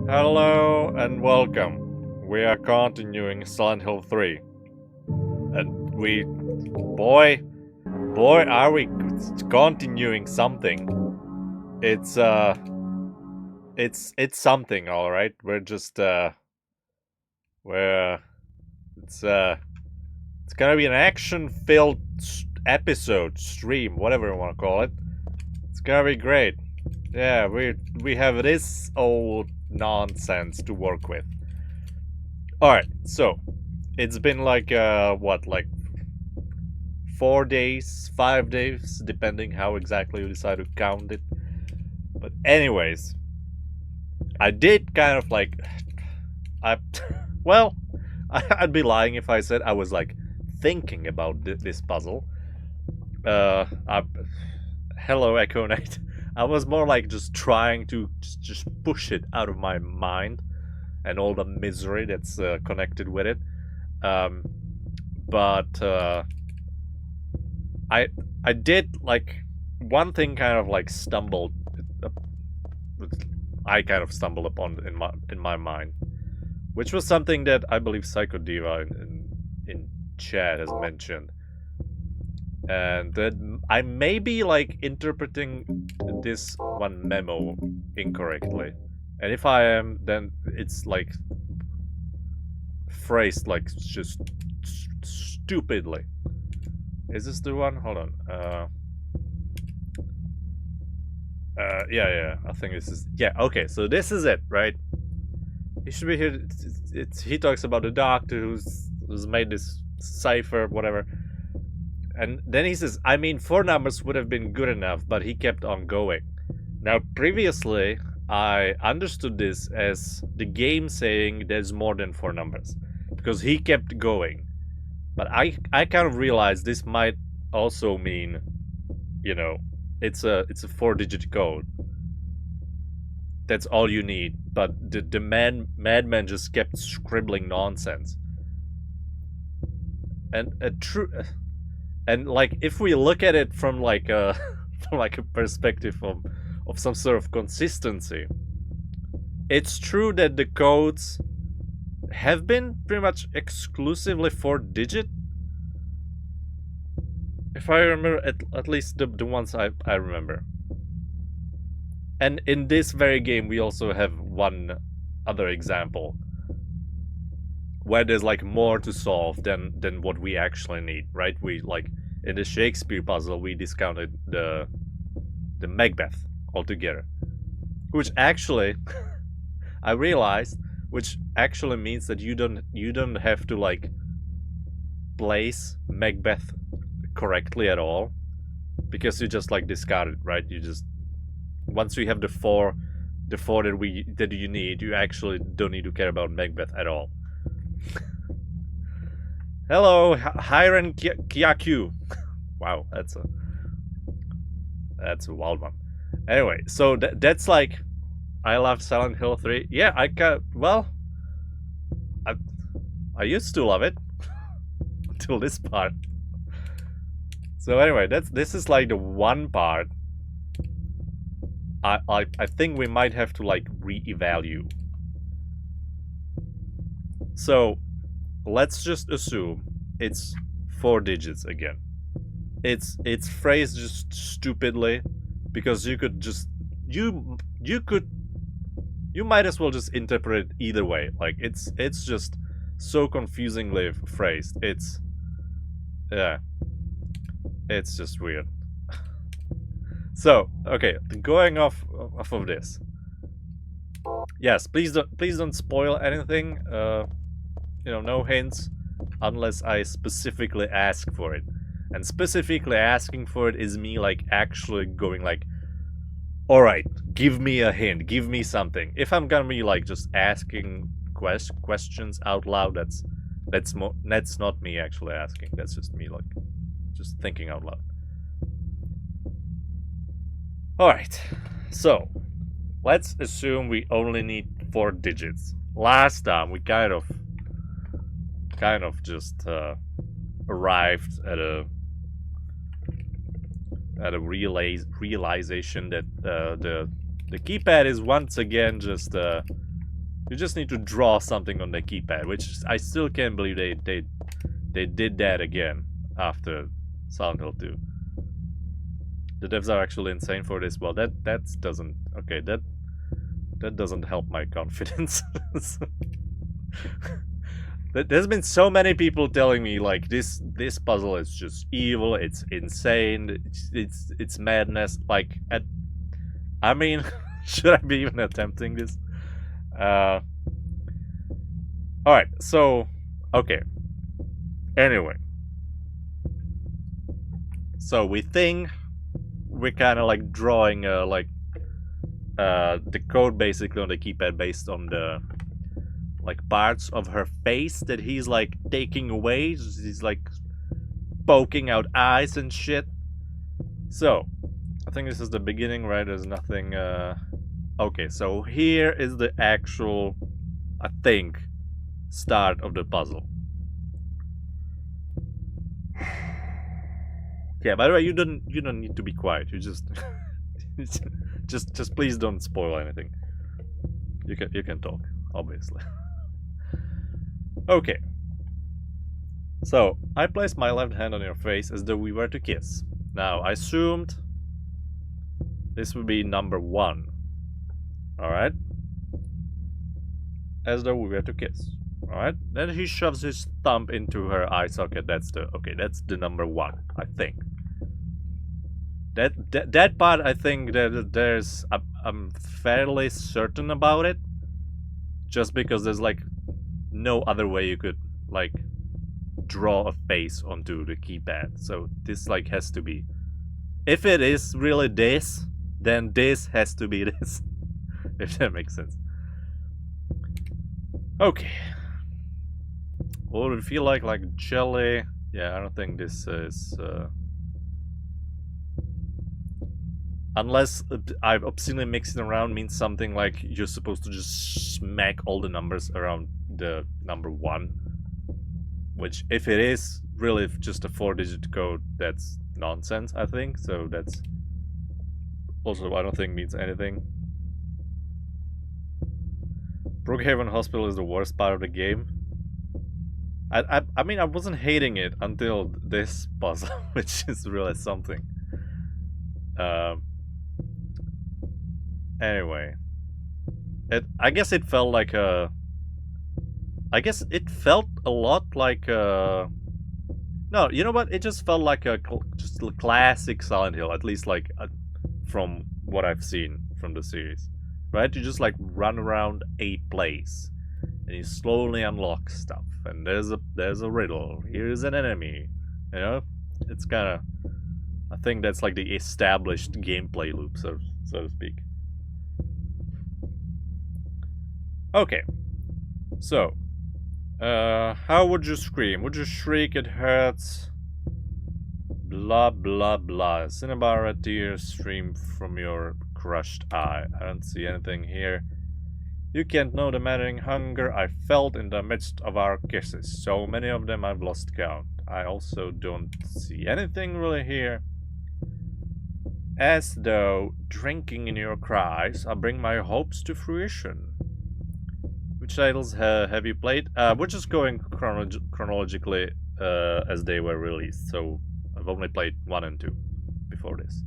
Hello and welcome. We are continuing Silent Hill 3. And boy, are we continuing something. It's something, alright? We're, it's gonna be an action-filled episode, stream, whatever you wanna call it. It's gonna be great. Yeah, we have this old nonsense to work with. Alright, so it's been like like 4 days, 5 days, depending how exactly you decide to count it. But anyways, I did kind of like I well, I'd be lying if I said I was like thinking about this puzzle. I, hello Echo Knight. I was more like just trying to just push it out of my mind and all the misery that's connected with it. Um, but I did like one thing kind of like stumbled. I kind of stumbled upon in my mind, which was something that I believe Psycho Diva in chat has mentioned, and that I may be like interpreting this one memo incorrectly, and if I am, then it's like phrased like just stupidly. Is this the one? Hold on. Yeah. I think this is. Yeah. Okay. So this is it, right? He should be here. He talks about the doctor who's made this cipher, whatever. And then he says, I mean, 4 numbers would have been good enough, but he kept on going. Now, previously, I understood this as the game saying there's more than 4 numbers, because he kept going. But I kind of realized this might also mean, you know, it's a 4-digit code. That's all you need. But the madman just kept scribbling nonsense. And a true, and like if we look at it from like a from like a perspective of some sort of consistency, it's true that the codes have been pretty much exclusively 4-digit. If I remember, at least the ones I remember. And in this very game, we also have one other example where there's like more to solve than what we actually need, right? We like in the Shakespeare puzzle, we discounted the Macbeth altogether, which actually I realized, which actually means that you don't have to like place Macbeth correctly at all, because you just like discard it, right? You just once you have the four that you need, you actually don't need to care about Macbeth at all. Hello, Hiren Kyaku. Wow, that's a wild one. Anyway, so that's like, I love Silent Hill 3. Yeah, I used to love it until this part. So anyway, this is like the one part I think we might have to like re-evaluate. So let's just assume it's 4 digits again. It's phrased just stupidly, because you could just you might as well just interpret it either way. Like it's just so confusingly phrased. It's just weird. So okay, going off of this. Yes, please don't spoil anything. No hints unless I specifically ask for it. And specifically asking for it is me like actually going like, all right, give me a hint, give me something. If I'm gonna be like just asking questions out loud, that's not me actually asking. That's just me like just thinking out loud. All right, so let's assume we only need 4 digits. Last time we kind of just arrived at a realization that the keypad is once again just You just need to draw something on the keypad, which I still can't believe they did that again after Silent Hill 2. The devs are actually insane for this. Well, that doesn't... Okay, that doesn't help my confidence. There's been so many people telling me like this puzzle is just evil, it's insane, it's madness. Like, I mean, should I be even attempting this? All right, so okay. Anyway, so we think we're kind of like drawing the code basically on the keypad based on the like parts of her face that he's like taking away. He's like poking out eyes and shit. So I think this is the beginning, right? There's nothing. Okay, so here is the actual, I think, start of the puzzle. Yeah, by the way, you don't need to be quiet. You just just please don't spoil anything. You can talk, obviously. Okay. So I placed my left hand on your face as though we were to kiss. Now I assumed this would be number 1. Alright? As though we were to kiss. Alright? Then he shoves his thumb into her eye socket. That's the number 1, I think. That part, I think that there's... I'm fairly certain about it. Just because there's like no other way you could like draw a face onto the keypad. So this like has to be... If it is really this, then this has to be this. If that makes sense. Okay. What would it feel like? Like jelly? Yeah, I don't think this is... Unless I've obscenely mixed it around means something like you're supposed to just smack all the numbers around the number 1. Which, if it is really just a 4-digit code, that's nonsense, I think. So that's... Also, I don't think means anything. Brookhaven Hospital is the worst part of the game. I mean, I wasn't hating it until this puzzle, which is really something. Anyway, I guess it felt like a... I guess it felt a lot like a... No, you know what? It just felt like just a classic Silent Hill, at least like from what I've seen from the series. Right? You just like run around a place and you slowly unlock stuff. And there's a riddle. Here's an enemy. You know? It's kind of... I think that's like the established gameplay loop, so to speak. Okay. So, how would you scream? Would you shriek? It hurts. Blah blah blah. Cinnabar tears stream from your crushed eye. I don't see anything here. You can't know the maddening hunger I felt in the midst of our kisses. So many of them I've lost count. I also don't see anything really here. As though drinking in your cries, I bring my hopes to fruition. Which titles have you played? We're just going chronologically as they were released, so I've only played 1 and 2 before this.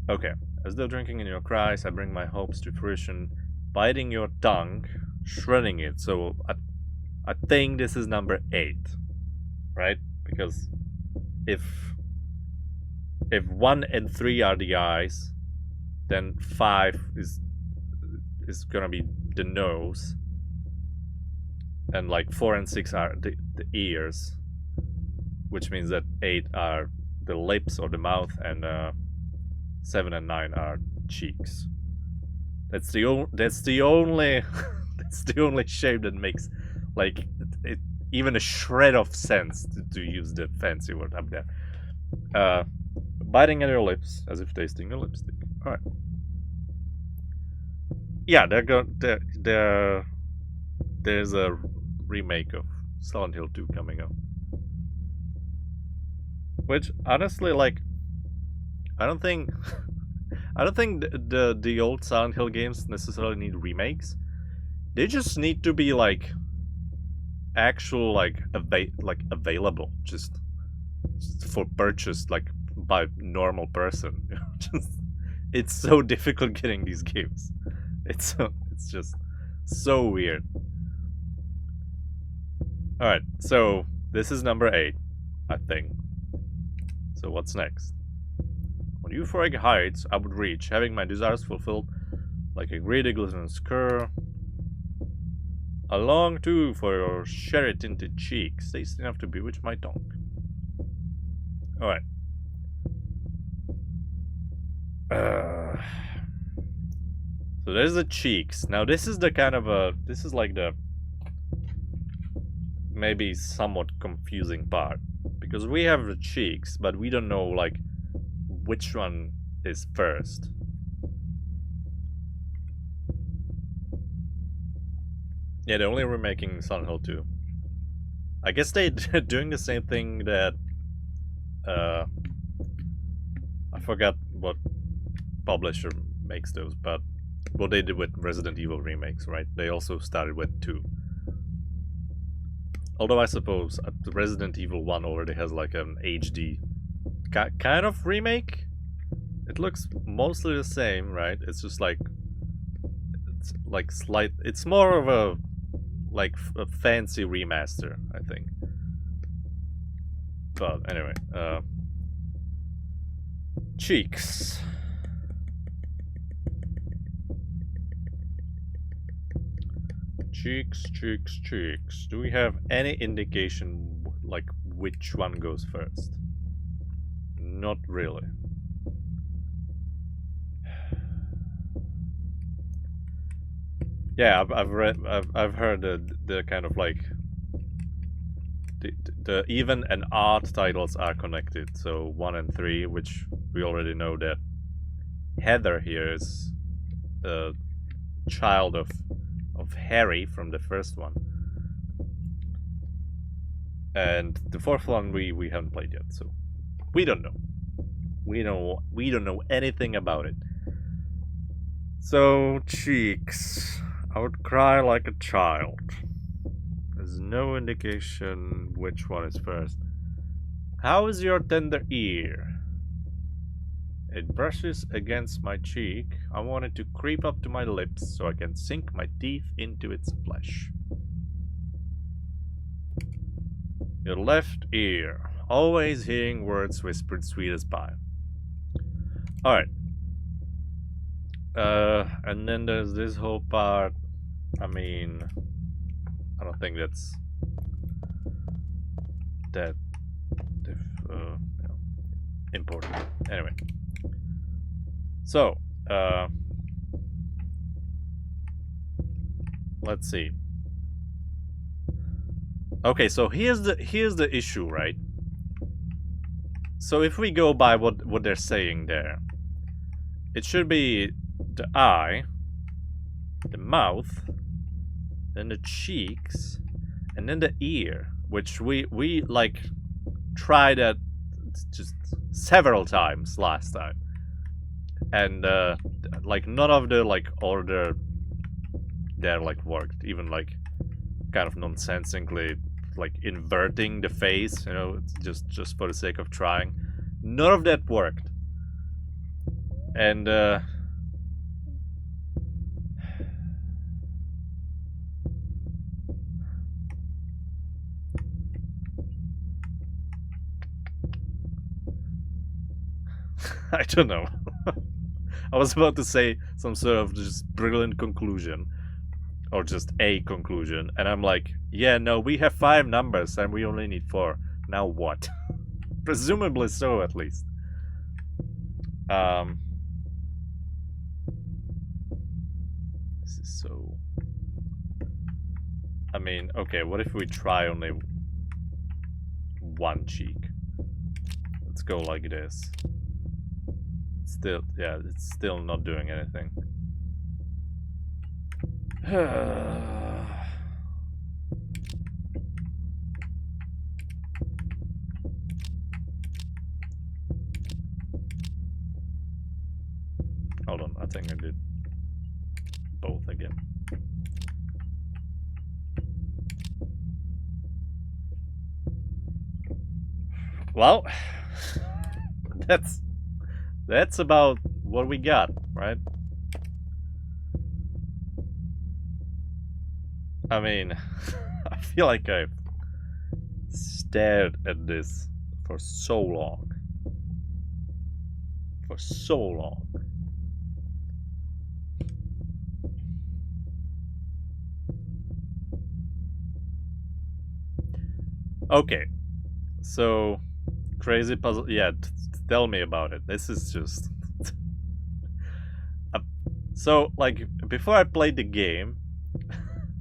Okay. As though drinking in your cries, I bring my hopes to fruition, biting your tongue, shredding it. So I think this is number 8, right? Because if 1 and 3 are the eyes, then 5 is gonna be the nose, and like 4 and 6 are the ears, which means that 8 are the lips or the mouth, and 7 and 9 are cheeks. That's the only that's the only shape that makes like it even a shred of sense to use the fancy word up there. Biting at your lips as if tasting your lipstick. All right. Yeah, there's a remake of Silent Hill 2 coming up. Which honestly, like, I don't think I don't think the old Silent Hill games necessarily need remakes. They just need to be like actual like available just for purchase like by normal person. Just it's so difficult getting these games. It's just so weird. All right, so this is number 8, I think. So what's next? On euphoric heights I would reach, having my desires fulfilled like a greedy gluttonous cur. I long too for your sherry-tinted cheeks, tasty enough to bewitch my tongue. Alright. So there's the cheeks. Now this is the kind of a... This is like the... maybe somewhat confusing part. Because we have the cheeks, but we don't know, like, which one is first. Yeah, they're only remaking Silent Hill 2. I guess they're doing the same thing that... I forgot what publisher makes those, but what they did with Resident Evil remakes, right? They also started with 2. Although I suppose the Resident Evil 1 already has like an HD kind of remake. It looks mostly the same, right? It's just like it's like slight. It's more of a like a fancy remaster, I think. But anyway, cheeks. Cheeks, cheeks, cheeks. Do we have any indication, like, which one goes first? Not really. Yeah, I've heard the kind of like the even and odd titles are connected. So 1 and 3, which we already know that Heather here is a child of Harry from the first one, and the 4th one we haven't played yet, so we don't know. We don't know anything about it. So cheeks, I would cry like a child. There's no indication which one is first. How is your tender ear? It brushes against my cheek. I want it to creep up to my lips so I can sink my teeth into its flesh. Your left ear. Always hearing words whispered sweet as pie. Alright. And then there's this whole part. I mean, I don't think that's that important. Anyway. So, let's see. Okay, so here's the issue, right? So if we go by what they're saying there, it should be the eye, the mouth, then the cheeks, and then the ear, which we like tried at just several times last time. And like none of the like order there like worked, even like kind of nonsensically like inverting the face, you know, just for the sake of trying. None of that worked. And I don't know. I was about to say some sort of just brilliant conclusion, or just a conclusion, and I'm like, yeah, no, we have 5 numbers and we only need 4. Now what? Presumably so, at least. This is so... I mean, okay, what if we try only one cheek? Let's go like this. Still, yeah, it's still not doing anything. think I did both again. Well, that's about what we got, right? I mean, I feel like I've stared at this for so long. For so long. Okay, so crazy puzzle. Yeah, tell me about it. This is just. So, like, before I played the game,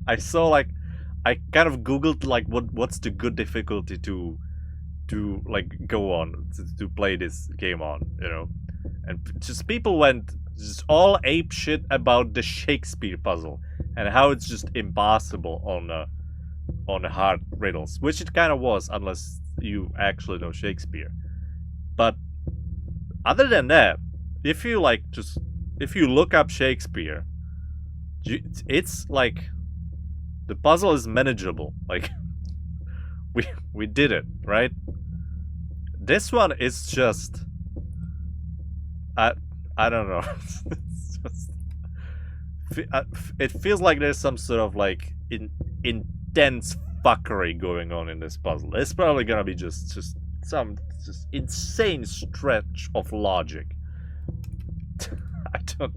I saw like, I kind of googled like what's the good difficulty to like go on to play this game on, you know, and just people went just all ape shit about the Shakespeare puzzle and how it's just impossible on the hard riddles, which it kind of was unless you actually know Shakespeare. But other than that, if you like just if you look up Shakespeare, it's like the puzzle is manageable. Like we did it, right? This one is just I don't know. It's just, it feels like there's some sort of like intense fuckery going on in this puzzle. It's probably gonna be just some insane stretch of logic. I don't.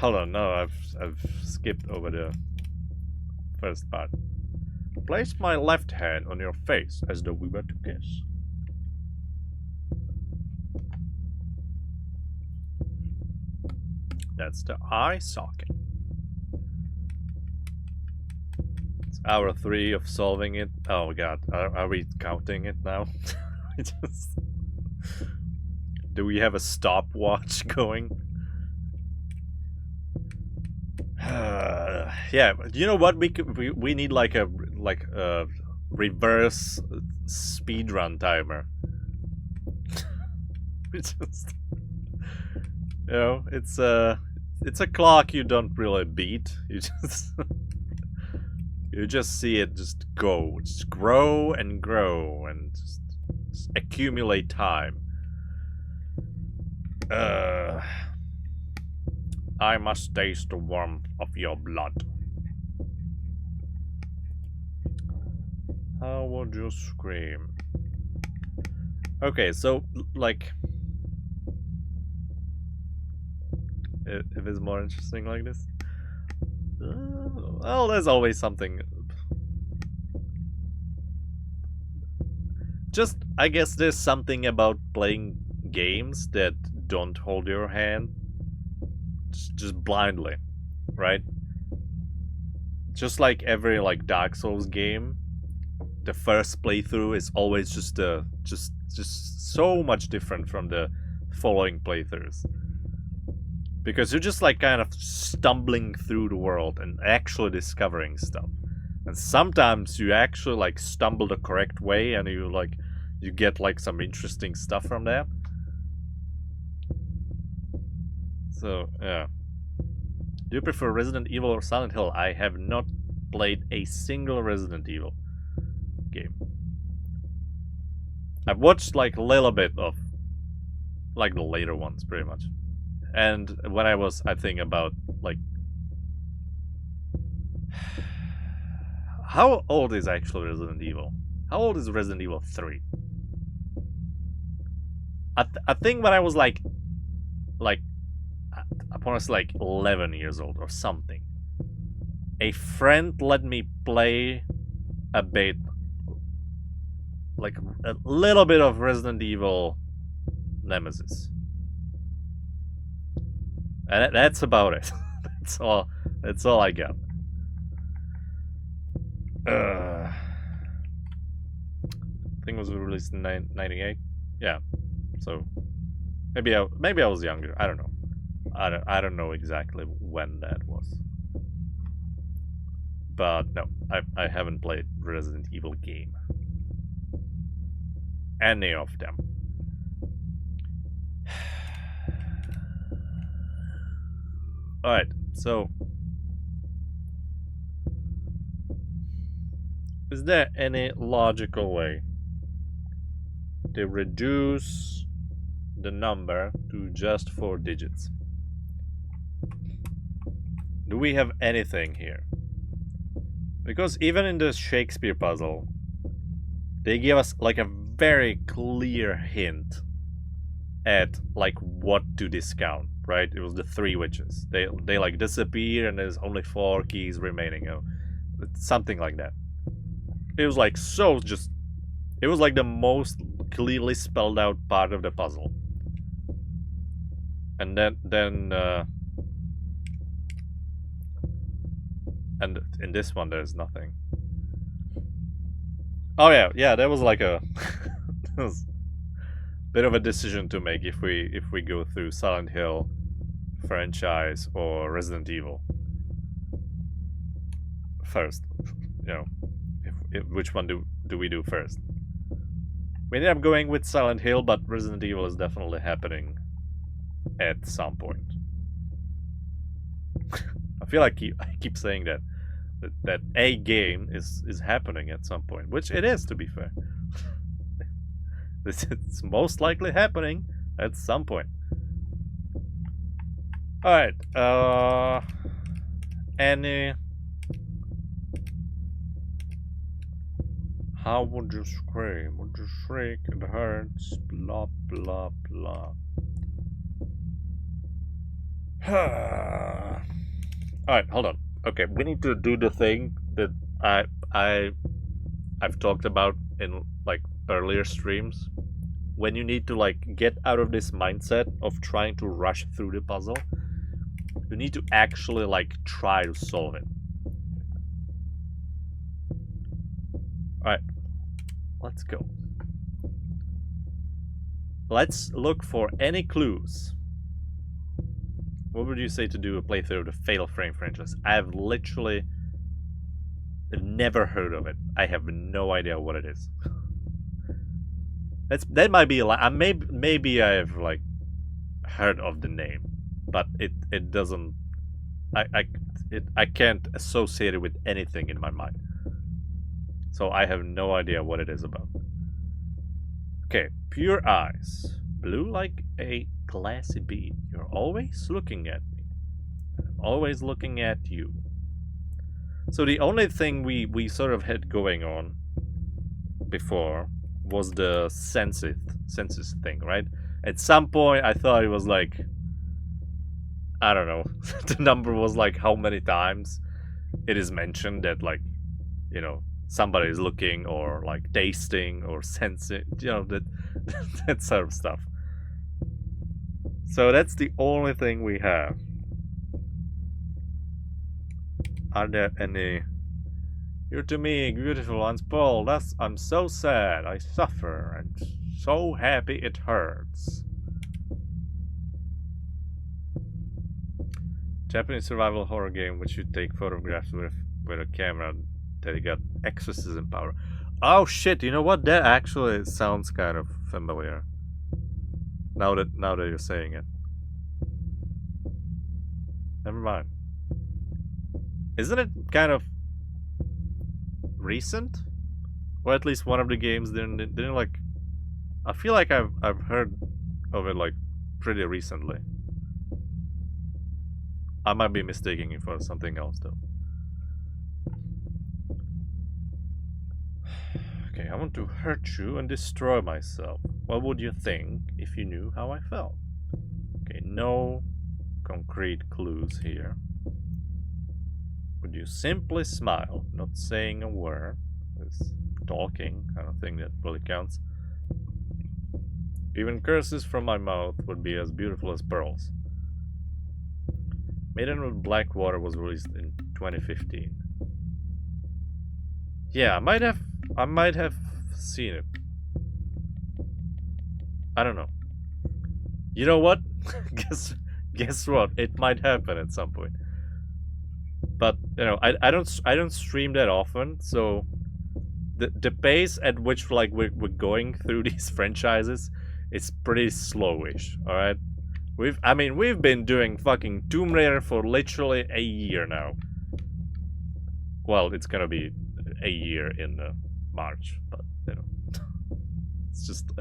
Hold on. No, I've skipped over the first part. Place my left hand on your face as though we were to kiss. That's the eye socket. It's hour 3 of solving it. Oh god, are we counting it now? Do we have a stopwatch going? Yeah, you know what? We need like a reverse speedrun timer. We just, you know, it's a clock you don't really beat. You just you just see it just go, just grow and grow and just accumulate time. I must taste the warmth of your blood. How would you scream? Okay, so, like... If it's more interesting like this? Well, there's always something... Just, I guess there's something about playing games that don't hold your hand just blindly, right? Just like every like Dark Souls game, the first playthrough is always just so much different from the following playthroughs, because you're just like kind of stumbling through the world and actually discovering stuff. And sometimes you actually like stumble the correct way and you get like some interesting stuff from that. So, yeah. Do you prefer Resident Evil or Silent Hill? I have not played a single Resident Evil game. I've watched like a little bit of like the later ones, pretty much. And when I was, I think, about like... How old is actually Resident Evil? How old is Resident Evil 3? I think when I was like I want to say like 11 years old or something, a friend let me play a bit, like a little bit of Resident Evil Nemesis. And that's about it. That's all I got. I think it was released in 98. Yeah. So maybe I was younger. I don't know. I don't know exactly when that was. But no, I haven't played Resident Evil game. Any of them. Alright, so is there any logical way to reduce the number to just 4 digits? Do we have anything here? Because even in the Shakespeare puzzle, they give us like a very clear hint at like what to discount, right? It was the 3 witches. They like disappear and there's only 4 keys remaining. You know? Something like that. It was like so just... It was like the most clearly spelled out part of the puzzle. And then and in this one there's nothing. Oh yeah, that was like a that was a bit of a decision to make if we go through Silent Hill franchise or Resident Evil first. You know, which one do we do first? We ended up going with Silent Hill, but Resident Evil is definitely happening at some point. I feel like I keep saying that a game is happening at some point, which it is, to be fair. It's most likely happening at some point. Alright, any... How would you scream? Would you shriek? It hurts. Blah, blah, blah. Alright, hold on. Okay, we need to do the thing that I've talked about in like earlier streams. When you need to like get out of this mindset of trying to rush through the puzzle, you need to actually like try to solve it. Alright, let's go. Let's look for any clues. What would you say to do a playthrough of the Fatal Frame franchise? I've literally never heard of it. I have no idea what it is. That might be a lie. Maybe I've like heard of the name, but it doesn't. I can't associate it with anything in my mind. So I have no idea what it is about. Okay, pure eyes, blue like a glassy bead. You're always looking at me. I'm always looking at you. So the only thing we sort of had going on before was the senses thing, right? At some point I thought it was like, I don't know, the number was like how many times it is mentioned that like, you know, somebody is looking or like tasting or sensing, you know, that sort of stuff. So that's the only thing we have. Are there any... You're to me, beautiful ones, Paul. I'm so sad. I suffer, and so happy it hurts. Japanese survival horror game which you take photographs with a camera that you got exorcism power. Oh shit! You know what? That actually sounds kind of familiar. Now that you're saying it. Never mind. Isn't it kind of recent? Or at least one of the games didn't like... I feel like I've heard of it like pretty recently. I might be mistaking it for something else though. Okay, I want to hurt you and destroy myself. What would you think if you knew how I felt? Okay, no concrete clues here. Would you simply smile, not saying a word? This talking kind of thing that really counts. Even curses from my mouth would be as beautiful as pearls. Maiden with Black Water was released in 2015. Yeah, I might have seen it. I don't know. You know what? guess what? It might happen at some point. But you know, I don't stream that often, so the pace at which like we're going through these franchises is pretty slowish. All right, We've been doing fucking Tomb Raider for literally a year now. Well, it's gonna be a year in March, but you know, it's just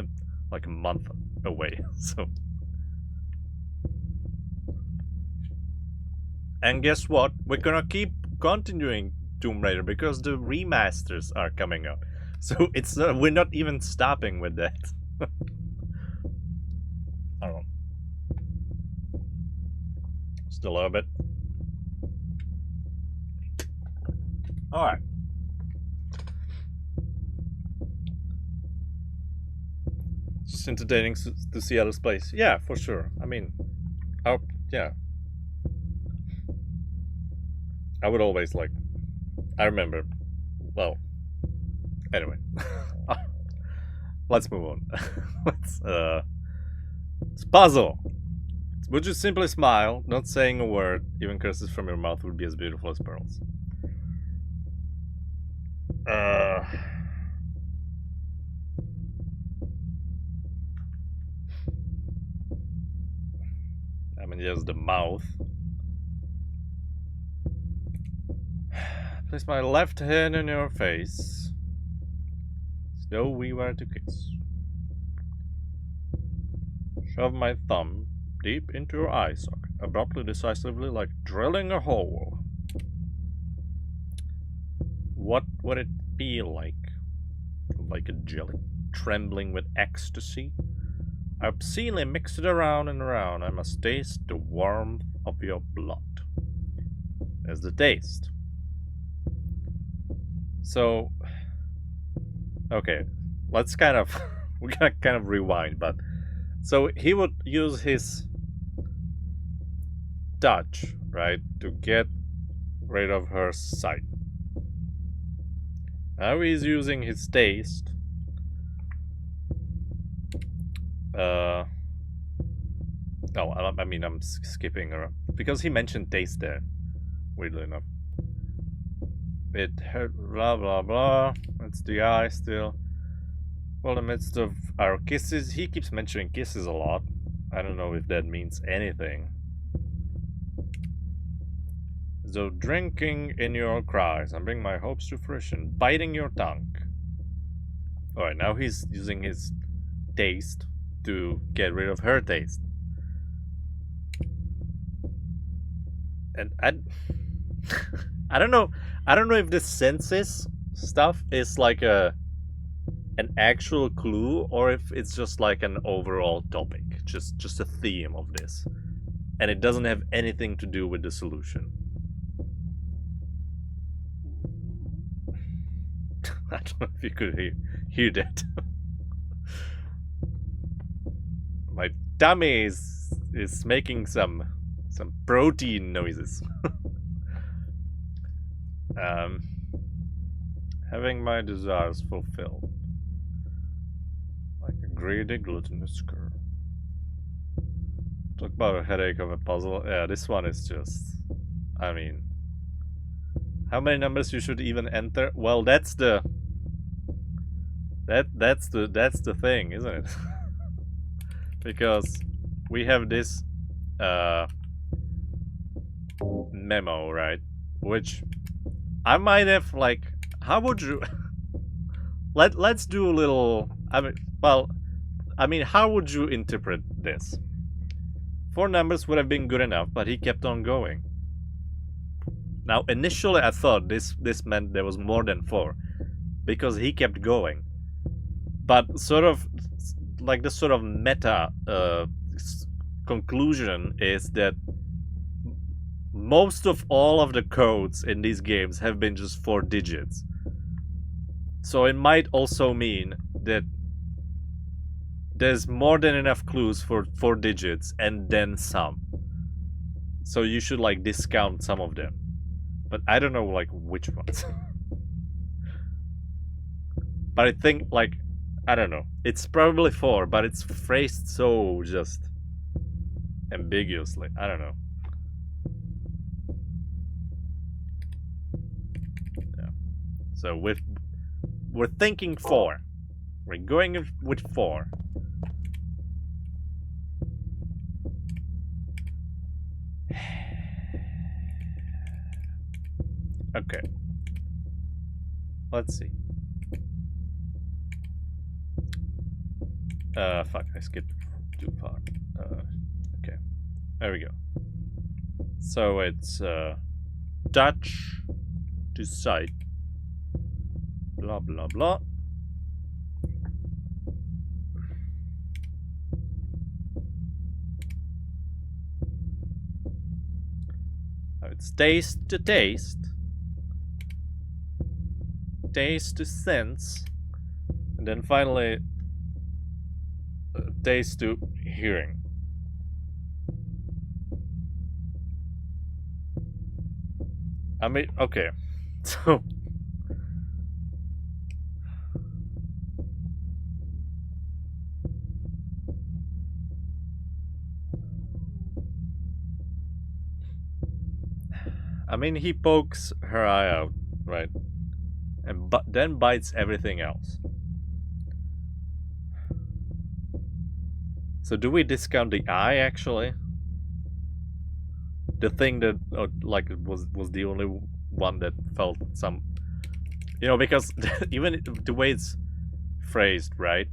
like a month away. So, and guess what? We're gonna keep continuing Tomb Raider because the remasters are coming up. So it's we're not even stopping with that. I don't know. Still a little bit. All right. Just entertaining to see others plays. Yeah, for sure. I mean, yeah. I would always like. I remember. Well. Anyway. Let's move on. It's puzzle. Would you simply smile, not saying a word, even curses from your mouth would be as beautiful as pearls? I mean, yes, the mouth. Place my left hand on your face, as though we were to kiss. Shove my thumb deep into your eye socket, abruptly, decisively, like drilling a hole. What would it feel like? Like a jelly, trembling with ecstasy? I obscenely mix it around and around. I must taste the warmth of your blood. There's the taste. So, okay, let's kind of, we gotta kind of rewind, but, so he would use his touch, right, to get rid of her sight. Now he's using his taste. No, I mean, I'm skipping around, because he mentioned taste there, weirdly enough. It hurt, blah blah blah. It's the eye still. Well, in the midst of our kisses, he keeps mentioning kisses a lot. I don't know if that means anything. So drinking in your cries and bring my hopes to fruition, biting your tongue. Alright, now he's using his taste to get rid of her taste. And I don't know if this senses stuff is like an actual clue or if it's just like an overall topic, just a theme of this, and it doesn't have anything to do with the solution. I don't know if you could hear that. My tummy is making some protein noises. Having my desires fulfilled, like a greedy gluttonous cur. Talk about a headache of a puzzle. Yeah, this one is just, I mean, how many numbers you should even enter? Well, that's the thing, isn't it? Because we have this memo, right? Which I might have, like, how would you let's do a little, I mean, how would you interpret this? 4 numbers would have been good enough, but he kept on going. Now, initially I thought this meant there was more than 4, because he kept going. But sort of, like, the sort of meta conclusion is that most of all of the codes in these games have been just 4 digits. So it might also mean that there's more than enough clues for 4 digits and then some. So you should, like, discount some of them. But I don't know, like, which ones. But I think, like, I don't know. It's probably 4, but it's phrased so just ambiguously. I don't know. Yeah. So we're thinking 4. We're going with 4. Okay. Let's see. Fuck, I skipped too far. Okay. There we go. So it's, Dutch to site. Blah, blah, blah. Now it's taste to taste. Taste to sense. And then finally, taste to hearing. I mean, okay. So... I mean, he pokes her eye out, right? And then bites everything else. So do we discount the eye, actually? The thing that, like, was the only one that felt some... You know, because even the way it's phrased, right?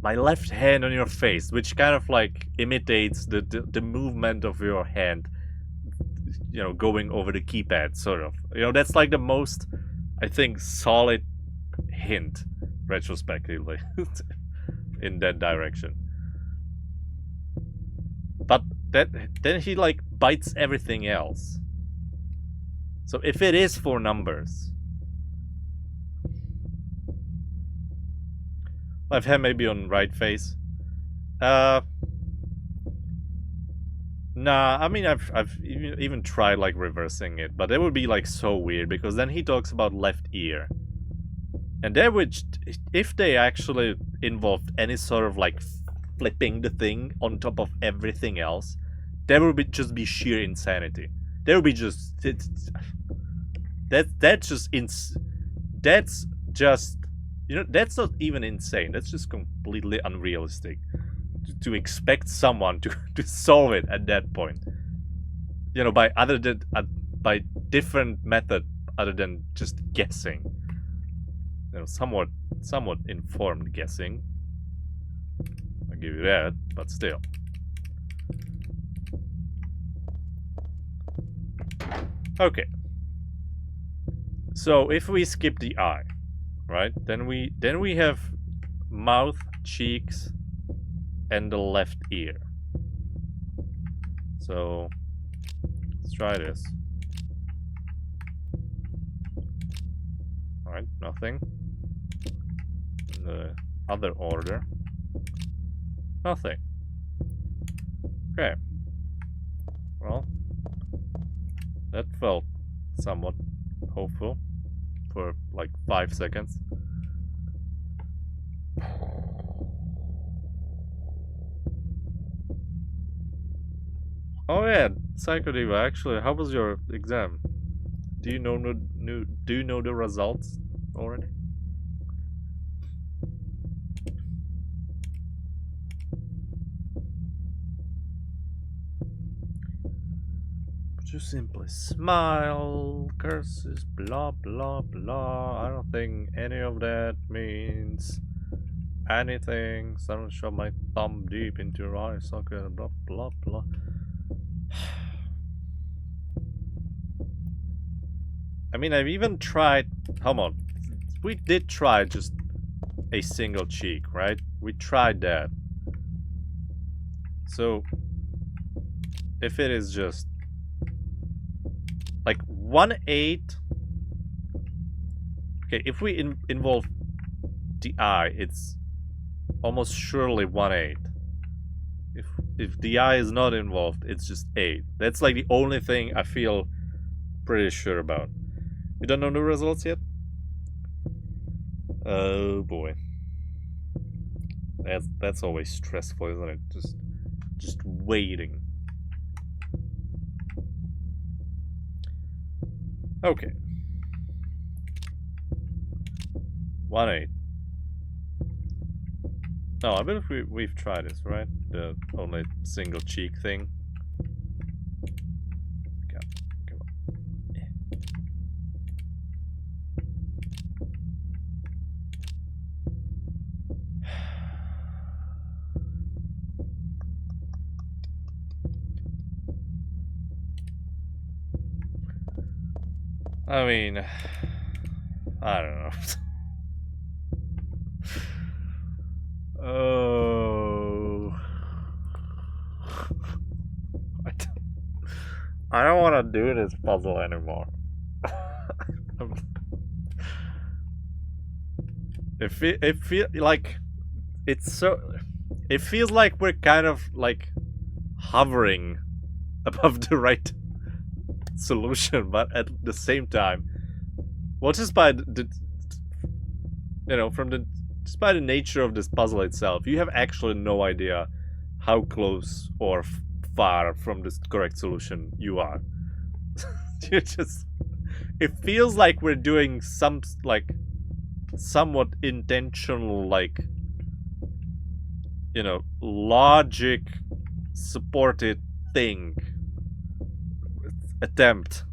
My left hand on your face, which kind of, like, imitates the movement of your hand, you know, going over the keypad, sort of. You know, that's like the most, I think, solid hint, retrospectively, in that direction. But then he, like, bites everything else. So if it is 4 numbers, left hand maybe on right face. Nah, I mean, I've even tried, like, reversing it, but it would be, like, so weird, because then he talks about left ear. And that would, if they actually involved any sort of, like, flipping the thing on top of everything else, that would just be sheer insanity. That would be just... That's just... You know, that's not even insane. That's just completely unrealistic. To expect someone to solve it at that point, you know, by different method other than just guessing, you know, somewhat informed guessing. I'll give you that, but still. Okay. So if we skip the eye, right, then we have mouth, cheeks, and the left ear. So let's try this. Alright, nothing. In the other order. Nothing. Okay. Well, that felt somewhat hopeful for like 5 seconds. Oh yeah, Psychodiva, actually, how was your exam? Do you know the results already? But you simply smile, curses, blah blah blah. I don't think any of that means anything. Suddenly shove my thumb deep into your eye socket, blah blah blah. I mean, I've even tried... Come on. We did try just a single cheek, right? We tried that. So, if it is just... like 1/8... Okay, if we involve the eye, it's almost surely 1/8. If the eye is not involved, it's just 8. That's like the only thing I feel pretty sure about. You don't know the results yet? Oh boy. That's always stressful, isn't it? Just waiting. Okay. 1/8. No, I believe we've tried this, right? The only single cheek thing. Come on. I mean, I don't know. Oh, I don't want to do this puzzle anymore. it feel like it's so. It feels like we're kind of like hovering above the right solution, but at the same time, well, just by the from the just by the nature of this puzzle itself, you have actually no idea how close or far from the correct solution you are. You just, it feels like we're doing some like somewhat intentional, like, logic supported thing attempt.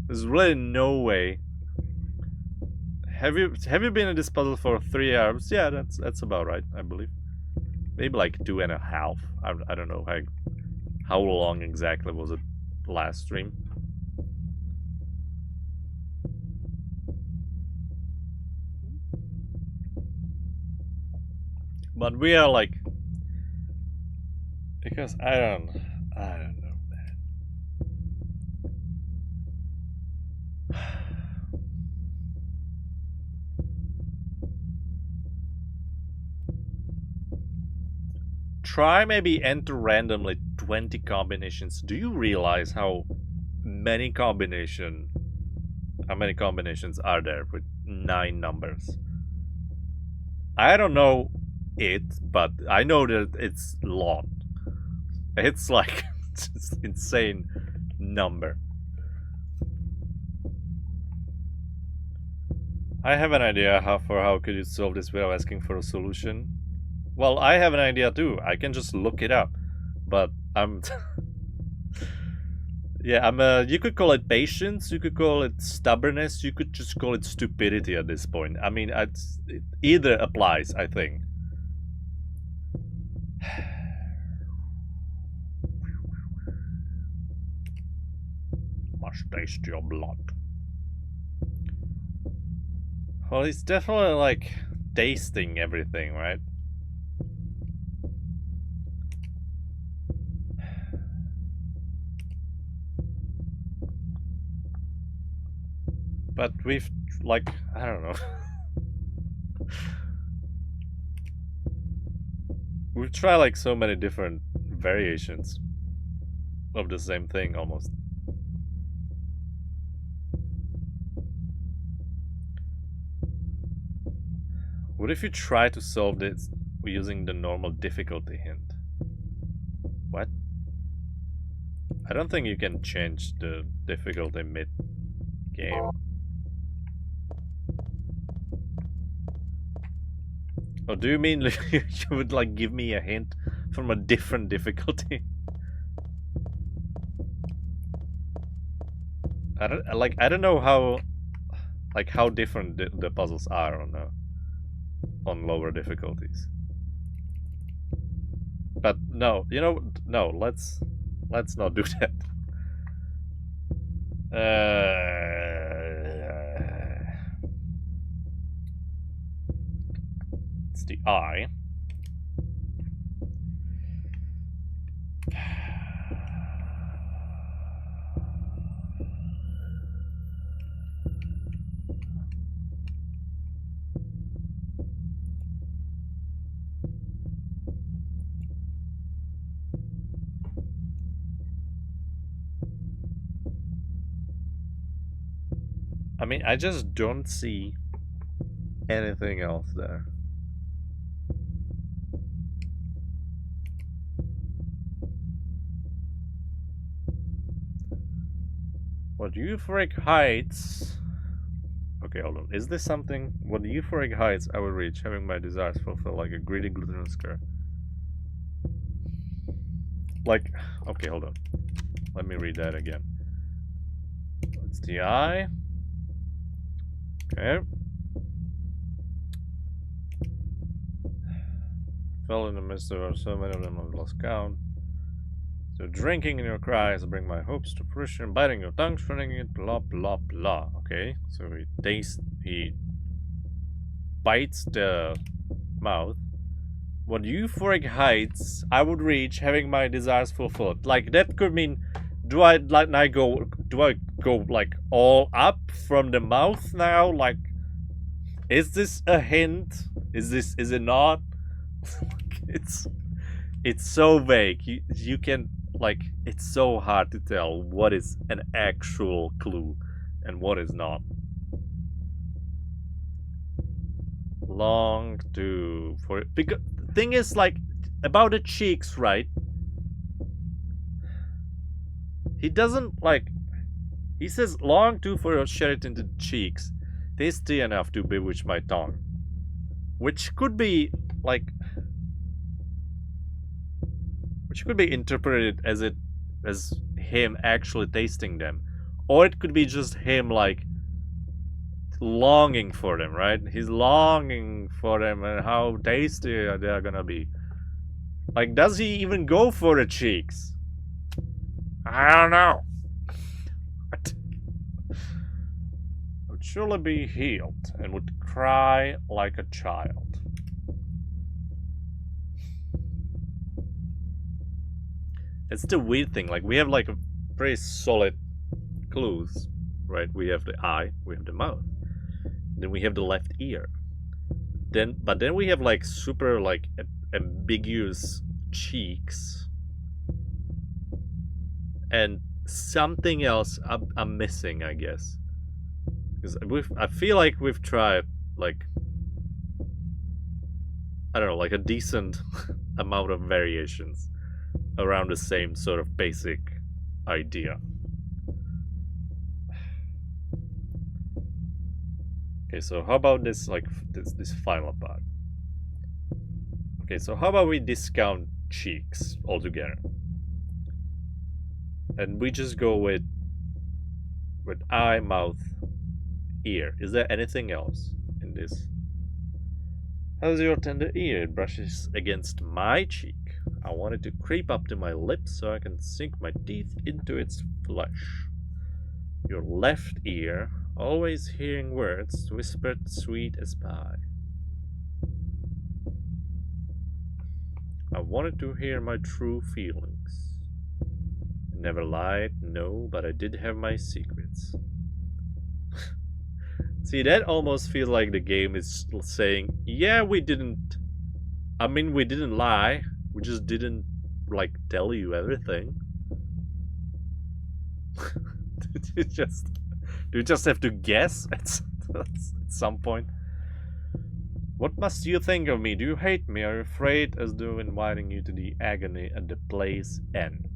There's really no way. Have you been in this puzzle for 3 hours? Yeah, that's about right, I believe. Maybe like 2.5. I don't know how long exactly was it last stream. But we are like, because I don't know, man. Try maybe enter randomly 20 combinations. Do you realize how many combinations are there with 9 numbers? I don't know it, but I know that it's a lot. It's like just insane number. I have an idea how could you solve this without asking for a solution. Well, I have an idea too. I can just look it up, but I'm. Yeah, you could call it patience. You could call it stubbornness. You could just call it stupidity at this point. I mean, it either applies, I think. Must taste your blood. Well, he's definitely like tasting everything, right? But we've, like, I don't know. We've tried like so many different variations of the same thing almost. What if you try to solve this using the normal difficulty hint? What? I don't think you can change the difficulty mid-game. Oh, do you mean you would like give me a hint from a different difficulty? I don't know how different the puzzles are on lower difficulties. But no, no, let's not do that. It's the eye. I mean, I just don't see anything else there. What you freak heights? Okay, hold on. Is this something? What euphoric heights I will reach, having my desires fulfilled like a greedy gluttonous cur. Like, okay, hold on. Let me read that again. It's the eye. Okay. Fell in the midst of so many of them I've lost count. So drinking in your cries bring my hopes to fruition, biting your tongue, shredding it, blah blah blah. Okay, so he bites the mouth. What euphoric heights I would reach having my desires fulfilled. Like that could mean do I go like all up from the mouth now? Like is this a hint? Is it not? It's so vague. You can like it's so hard to tell what is an actual clue and what is not. Long to for because the thing is like about the cheeks, right? He doesn't like he says long to for your Sheraton to cheeks, tasty enough to bewitch my tongue. Which could be like which could be interpreted as him actually tasting them. Or it could be just him like longing for them, right? He's longing for them and how tasty they are gonna be. Like, does he even go for the cheeks? I don't know. Would surely be healed and would cry like a child. It's the weird thing, like we have like a pretty solid clues, right? We have the eye, we have the mouth, then we have the left ear. But then we have like super like ambiguous cheeks and something else I'm missing, I guess. Because I feel like we've tried like I don't know, like a decent amount of variations around the same sort of basic idea. Okay, so how about this like this final part? Okay, so how about we discount cheeks altogether? And we just go with eye, mouth, ear. Is there anything else in this? How's your tender ear? It brushes against my cheek. I want it to creep up to my lips so I can sink my teeth into its flesh. Your left ear, always hearing words whispered sweet as pie. I wanted to hear my true feelings. I never lied, no, but I did have my secrets. See, that almost feels like the game is saying, yeah, we didn't lie, we just didn't, like, tell you everything. Do you just have to guess at some point? What must you think of me? Do you hate me? Are you afraid as though inviting you to the agony at the play's end?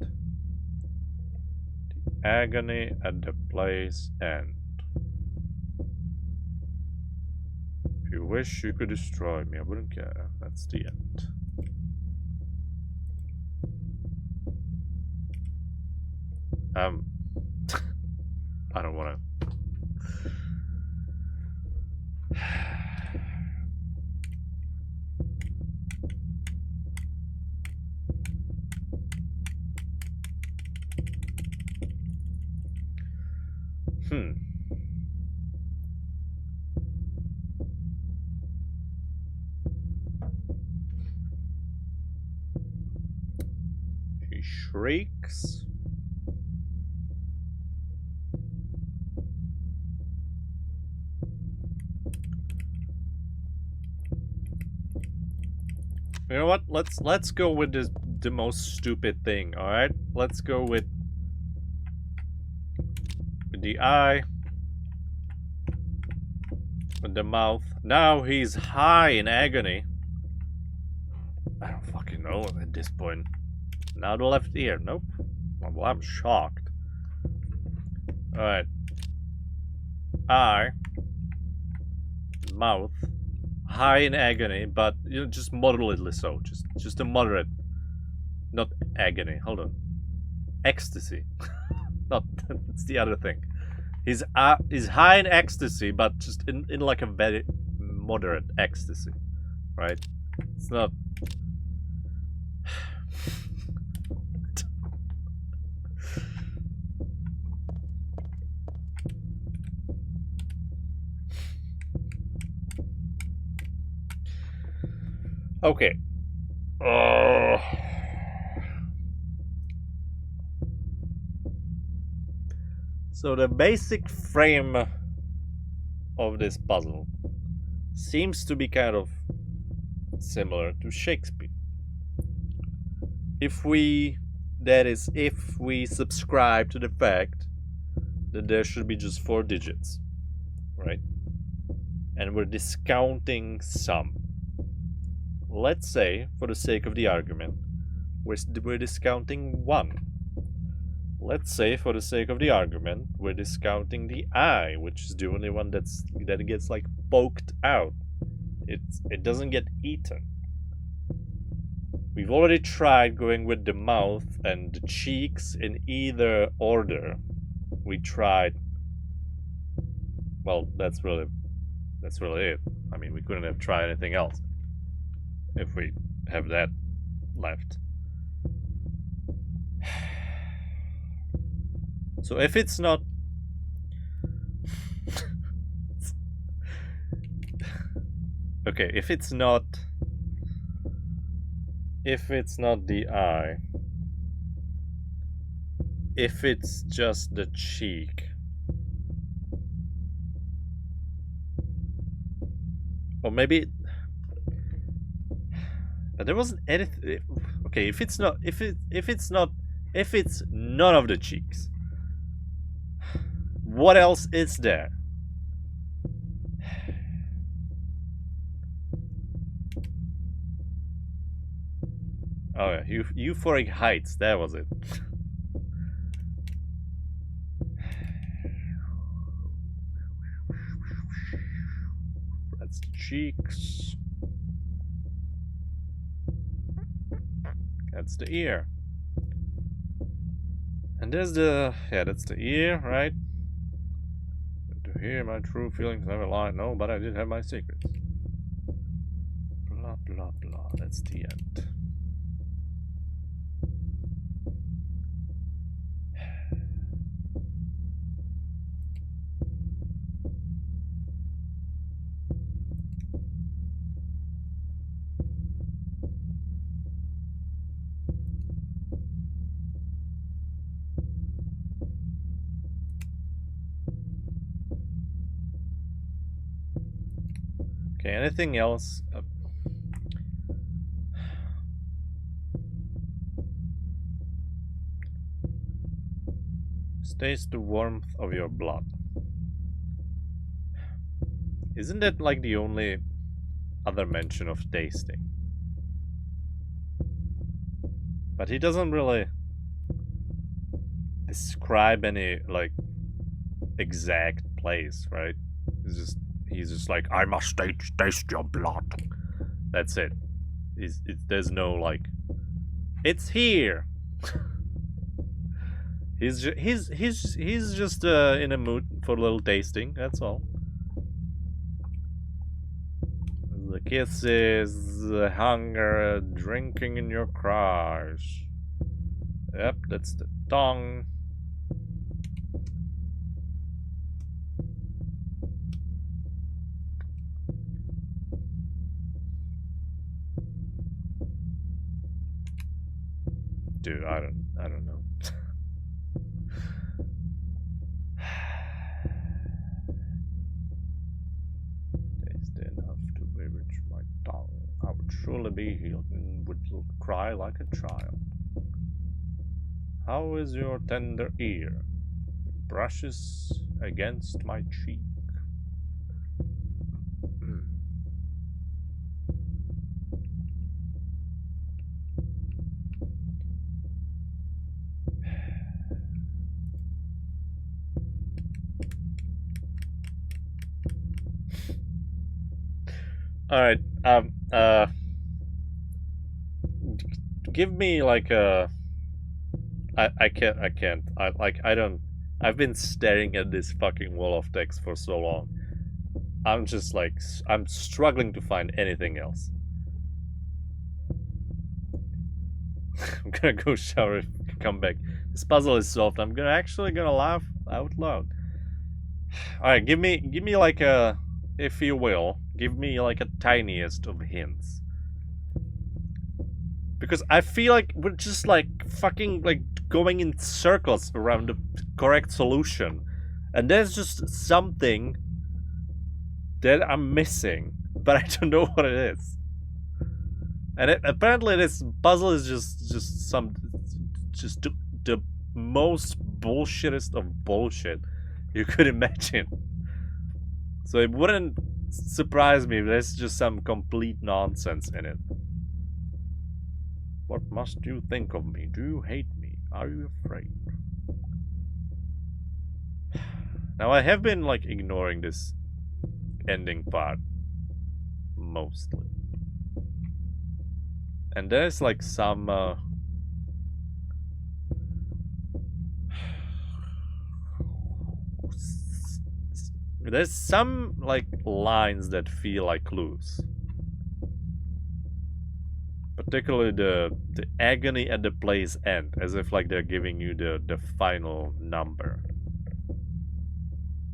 The agony at the play's end. If you wish, you could destroy me. I wouldn't care. That's the end. I don't wanna. He shrieks. You know what? Let's go with the most stupid thing, alright? Let's go with the eye. With the mouth. Now he's high in agony. I don't fucking know at this point. Now the left ear. Nope. Well, I'm shocked. Alright. Eye. mouth, high in agony, but you know, just moderately so. Just a moderate, not agony. Hold on, ecstasy. Not that's the other thing. He's high in ecstasy, but just in like a very moderate ecstasy, right? It's not. Okay. So the basic frame of this puzzle seems to be kind of similar to Shakespeare. If we subscribe to the fact that there should be just 4 digits, right? And we're discounting some. Let's say, for the sake of the argument, we're discounting 1. Let's say, for the sake of the argument, we're discounting the eye, which is the only one that gets like poked out. It doesn't get eaten. We've already tried going with the mouth and the cheeks in either order. We tried. Well, that's really it. I mean, we couldn't have tried anything else if we have that left. So if it's not okay, if it's not the eye, if it's just the cheek, or maybe, but there wasn't anything. Okay, if it's none of the cheeks, what else is there? Oh yeah, Euphoric Heights, that was it. That's the cheeks. That's the ear. And there's that's the ear, right? To hear my true feelings never lie. No, but I did have my secrets. Blah, blah, blah. That's the end. Okay, anything else? Stays the warmth of your blood. Isn't that like the only other mention of tasting? But he doesn't really describe any like exact place, right? He's just like, I must taste your blood. That's it. There's no like, it's here. he's just in a mood for a little tasting. That's all. The kisses, the hunger, drinking in your cries. Yep, that's the tongue. Dude, I don't know. Taste enough to bewitch my tongue. I would surely be healed and would cry like a child. How is your tender ear? It brushes against my cheek. Alright, give me like a... I can't. I don't... I've been staring at this fucking wall of text for so long. I'm just like... I'm struggling to find anything else. I'm gonna go shower, come back. This puzzle is solved. I'm actually gonna laugh out loud. Alright, give me like a... If you will, give me like a tiniest of hints. Because I feel like we're just like fucking like going in circles around the correct solution. And there's just something that I'm missing, but I don't know what it is. And apparently this puzzle is just the most bullshittest of bullshit you could imagine. So it wouldn't surprise me if there's just some complete nonsense in it. What must you think of me? Do you hate me? Are you afraid? Now I have been like ignoring this ending part mostly. And there's like some there's some like lines that feel like clues. Particularly the agony at the play's end, as if like they're giving you the final number.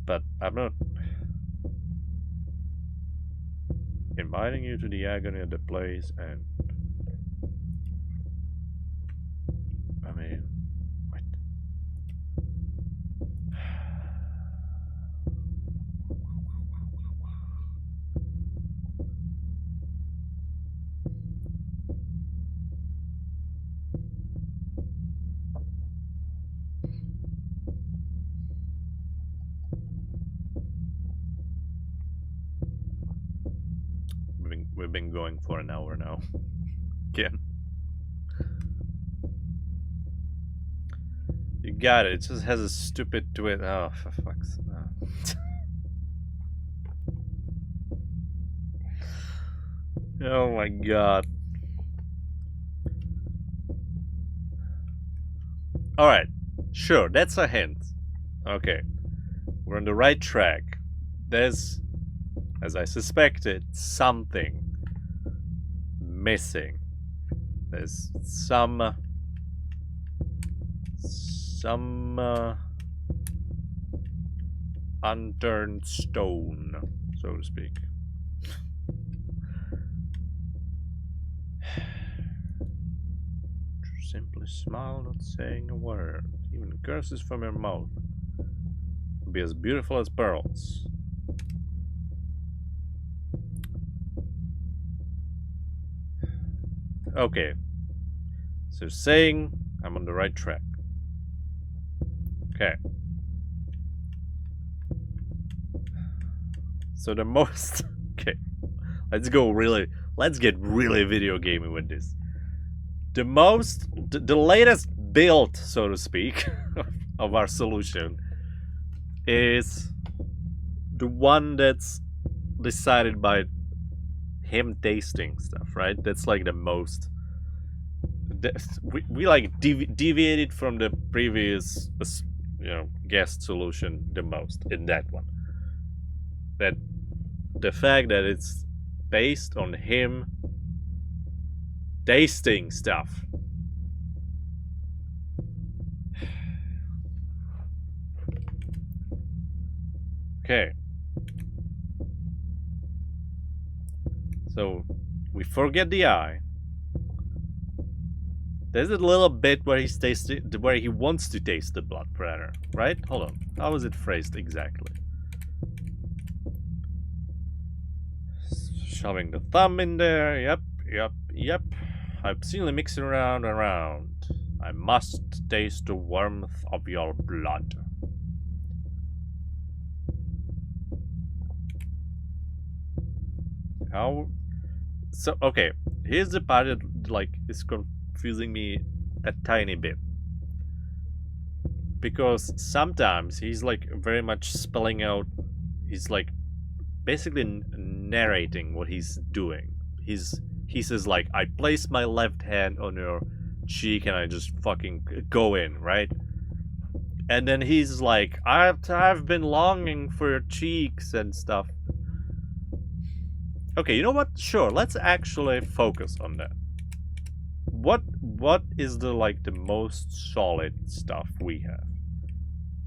But I'm not inviting you to the agony at the play's end. I mean, what? We've been going for an hour now. Again. You got it. It just has a stupid twist. Oh, for fuck's sake. Oh my god. Alright. Sure, that's a hint. Okay. We're on the right track. There's, as I suspected, something missing. There's some unturned stone, so to speak. Simply smile, not saying a word. Even curses from your mouth will be as beautiful as pearls. Okay. So saying I'm on the right track. Okay. So the most... Okay. Let's get really video gaming with this. The latest build, so to speak, of our solution is the one that's decided by him tasting stuff, right? That's like the most... We like deviated from the previous, guest solution the most in that one. That the fact that it's based on him tasting stuff. Okay. So we forget the eye. There's a little bit where where he wants to taste the blood predator, right? Hold on. How is it phrased exactly? Shoving the thumb in there. Yep. I'm simply mixing around. I must taste the warmth of your blood. How? So, okay. Here's the part that, like, is confusing me a tiny bit. Because sometimes he's, like, very much spelling out... He's, like, basically narrating what he's doing. He says like, I place my left hand on your cheek and I just fucking go in, right? And then he's like, I've been longing for your cheeks and stuff. Okay, you know what? Sure, let's actually focus on that. What is the like the most solid stuff we have?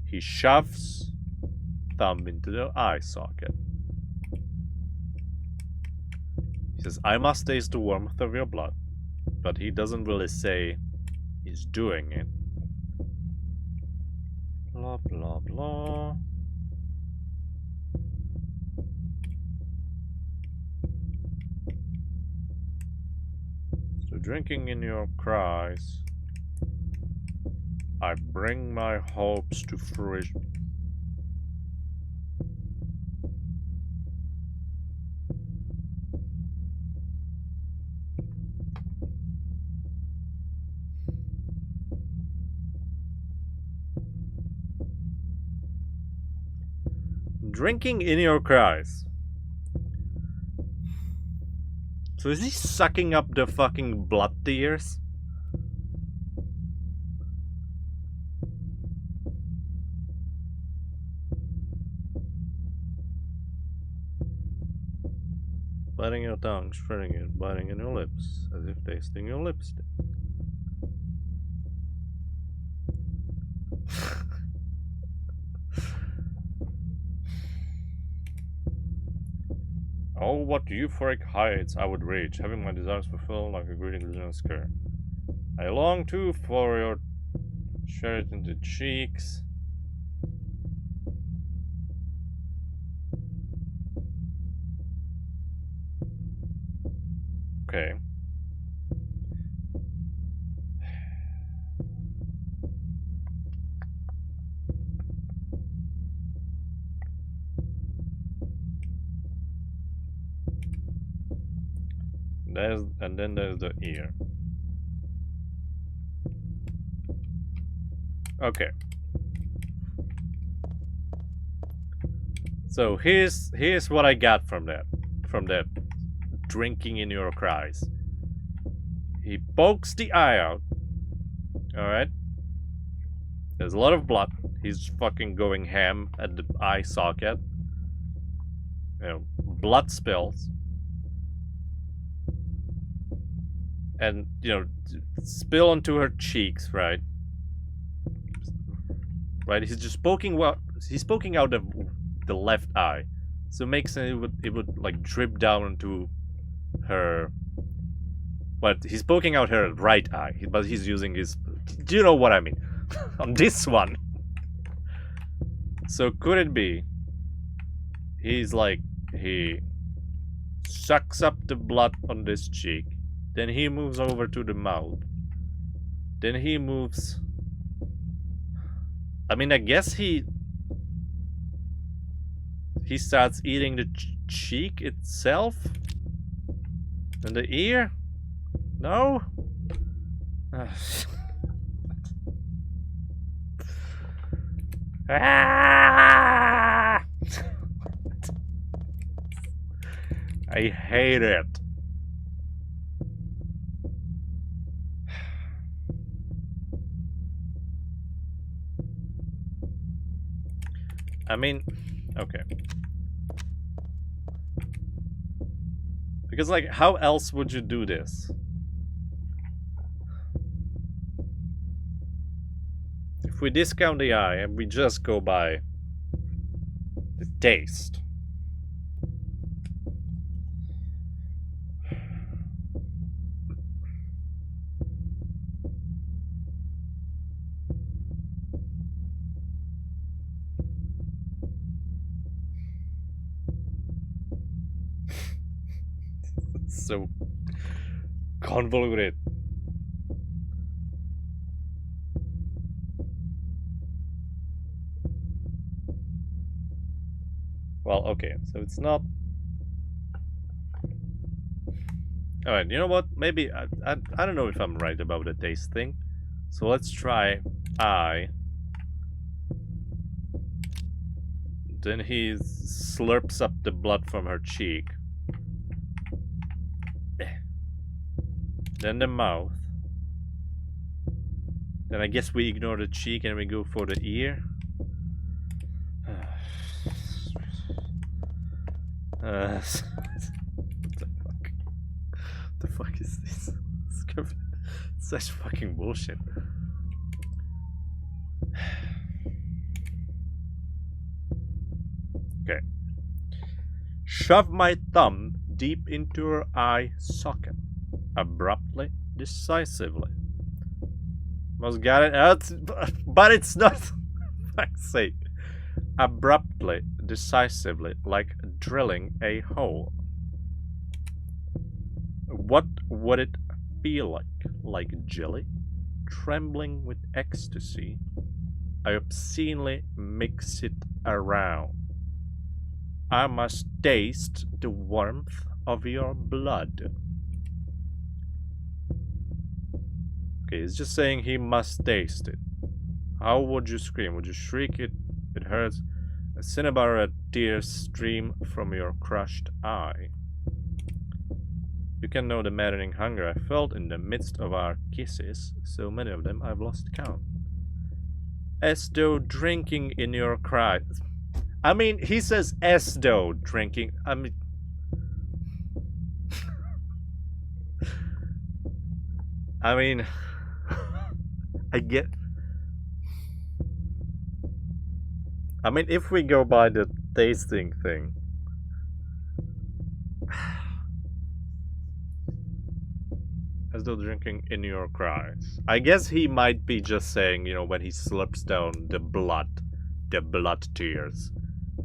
He shoves thumb into the eye socket. He says, I must taste the warmth of your blood. But he doesn't really say he's doing it. Blah blah blah. So drinking in your cries, I bring my hopes to fruition. Drinking in your cries. So is he sucking up the fucking blood tears? Biting your tongue, spreading it, biting in your lips, as if tasting your lipstick. Oh, what euphoric heights I would reach, having my desires fulfilled like a greedy glistening skirt. I long too for your shirt in the cheeks. Okay. And then there's the ear. Okay. So here's what I got from that drinking in your cries. He pokes the eye out. Alright. There's a lot of blood. He's fucking going ham at the eye socket. You know, blood spills. And, you know, spill onto her cheeks, right? Right? He's just poking out of the left eye. So it makes it would like drip down into her. But he's poking out her right eye, but he's using his. Do you know what I mean? On this one. So could it be? He's like he sucks up the blood on this cheek, then he moves over to the mouth, then he moves. I mean, I guess he starts eating the cheek itself? And the ear? No? Ah! I hate it. I mean, okay. Because, like, how else would you do this? If we discount the eye and we just go by the taste. So convoluted. Well, okay, so it's not. Alright, you know what? Maybe I don't know if I'm right about the taste thing. So let's try eye. Then he slurps up the blood from her cheek. Then the mouth. Then I guess we ignore the cheek and we go for the ear. What the fuck? What the fuck is this? It's such fucking bullshit. Okay. Shove my thumb deep into her eye socket. Abruptly, decisively. Must got it out, but it's not. Fuck's sake. Abruptly, decisively, like drilling a hole. What would it feel like? Like jelly? Trembling with ecstasy? I obscenely mix it around. I must taste the warmth of your blood. Okay, he's just saying he must taste it. How would you scream? Would you shriek it? It hurts. A cinnabar tears stream from your crushed eye. You can know the maddening hunger I felt in the midst of our kisses, so many of them I've lost count. As though drinking in your cries. I mean, he says as though drinking. I mean... I mean... I get... I mean, if we go by the tasting thing... As though drinking in your cries. I guess he might be just saying, you know, when he slurps down the blood tears.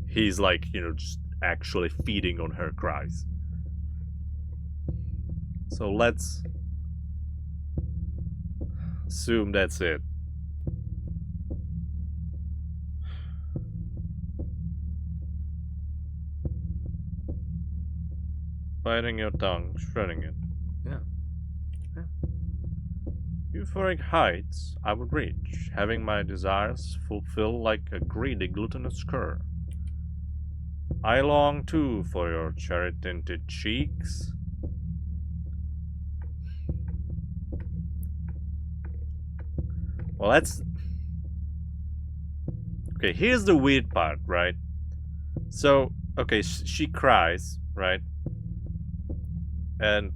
He's like, you know, just actually feeding on her cries. So let's assume that's it. Biting your tongue, shredding it. Yeah. Euphoric heights I would reach, having my desires fulfill like a greedy gluttonous cur. I long too for your cherry-tinted cheeks. Well, that's... Okay, here's the weird part, right? So, okay, she cries, right? And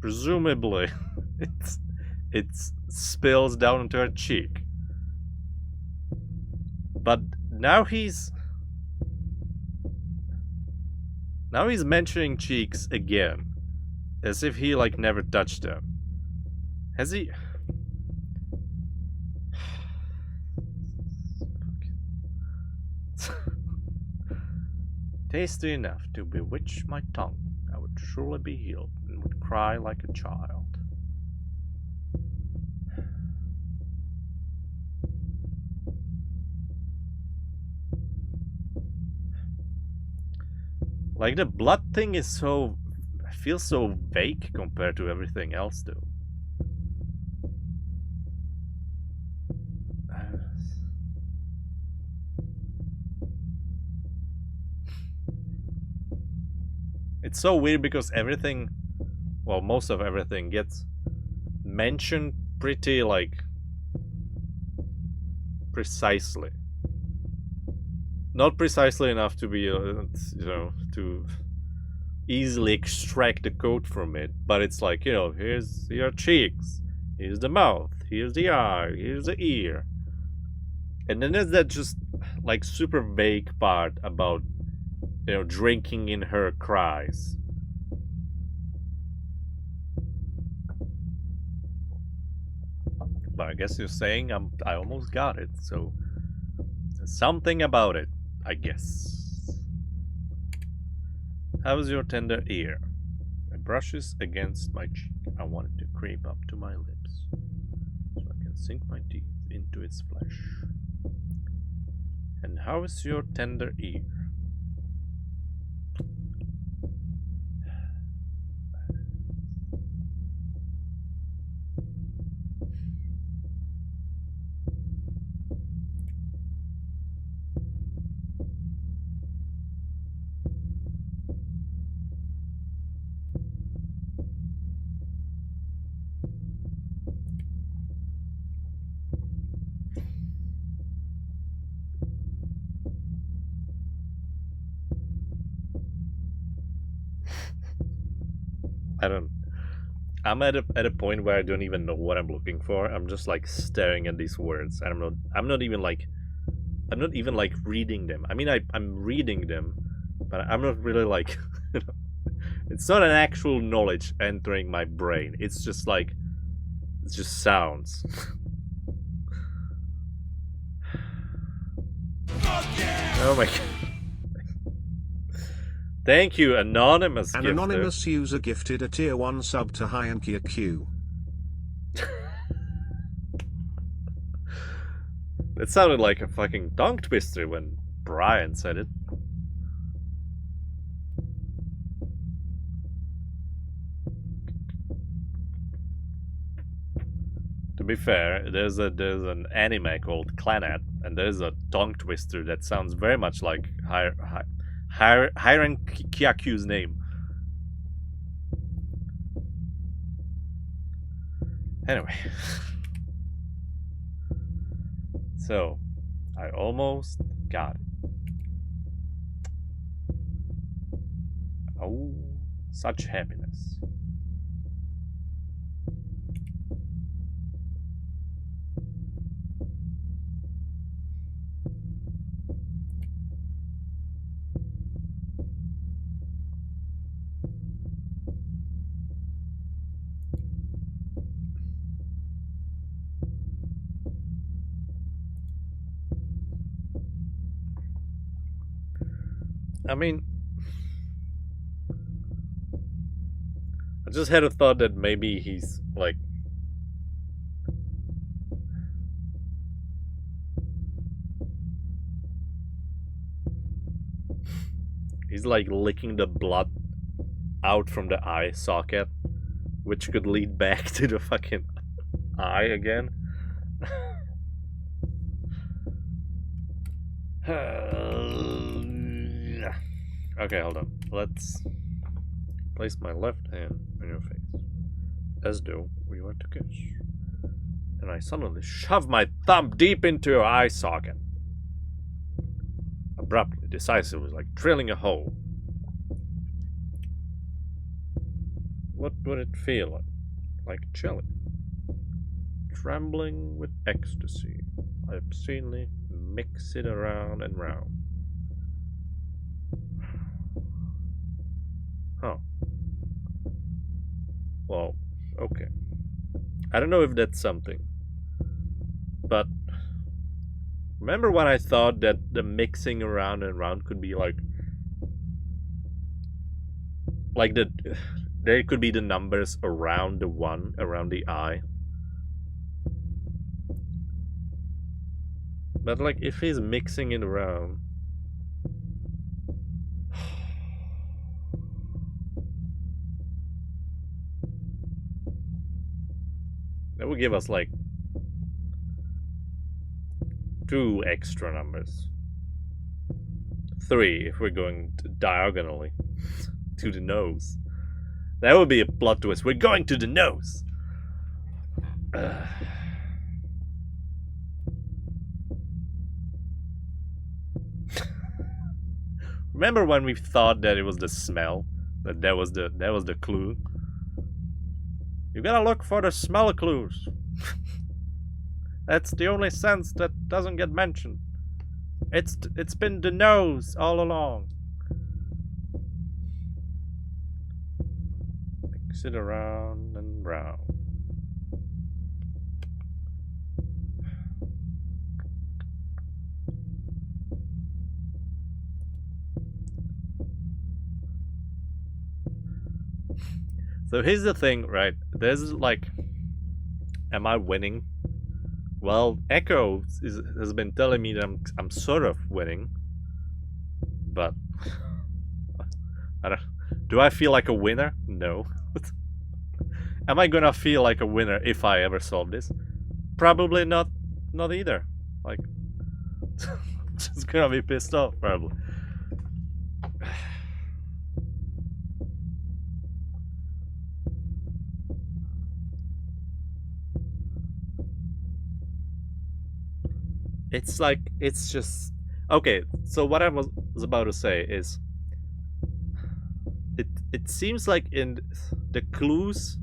presumably it spills down into her cheek. But now he's mentioning cheeks again, as if he like never touched them. Has he? Tasty enough to bewitch my tongue, I would surely be healed and would cry like a child. Like, the blood thing is so... I feel so vague compared to everything else, though. It's so weird because everything... Well, most of everything gets mentioned pretty, like... precisely. Not precisely enough to be, you know, to easily extract the code from it, but it's like, you know, here's your cheeks, here's the mouth, here's the eye, here's the ear. And then there's that just, like, super vague part about, you know, drinking in her cries. But I guess you're saying I almost got it, so... something about it, I guess. How's your tender ear? It brushes against my cheek. I want it to creep up to my lips, so I can sink my teeth into its flesh. And how is your tender ear? I don't. I'm at a point where I don't even know what I'm looking for. I'm just like staring at these words. And I'm not even like reading them. I mean, I'm reading them, but I'm not really like. It's not an actual knowledge entering my brain. It's just like, it's just sounds. Oh my god. Thank you, anonymous An gifter. anonymous user gifted a tier 1 sub to Hyankia Q. It sounded like a fucking tongue twister when Brian said it. To be fair, there's an anime called Clannad, and there's a tongue twister that sounds very much like Hiran Kyaku's name. Anyway. So, I almost got it. Oh, such happiness. I mean, I just had a thought that maybe he's like, he's like licking the blood out from the eye socket, which could lead back to the fucking eye again. Okay, hold on. Let's place my left hand on your face, as though we were to kiss. And I suddenly shove my thumb deep into your eye socket. Abruptly, decisively, like drilling a hole. What would it feel like? Like jelly. Trembling with ecstasy, I obscenely mix it around and round. Huh. Well, okay. I don't know if that's something, but remember when I thought that the mixing around and round could be like there could be the numbers around the one, around the eye. But like if he's mixing it around, that would give us like 2 extra numbers. 3 if we're going diagonally to the nose. That would be a plot twist. We're going to the nose. Remember when we thought that it was the smell? That was the clue? You gotta look for the smell clues. That's the only sense that doesn't get mentioned. It's been the nose all along. Mix it around and round. So here's the thing, right? There's like, am I winning? Well, Echo has been telling me that I'm sort of winning, but I don't. Do I feel like a winner? No. Am I gonna feel like a winner if I ever solve this? Probably not. Not either. Like, just gonna be pissed off probably. It's like, it's just okay. So what I was about to say is, it seems like in the clues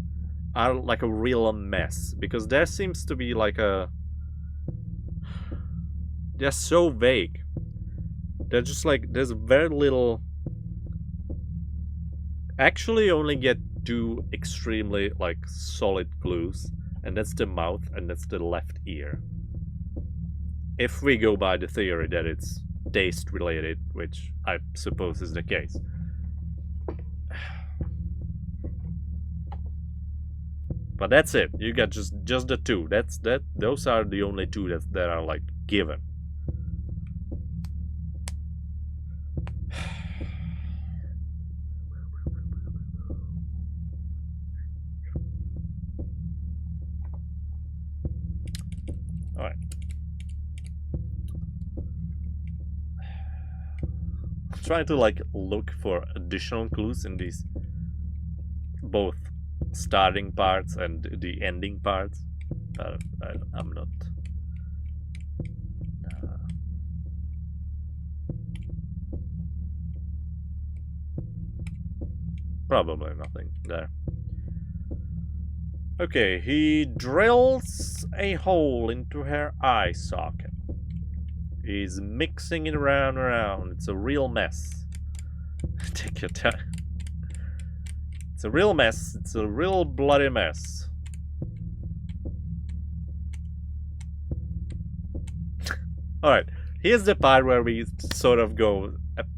are like a real mess, because there seems to be like a, they're so vague. They're just like, there's very little. Actually only get two extremely like solid clues, and that's the mouth and that's the left ear. If we go by the theory that it's taste related, which I suppose is the case. But that's it. You got just the two. Those are the only two that are like given. All right. I'm trying to like look for additional clues in these both starting parts and the ending parts. I'm not. Probably nothing there. Okay, he drills a hole into her eye socket. He's mixing it around and around. It's a real mess. Take your time. It's a real mess. It's a real bloody mess. Alright, here's the part where we sort of go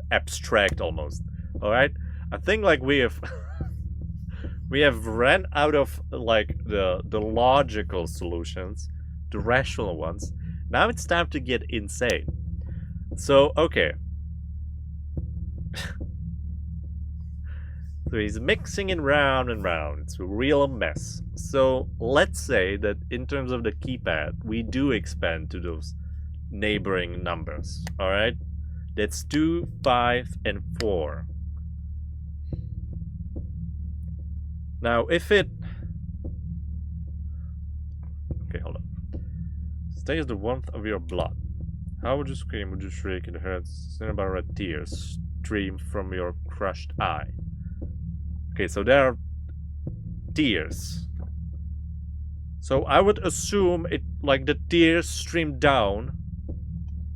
abstract almost. Alright? I think like we have we have ran out of like the logical solutions, the rational ones. Now it's time to get insane. So, okay. So he's mixing it round and round. It's a real mess. So let's say that in terms of the keypad, we do expand to those neighboring numbers. Alright? That's 2, 5, and 4. Now, if it... Okay, hold on. Stay as the warmth of your blood. How would you scream? Would you shriek? And heard cinnabar red tears stream from your crushed eye. Okay, so there are tears. So I would assume it like the tears stream down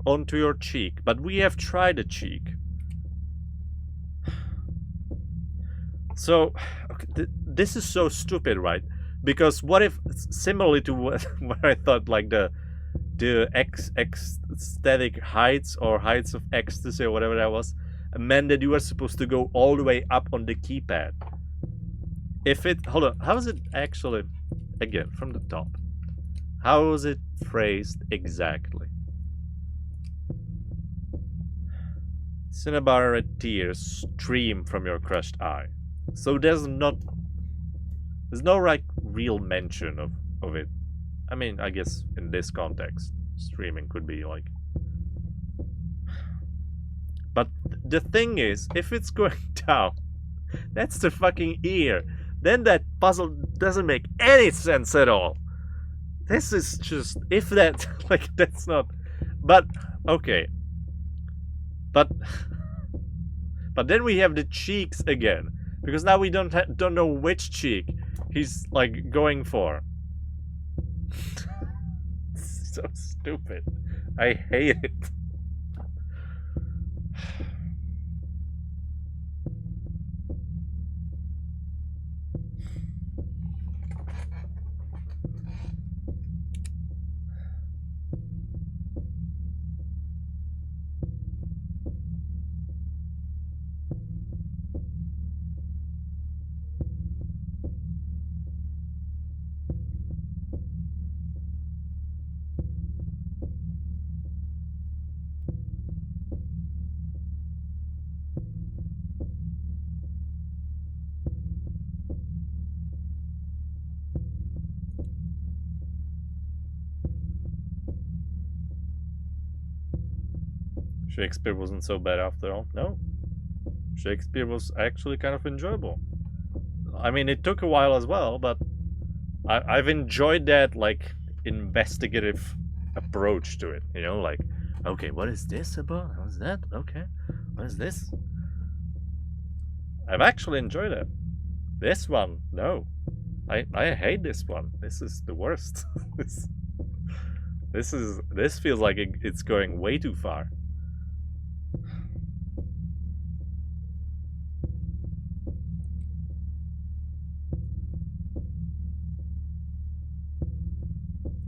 onto your cheek, but we have tried the cheek. So okay, this is so stupid, right? Because what if, similarly to what I thought, like the ecstatic heights or heights of ecstasy or whatever that was, meant that you were supposed to go all the way up on the keypad. If it, hold on, how is it actually, again, from the top, how is it phrased exactly? Cinnabar red tears stream from your crushed eye. So there's no like real mention of it. I mean, I guess in this context, streaming could be like... But the thing is, if it's going down, that's the fucking ear. Then that puzzle doesn't make any sense at all. This is just, if that, like, that's not... But, okay. But then we have the cheeks again. Because now we don't know which cheek he's, like, going for. So stupid. I hate it. Shakespeare wasn't so bad after all. No. Shakespeare was actually kind of enjoyable. I mean, it took a while as well, but I've enjoyed that, like, investigative approach to it. You know, like, okay, what is this about? How's that? Okay. What is this? I've actually enjoyed it. This one, no. I hate this one. This is the worst. This feels like it's going way too far.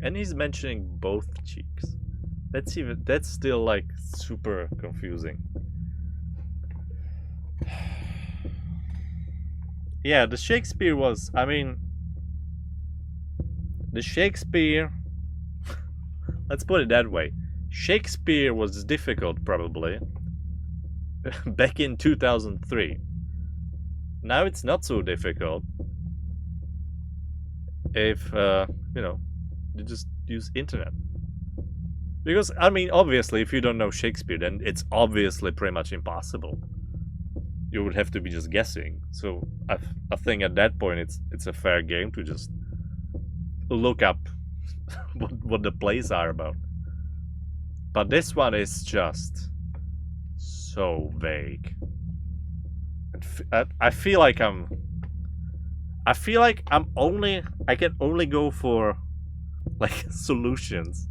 And he's mentioning both cheeks. That's still like super confusing. Yeah, the Shakespeare was, I mean, the Shakespeare, let's put it that way. Shakespeare was difficult probably back in 2003. Now it's not so difficult if, you know, you just use internet. Because, I mean, obviously, if you don't know Shakespeare, then it's obviously pretty much impossible. You would have to be just guessing. So I think at that point it's a fair game to just look up what the plays are about. But this one is just so vague. I feel like I can only go for like solutions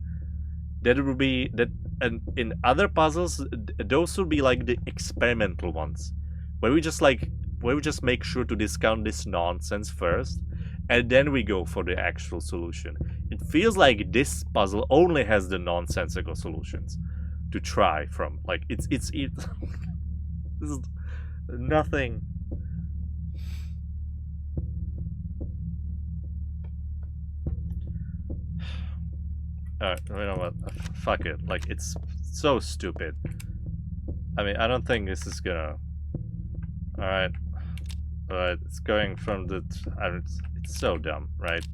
that would be that, and in other puzzles those would be like the experimental ones where we just make sure to discount this nonsense first and then we go for the actual solution. It feels like this puzzle only has the nonsensical solutions to try from. Like it's this is nothing. You know what? Fuck it. Like, it's so stupid. I mean, I don't think this is gonna... Alright. Alright, it's going from the... It's so dumb, right?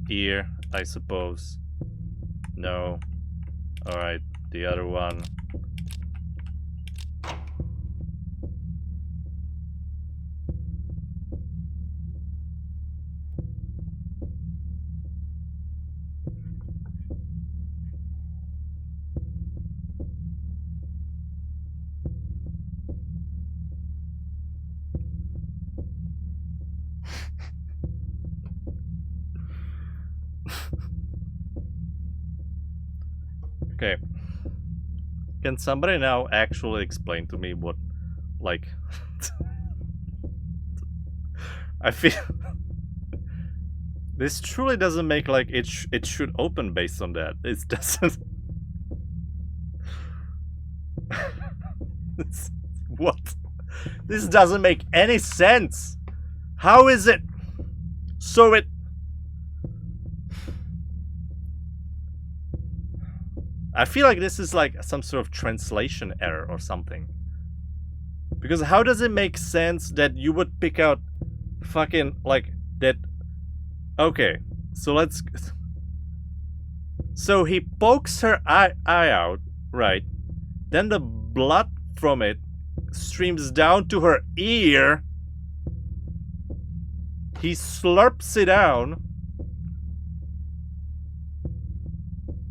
Ear, I suppose. No. Alright, the other one. Okay. Can somebody now actually explain to me what, like... I feel... This truly doesn't make, like, it should open based on that. It doesn't... What? This doesn't make any sense! How is it? So it... I feel like this is like some sort of translation error or something. Because how does it make sense that you would pick out fucking like that? Okay, so let's... So he pokes her eye out, right? Then the blood from it streams down to her ear. He slurps it down.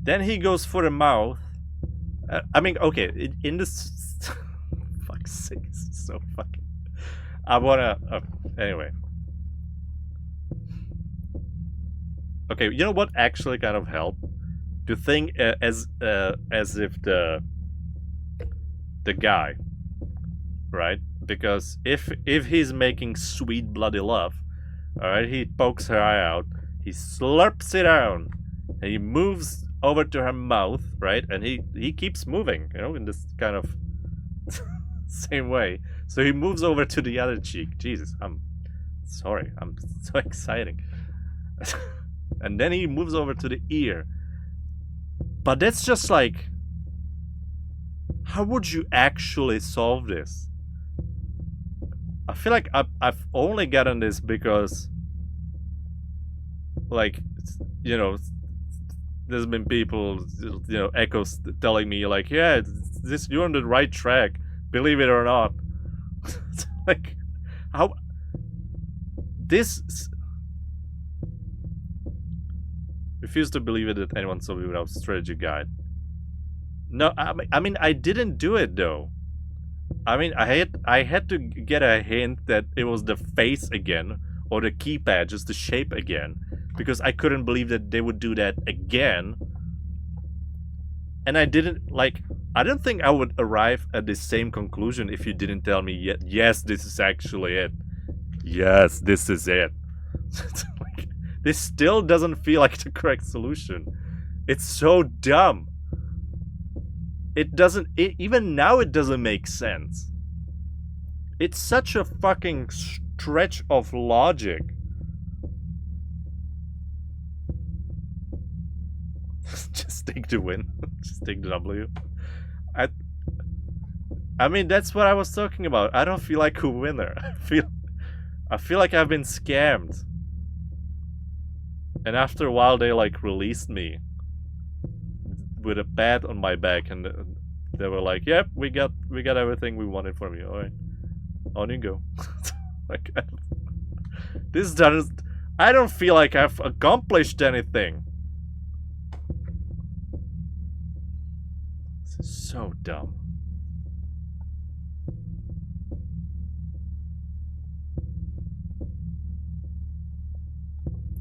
Then he goes for the mouth. I mean, okay, in this... Fuck's sake, this is so fucking... I wanna... anyway. Okay, you know what actually kind of helped? To think as if the guy, right? Because if he's making sweet bloody love, alright, he pokes her eye out, he slurps it down, and he moves over to her mouth, right? And he keeps moving, you know, in this kind of same way. So he moves over to the other cheek. Jesus, I'm sorry, I'm so exciting. And then he moves over to the ear. But that's just like, how would you actually solve this? I feel like I've only gotten this because, like, you know, there's been people, you know, echoes telling me like, yeah, this, you're on the right track, believe it or not. Like, how this... Refuse to believe it that anyone saw me without strategy guide. No, I mean, I didn't do it though. I mean, I had to get a hint that it was the face again, or the keypad, just the shape again, because I couldn't believe that they would do that again. And I didn't, like, I don't think I would arrive at the same conclusion if you didn't tell me, yes, this is actually it. Yes, this is it. Like, this still doesn't feel like the correct solution. It's so dumb. It doesn't, even now it doesn't make sense. It's such a fucking stretch of logic. Just take the win. Just take the W. I mean, that's what I was talking about. I don't feel like a winner. I feel like I've been scammed. And after a while, they like released me with a pat on my back, and they were like, "Yep, we got everything we wanted from you. All right, on you go." Like, this doesn't. I don't feel like I've accomplished anything. This is so dumb.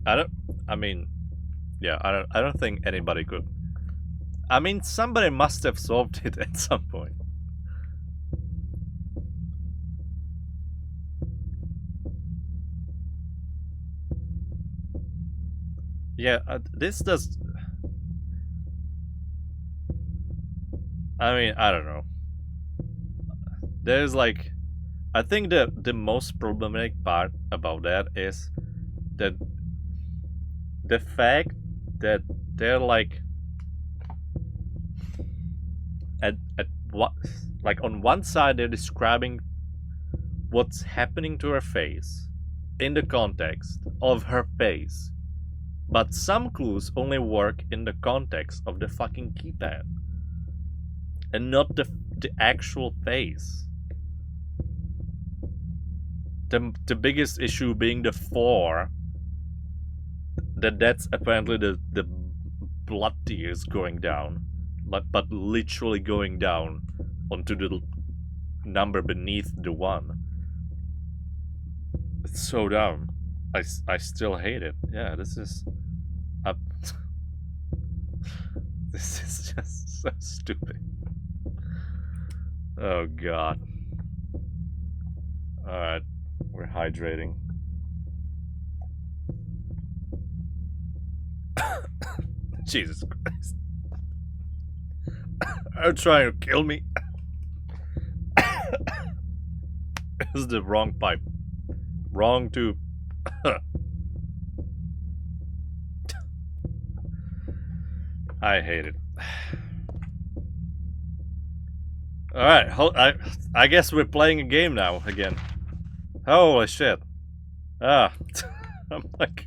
I mean, yeah, I don't think anybody could. I mean, somebody must have solved it at some point. Yeah, this does. I mean, I don't know. There's like, I think the most problematic part about that is that the fact that they're like at what, like, on one side they're describing what's happening to her face in the context of her face, but some clues only work in the context of the fucking keypad and not the actual face. The biggest issue being the 4, that's apparently the blood tears going down, but literally going down onto the number beneath the 1. It's so dumb. I still hate it. Yeah, this is this is just so stupid. Oh god. Alright, we're hydrating. Jesus Christ. Are you trying to kill me? This is the wrong pipe. Wrong tube. I hate it. Alright, I guess we're playing a game now again. Holy shit. Ah. I'm like...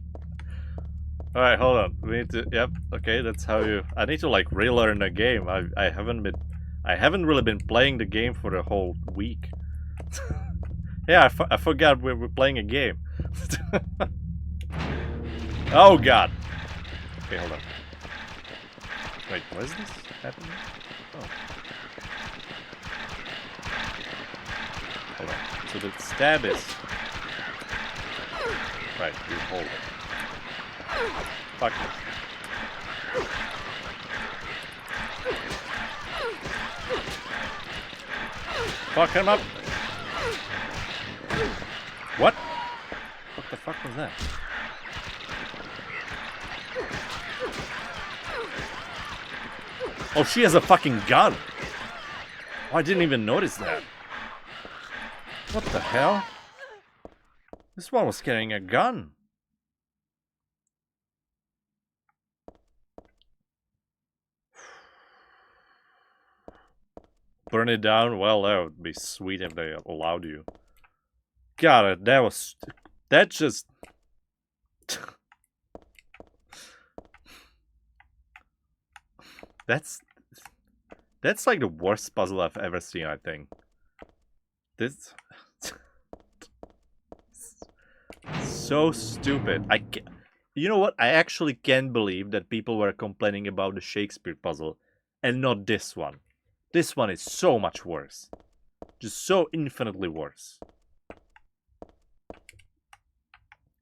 Alright, hold on. We need to... Yep, okay, that's how you... I need to like relearn the game. I haven't really been playing the game for a whole week. Yeah, I forgot we were playing a game. Oh god. Okay, hold on. Wait, what is this happening? Oh. Hold on. So the stab is... Right, you hold it. Fuck it. Fuck him up! What? What the fuck was that? Oh, she has a fucking gun! Oh, I didn't even notice that. What the hell? This one was carrying a gun. Burn it down? Well, that would be sweet if they allowed you. God, that just... That's like the worst puzzle I've ever seen, I think. This... so stupid. You know what? I actually can't believe that people were complaining about the Shakespeare puzzle and not this one. This one is so much worse. Just so infinitely worse.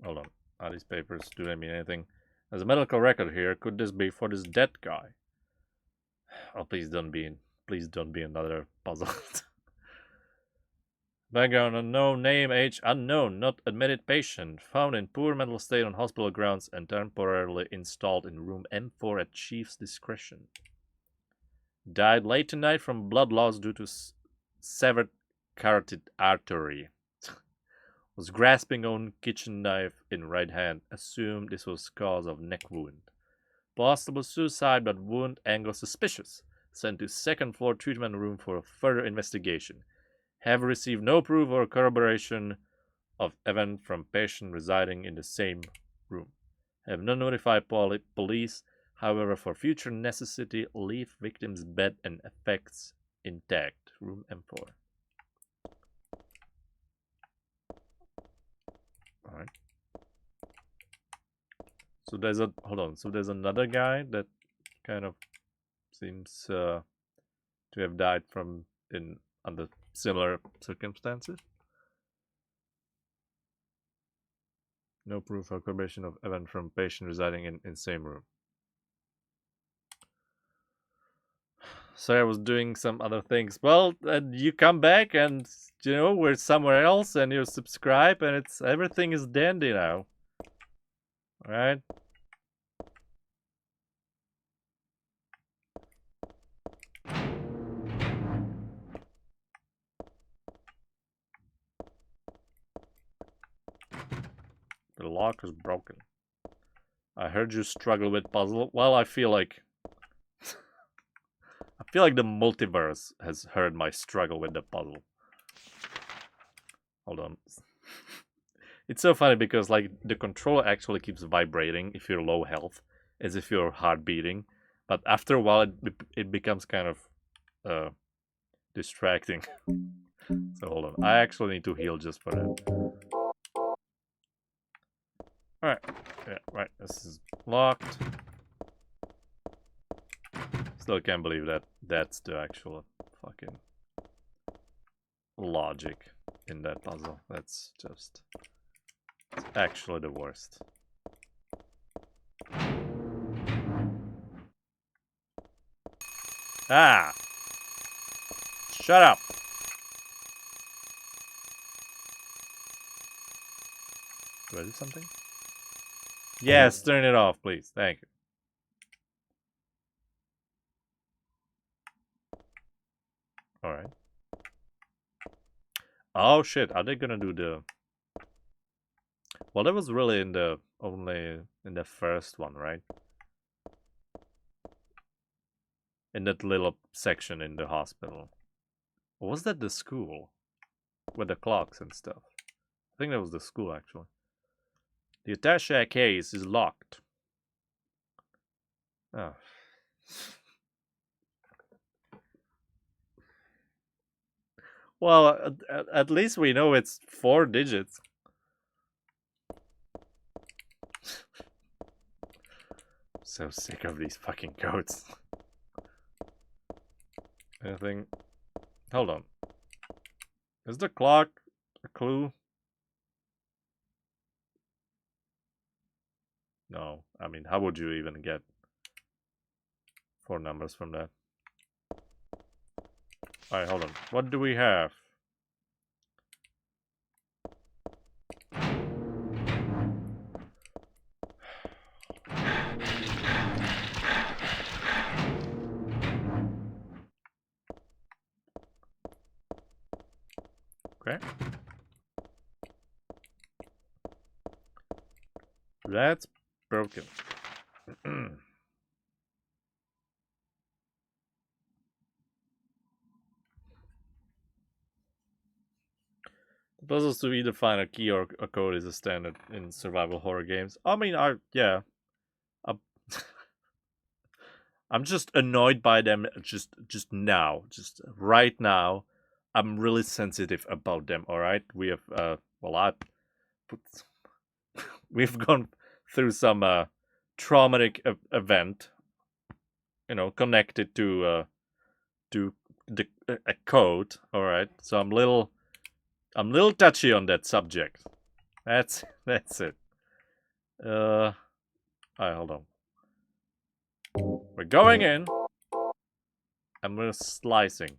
Hold on. Are these papers, do they mean anything? There's a medical record here. Could this be for this dead guy? Oh, please don't be another puzzle. Background unknown, name, age unknown, not admitted patient, found in poor mental state on hospital grounds and temporarily installed in room M4 at chief's discretion. Died late tonight from blood loss due to severed carotid artery. Was grasping on kitchen knife in right hand. Assumed this was cause of neck wound. Possible suicide, but wound angle suspicious. Sent to second floor treatment room for further investigation. Have received no proof or corroboration of event from patient residing in the same room. Have not notified police. However, for future necessity, leave victim's bed and effects intact. Room M4. Alright. So there's So there's another guy that kind of seems to have died under similar circumstances. No proof or corroboration of event from patient residing in same room. Sorry, I was doing some other things. Well, you come back and we're somewhere else, and you subscribe, and everything is dandy now. All right. The lock is broken. I heard you struggle with puzzle. Well, I feel like the multiverse has heard my struggle with the puzzle. Hold on. It's so funny because like the controller actually keeps vibrating if you're low health, as if your heart beating. But after a while, it becomes kind of distracting. So hold on. I actually need to heal just for that. Alright. Yeah, right. This is locked. Still can't believe that's the actual fucking logic in that puzzle. That's just... It's actually the worst. Ah! Shut up! Do I do something? Yes, turn it off, please. Thank you. Alright. Oh shit, are they gonna do the... Well, that was really only in the first one, right? In that little section in the hospital. Or was that the school? With the clocks and stuff. I think that was the school, actually. The attaché case is locked. Oh. Well, at least we know it's 4 digits. So sick of these fucking codes. Anything? Hold on. Is the clock a clue? No. I mean, how would you even get 4 numbers from that? Alright, hold on. What do we have? Okay. That's broken. The puzzles to either find a key or a code is a standard in survival horror games. I mean, yeah. I'm just annoyed by them just now. Just right now. I'm really sensitive about them, alright? We have, we've gone through some traumatic event, connected to a code. All right, so I'm little touchy on that subject. That's it. Alright, hold on. We're going in. And we're slicing.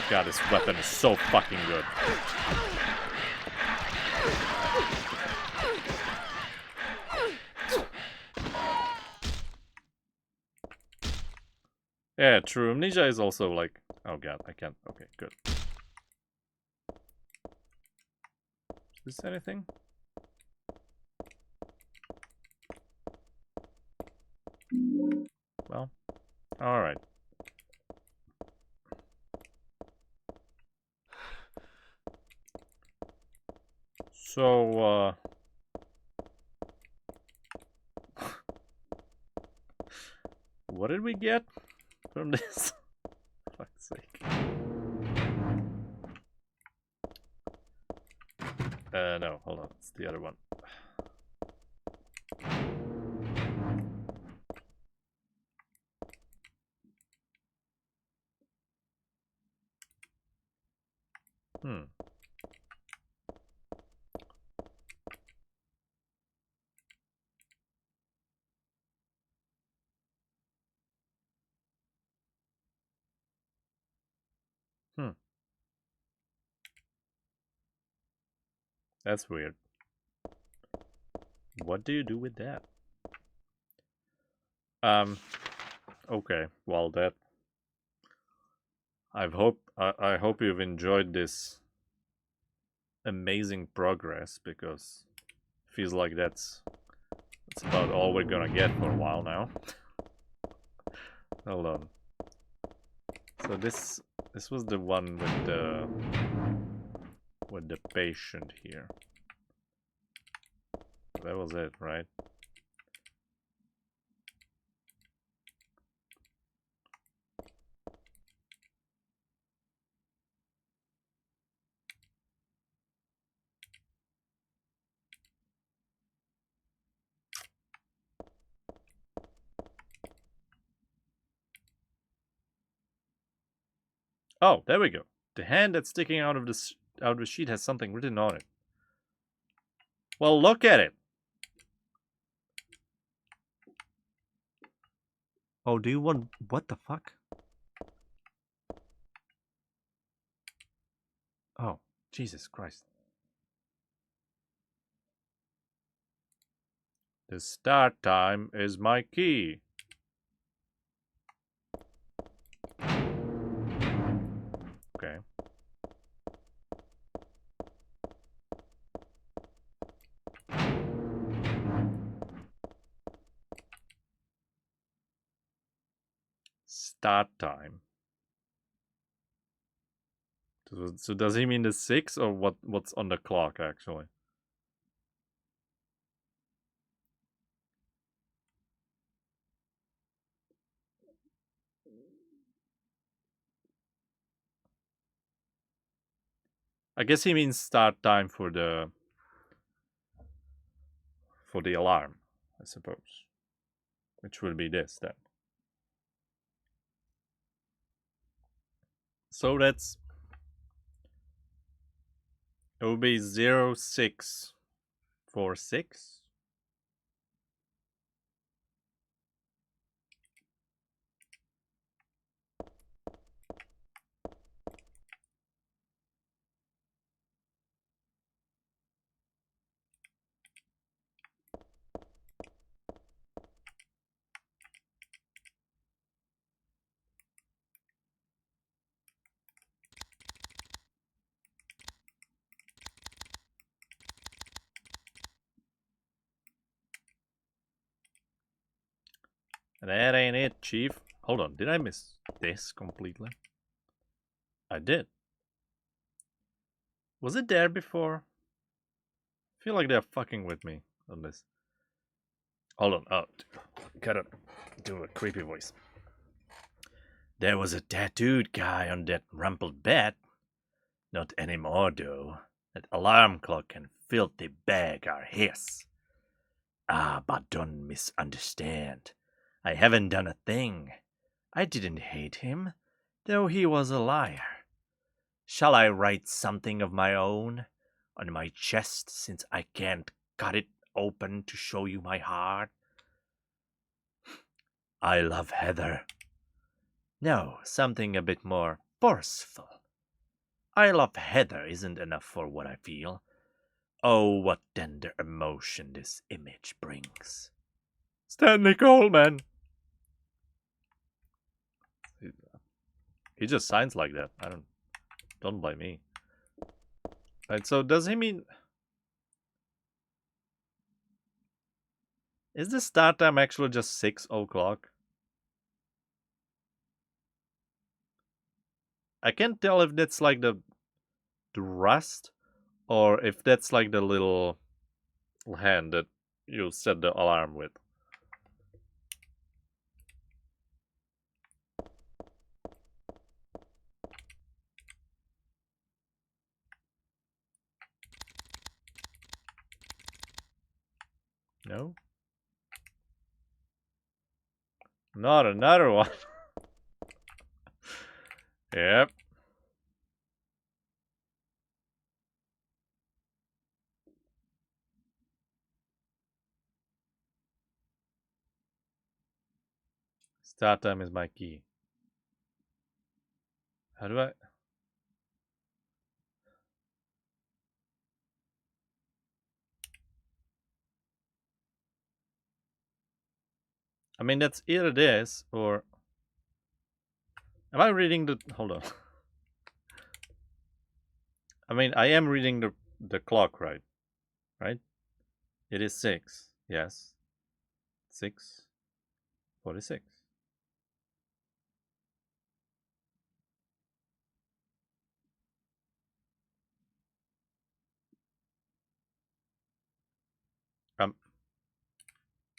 God, this weapon is so fucking good. Yeah, true. Amnesia is also like... Oh god, I can't. Okay, good. Is this anything? Well, alright. So, what did we get from this? For fuck's sake. No, hold on. It's the other one. Hmm. That's weird. What do you do with that? Okay, well that... I hope you've enjoyed this amazing progress, because it feels like that's about all we're gonna get for a while now. Hold on. So this was the one with the patient here. That was it, right? Oh, there we go. The hand that's sticking out of the sheet has something written on it. Well, look at it. Oh, do you want... What the fuck? Oh, Jesus Christ. The start time is my key. Okay. Start time. So does he mean the 6 or what's on the clock actually? I guess he means start time for the alarm, I suppose. Which will be this then. So that's... It will be 0646. That ain't it, Chief. Hold on, did I miss this completely? I did. Was it there before? I feel like they're fucking with me on this. Hold on, oh, gotta do a creepy voice. There was a tattooed guy on that rumpled bed. Not anymore, though. That alarm clock and filthy bag are his. Ah, but don't misunderstand. I haven't done a thing. I didn't hate him, though he was a liar. Shall I write something of my own on my chest, since I can't cut it open to show you my heart? I love Heather. No, something a bit more forceful. I love Heather isn't enough for what I feel. Oh, what tender emotion this image brings. Stanley Coleman! He just signs like that. Don't blame me. Right, so does he mean... Is the start time actually just 6 o'clock? I can't tell if that's like the rust, or if that's like the little hand that you set the alarm with. No? Not another one. Yep. Start time is my key. How do I... I mean, that's either this, or... Am I reading the... Hold on. I mean, I am reading the clock, right? Right? It is 6. Yes. 6:46.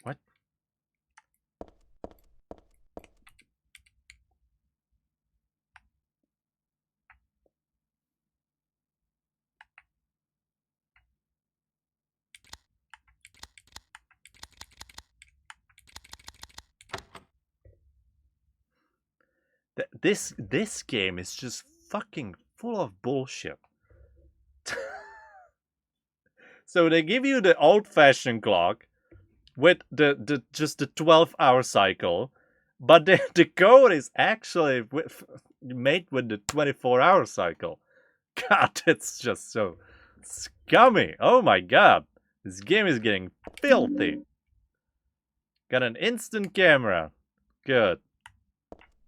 What? This game is just fucking full of bullshit. So they give you the old-fashioned clock with the just the 12-hour cycle, but the code is actually made with the 24-hour cycle. God, it's just so scummy. Oh my god. This game is getting filthy. Got an instant camera. Good.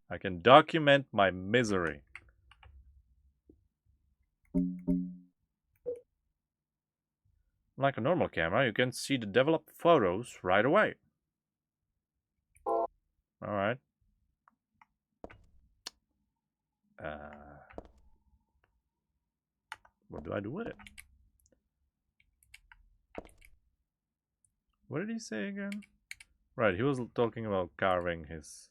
I can document my misery. Like a normal camera, you can see the developed photos right away. Alright. What do I do with it? What did he say again? Right, he was talking about carving his...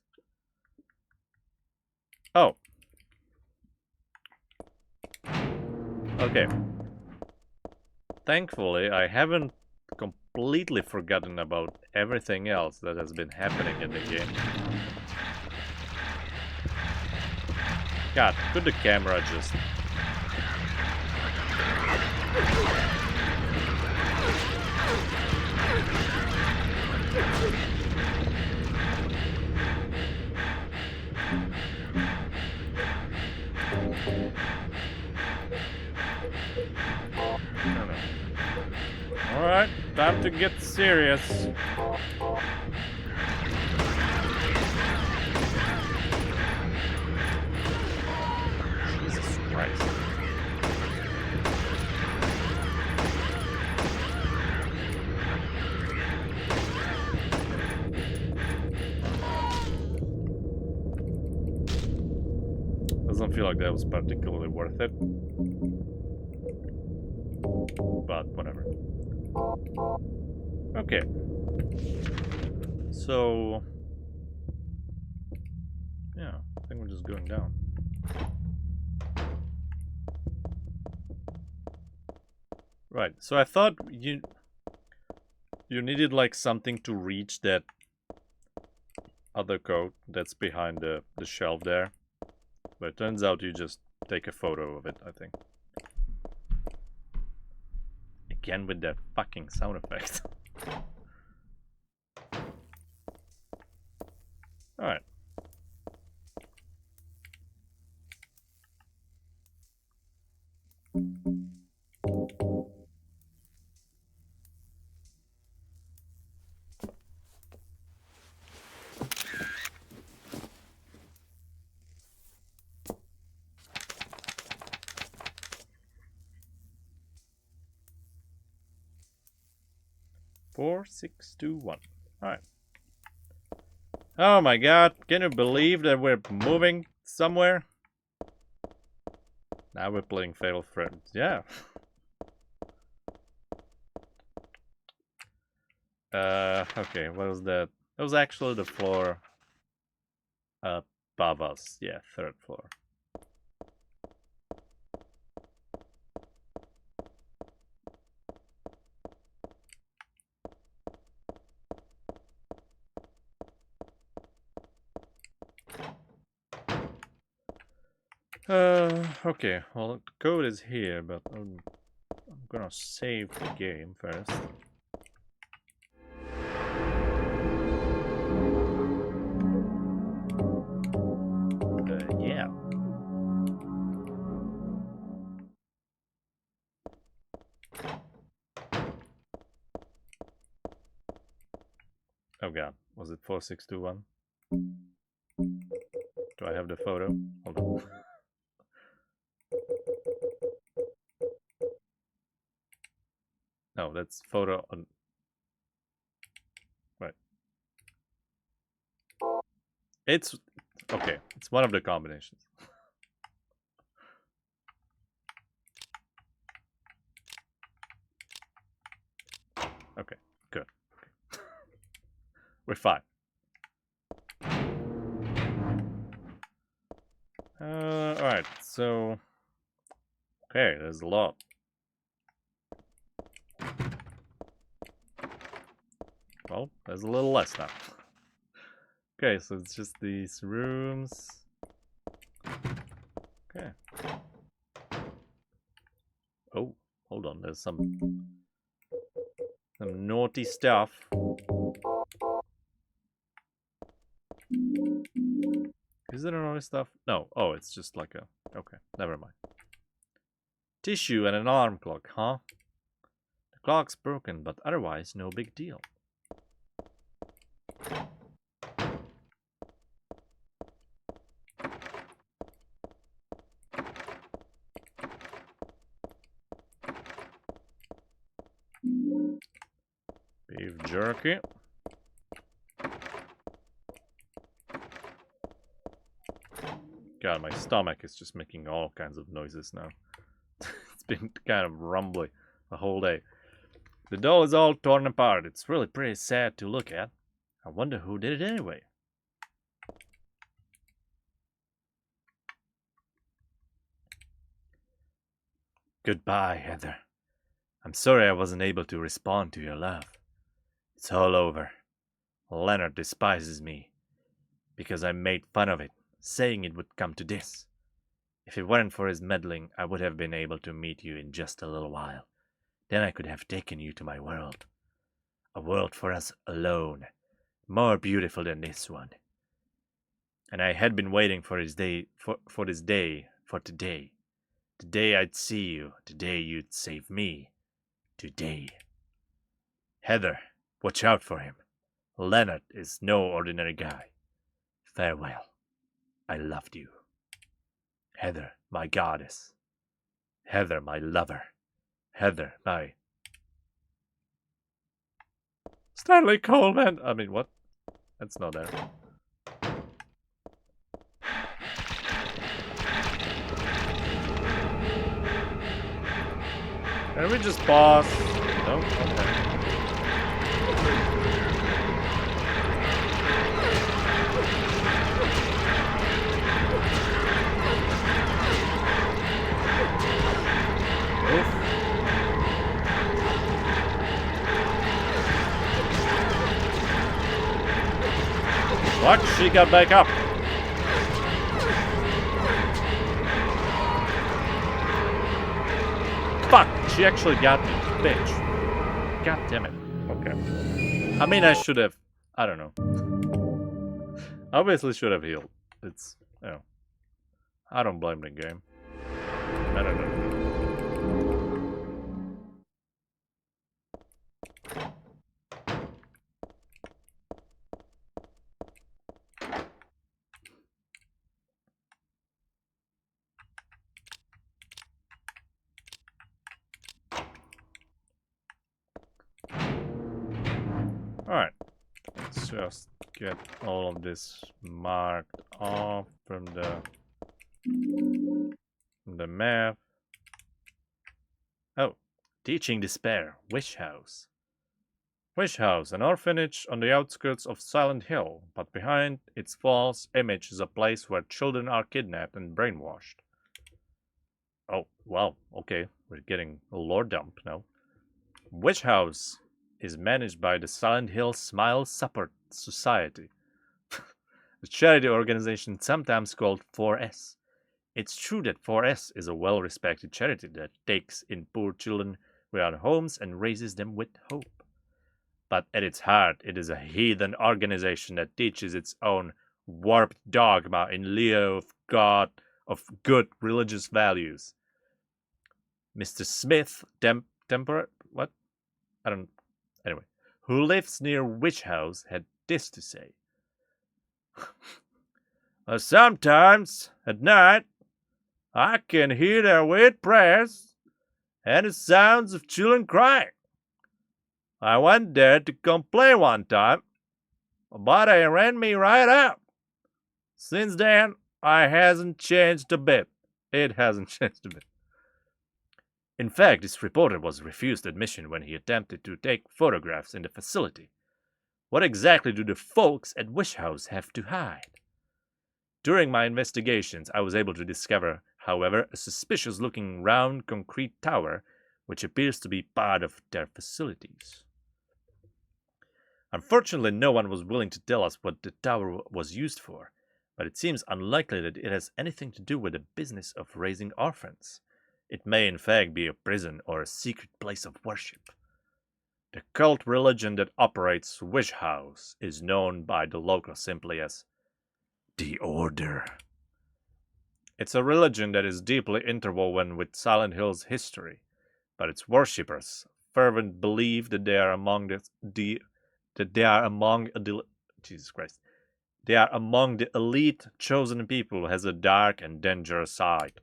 Oh. Okay. Thankfully, I haven't completely forgotten about everything else that has been happening in the game. God, could the camera just... Alright, time to get serious. Jesus Christ. Doesn't feel like that was particularly worth it. But whatever. Okay. So... yeah, I think we're just going down. Right. So I thought you needed like something to reach that other code that's behind the shelf there. But it turns out you just take a photo of it, I think. Again with that fucking sound effect. Alright. Four, 6, 2, 1. Alright. Oh my god, can you believe that we're moving somewhere? Now we're playing Fatal Frame. Yeah. Okay, what was that? That was actually the floor above us. Yeah, 3rd floor. Okay, well, the code is here, but I'm gonna save the game first. Yeah. Oh god, was it 4621? Do I have the photo? Hold on. No, that's photo on... Right. It's... Okay, it's one of the combinations. Okay, good. Okay. We're fine. Alright, so... Okay, there's a lot. Well, there's a little less now. Okay, so it's just these rooms. Okay. Oh, hold on, there's some naughty stuff. Is there naughty stuff? No. Oh, it's just like a... Okay, never mind. Tissue and an alarm clock, huh? The clock's broken, but otherwise no big deal. Beef jerky. God, my stomach is just making all kinds of noises now. It's been kind of rumbly the whole day. The doll is all torn apart. It's really pretty sad to look at. I wonder who did it anyway. Goodbye, Heather. I'm sorry I wasn't able to respond to your love. It's all over. Leonard despises me because I made fun of it, saying it would come to this. If it weren't for his meddling, I would have been able to meet you in just a little while. Then I could have taken you to my world. A world for us alone, more beautiful than this one. And I had been waiting for this day, for today. The day I'd see you, the day you'd save me. Today. Heather, watch out for him. Leonard is no ordinary guy. Farewell. I loved you. Heather, my goddess. Heather, my lover. Heather, my... Stanley Coleman! I mean, what? That's not there. Can we just pause? No? Okay. Oof. Fuck, she got back up. Fuck, she actually got me, bitch. God damn it. Okay. I mean, I should have. I don't know. Obviously, should have healed. It's, you know. I don't blame the game. I don't know. Alright. Let's just get all of this marked off from the map. Oh, Teaching Despair, Wish House. Wish House, an orphanage on the outskirts of Silent Hill, but behind its false image is a place where children are kidnapped and brainwashed. Oh, wow, okay, we're getting a lore dump now. Wish House is managed by the Silent Hill Smile Support Society, a charity organization sometimes called 4S. It's true that 4S is a well-respected charity that takes in poor children without homes and raises them with hope. But at its heart, it is a heathen organization that teaches its own warped dogma in lieu of good religious values. Mr. Smith, who lives near Witch House, had this to say. Sometimes, at night, I can hear their weird prayers and the sounds of children crying. I went there to complain one time, but they ran me right out. Since then, I hasn't changed a bit. It hasn't changed a bit. In fact, this reporter was refused admission when he attempted to take photographs in the facility. What exactly do the folks at Wish House have to hide? During my investigations, I was able to discover, however, a suspicious-looking round concrete tower which appears to be part of their facilities. Unfortunately, no one was willing to tell us what the tower was used for, but it seems unlikely that it has anything to do with the business of raising orphans. It may in fact be a prison or a secret place of worship. The cult religion that operates Wish House is known by the locals simply as the Order. It's a religion that is deeply interwoven with Silent Hill's history, but its worshippers fervently believe that they are among the elite chosen people who has a dark and dangerous side.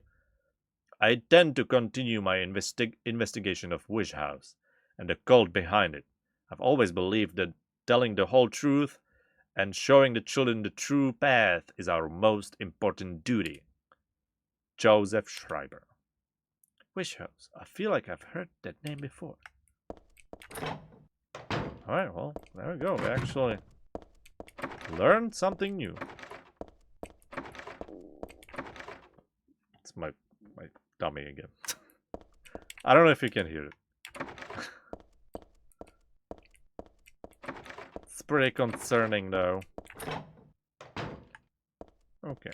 I intend to continue my investigation of Wish House and the cult behind it. I've always believed that telling the whole truth and showing the children the true path is our most important duty. Joseph Schreiber. Wish House. I feel like I've heard that name before. Alright, well, there we go. We actually learned something new. It's my dummy again. I don't know if you can hear it. It's pretty concerning though. Okay.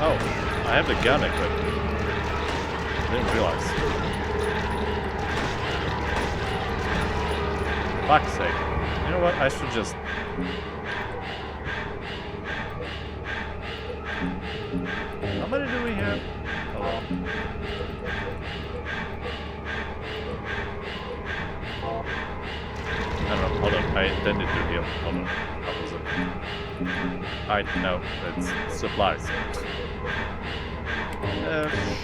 Oh, I have the gun equipped. Didn't realize. Fuck's sake. You know what? I should just... How many do we have? Hello? I don't know. Hold on. I intended to heal. Hold on. That was it. No. It's supplies.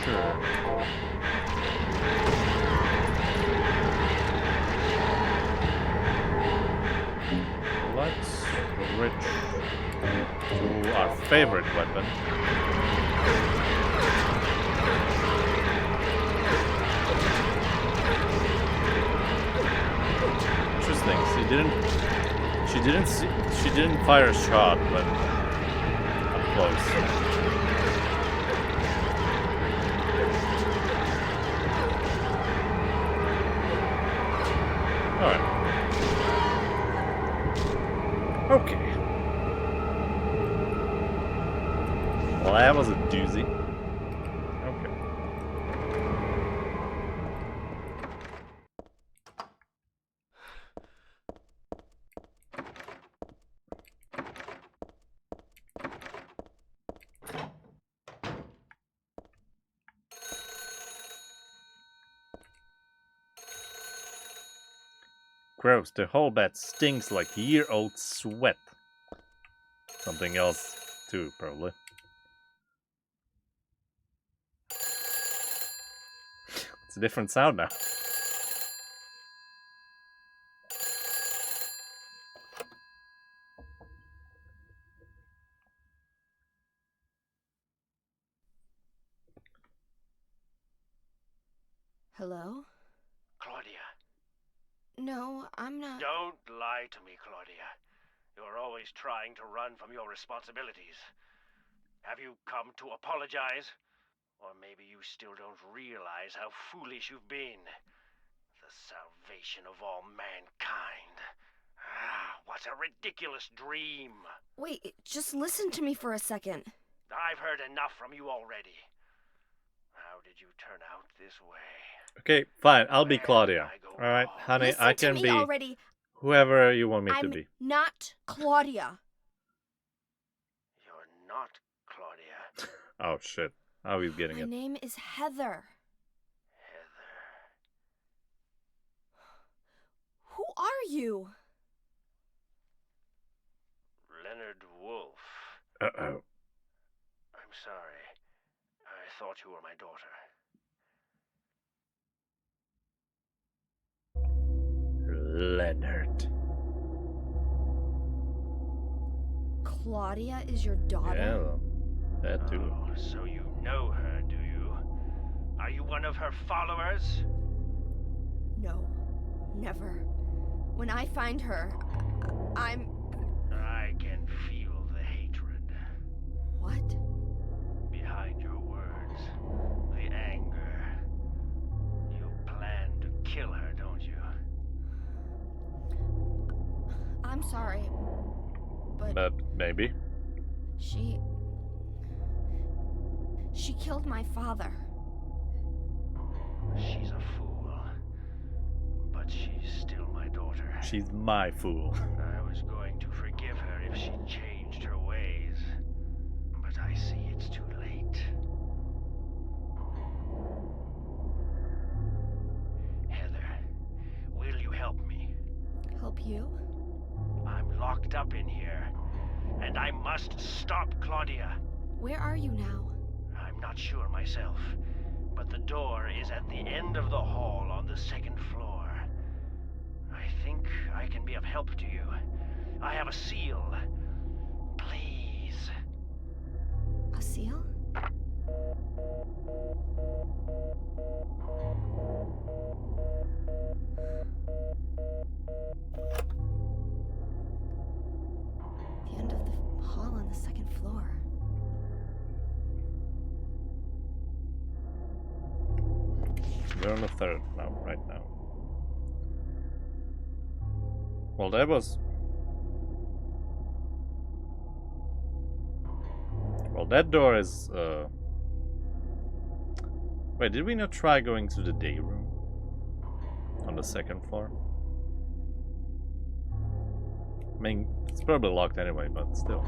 Sure. Let's switch to our favorite weapon. Interesting. She She didn't fire a shot when up close. Alright. Okay. Well, that was a doozy. Okay. Gross, the whole bed stinks like year-old sweat. Something else too, probably. It's a different sound now. Hello? Claudia. No, I'm not. Don't lie to me, Claudia. You're always trying to run from your responsibilities. Have you come to apologize? Or maybe you still don't realize how foolish you've been. The salvation of all mankind. Ah, what a ridiculous dream. Wait, just listen to me for a second. I've heard enough from you already. How did you turn out this way? Okay, fine. I'll be Where Claudia. did I go Alright, wrong? honey, Listen I to can me be already. whoever you want me to I'm be. not Claudia. You're not Claudia. Oh shit. How are you getting My it? name is Heather. Heather. Who are you? Leonard Wolf. Uh-oh. I'm sorry. I thought you were my daughter. Leonard. Claudia is your daughter? Yeah, well, that too. Oh, so you know her, do you? Are you one of her followers? No, never. When I find her, I'm... I can feel the hatred What? behind your words. The anger. You plan to kill her, don't you? I'm sorry, but But maybe. she killed my father. She's a fool. But she's still my daughter. She's my fool. I was going to forgive her if she changed her ways. But I see it's too late. Heather, will you help me? Help you? I'm locked up in here, and I must stop Claudia. Where are you now? I'm not sure myself, but the door is at the end of the hall on the second floor. I think I can be of help to you. I have a seal. Please. A seal? The end of the hall on the second floor. We're on the third now, right now. Well, that was... Well, that door is, Wait, did we not try going to the day room? On the second floor? I mean, it's probably locked anyway, but still.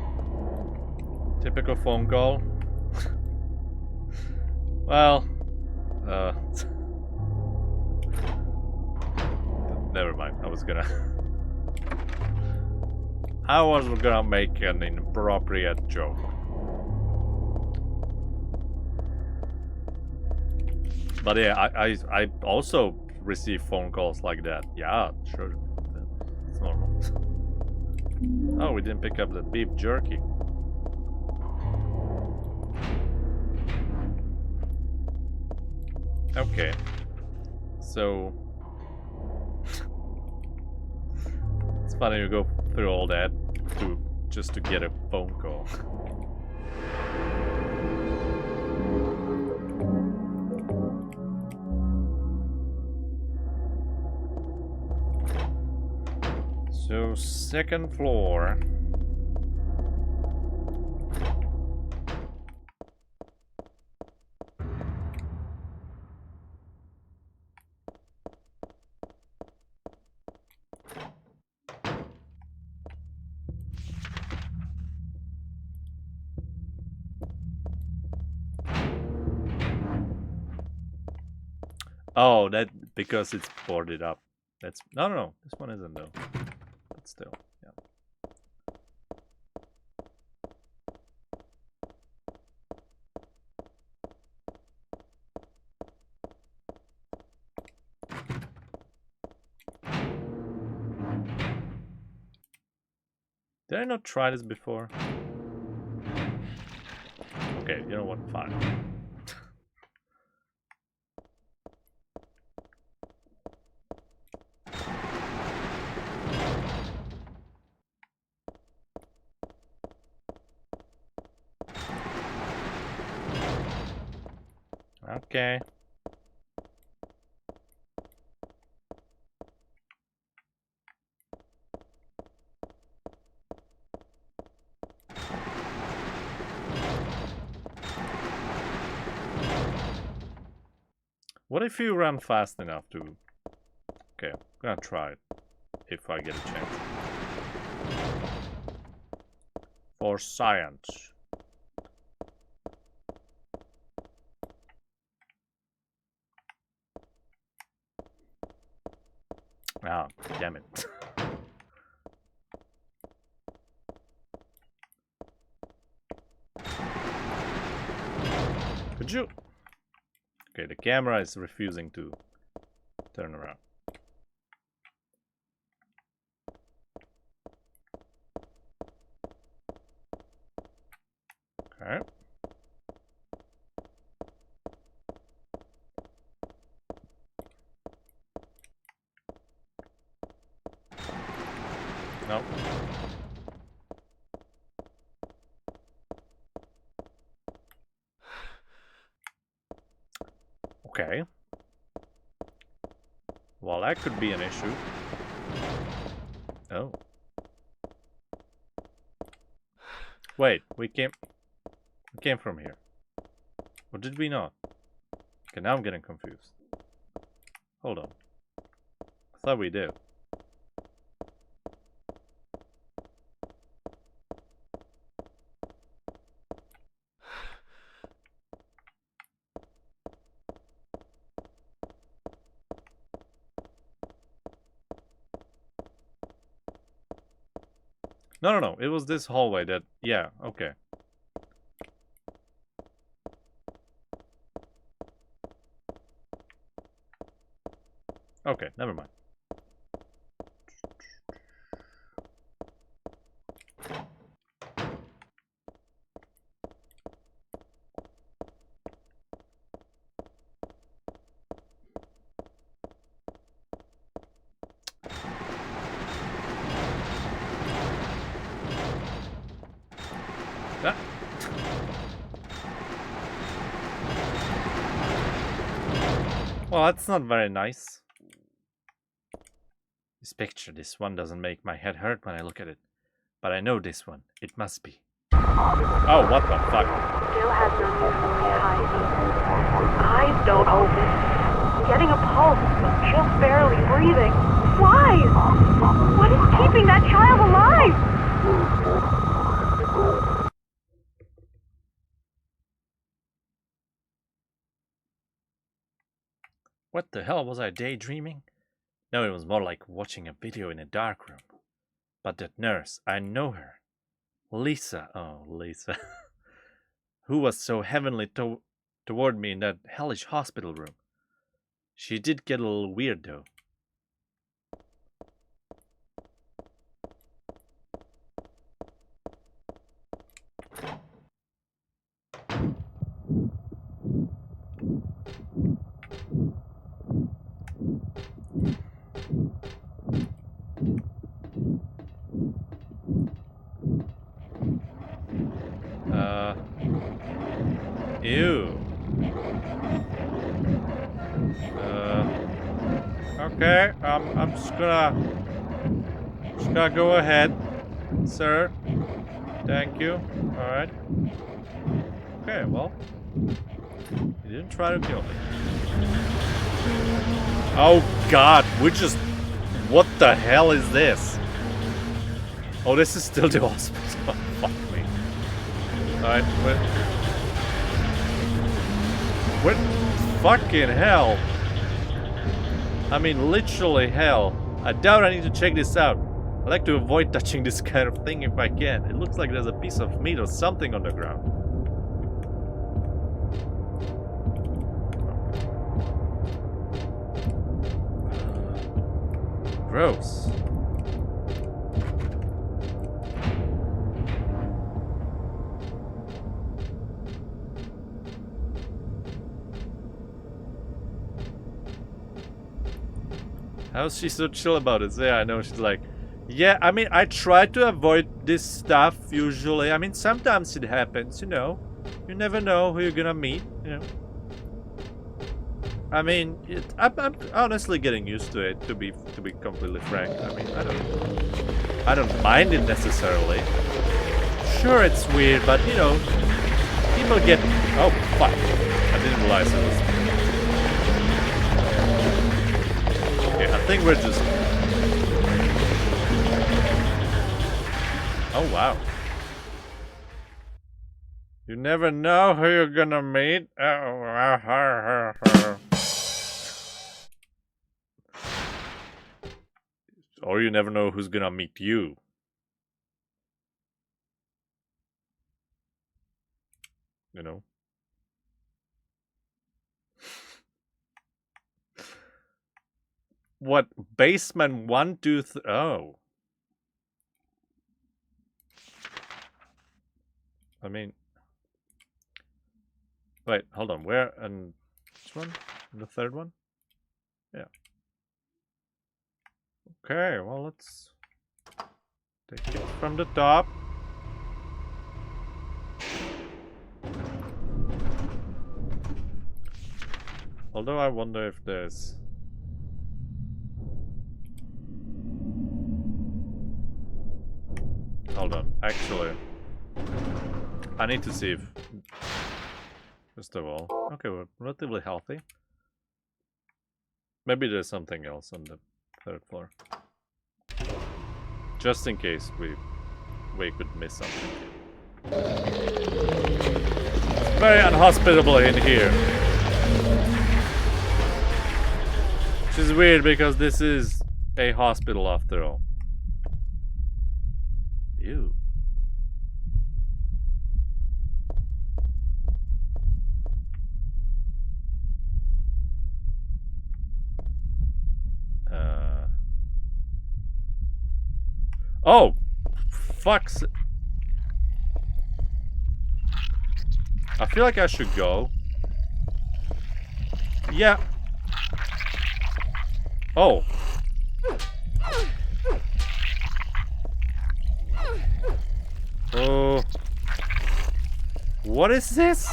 Typical phone call. Well, never mind. I was gonna make an inappropriate joke. But yeah, I also receive phone calls like that. Yeah, sure. It's normal. Oh, we didn't pick up the beef jerky. Okay. So it's funny you go through all that just to get a phone call. So, second floor. Oh, that because it's boarded up. That's no. This one isn't though. But still, yeah. Did I not try this before? Okay, you know what? Fine. Okay. What if you run fast enough to... Okay, I'm gonna try it. If I get a chance. For science. Ah, damn it. Could you... Okay, the camera is refusing to turn around. Okay. No. Okay. Well, that could be an issue. Oh. Wait, we came from here. Or did we not? Okay, now I'm getting confused. Hold on. I thought we did. No. It was this hallway that... Yeah, okay. Okay, never mind. Ah. Well, that's not very nice. This picture, this one doesn't make my head hurt when I look at it. But I know this one. It must be. Oh, what the fuck? Still has no usually high. Eyes don't open. Getting a pulse, but just barely breathing. Flies! What is keeping that child alive? What the hell? Was I daydreaming? No, it was more like watching a video in a dark room. But that nurse, I know her. Lisa. Oh, Lisa. Who was so heavenly toward me in that hellish hospital room. She did get a little weird, though. Okay, I'm just gonna go ahead, sir. Thank you. Alright. Okay, well. You didn't try to kill me. Oh god, we just... What the hell is this? Oh, this is still the hospital. Fuck me. Alright, what? Fucking hell. I mean, literally hell. I doubt I need to check this out. I like to avoid touching this kind of thing if I can. It looks like there's a piece of meat or something on the ground. Gross. How's she so chill about it? Yeah, I know she's like, yeah, I mean, I try to avoid this stuff usually. I mean, sometimes it happens, you know. You never know who you're gonna meet, you know. I mean, I'm honestly getting used to it, to be completely frank. I mean, I don't mind it necessarily. Sure, it's weird, but you know, people get... Oh, fuck. I didn't realize it was... Okay, I think we're just... Oh, wow. You never know who you're gonna meet. Or you never know who's gonna meet you. You know? What? Basement 1, 2, 3... Oh. I mean... Wait, hold on. Where? And which one? The third one? Yeah. Okay, well, let's take it from the top. Although I wonder if there's... Hold on, actually... I need to see if... First of all... Okay, we're relatively healthy. Maybe there's something else on the third floor. Just in case we could miss something. It's very unhospitable in here. Which is weird because this is a hospital after all. Ew. Oh! Fuck's... I feel like I should go. Yeah. Oh. Oh. What is this?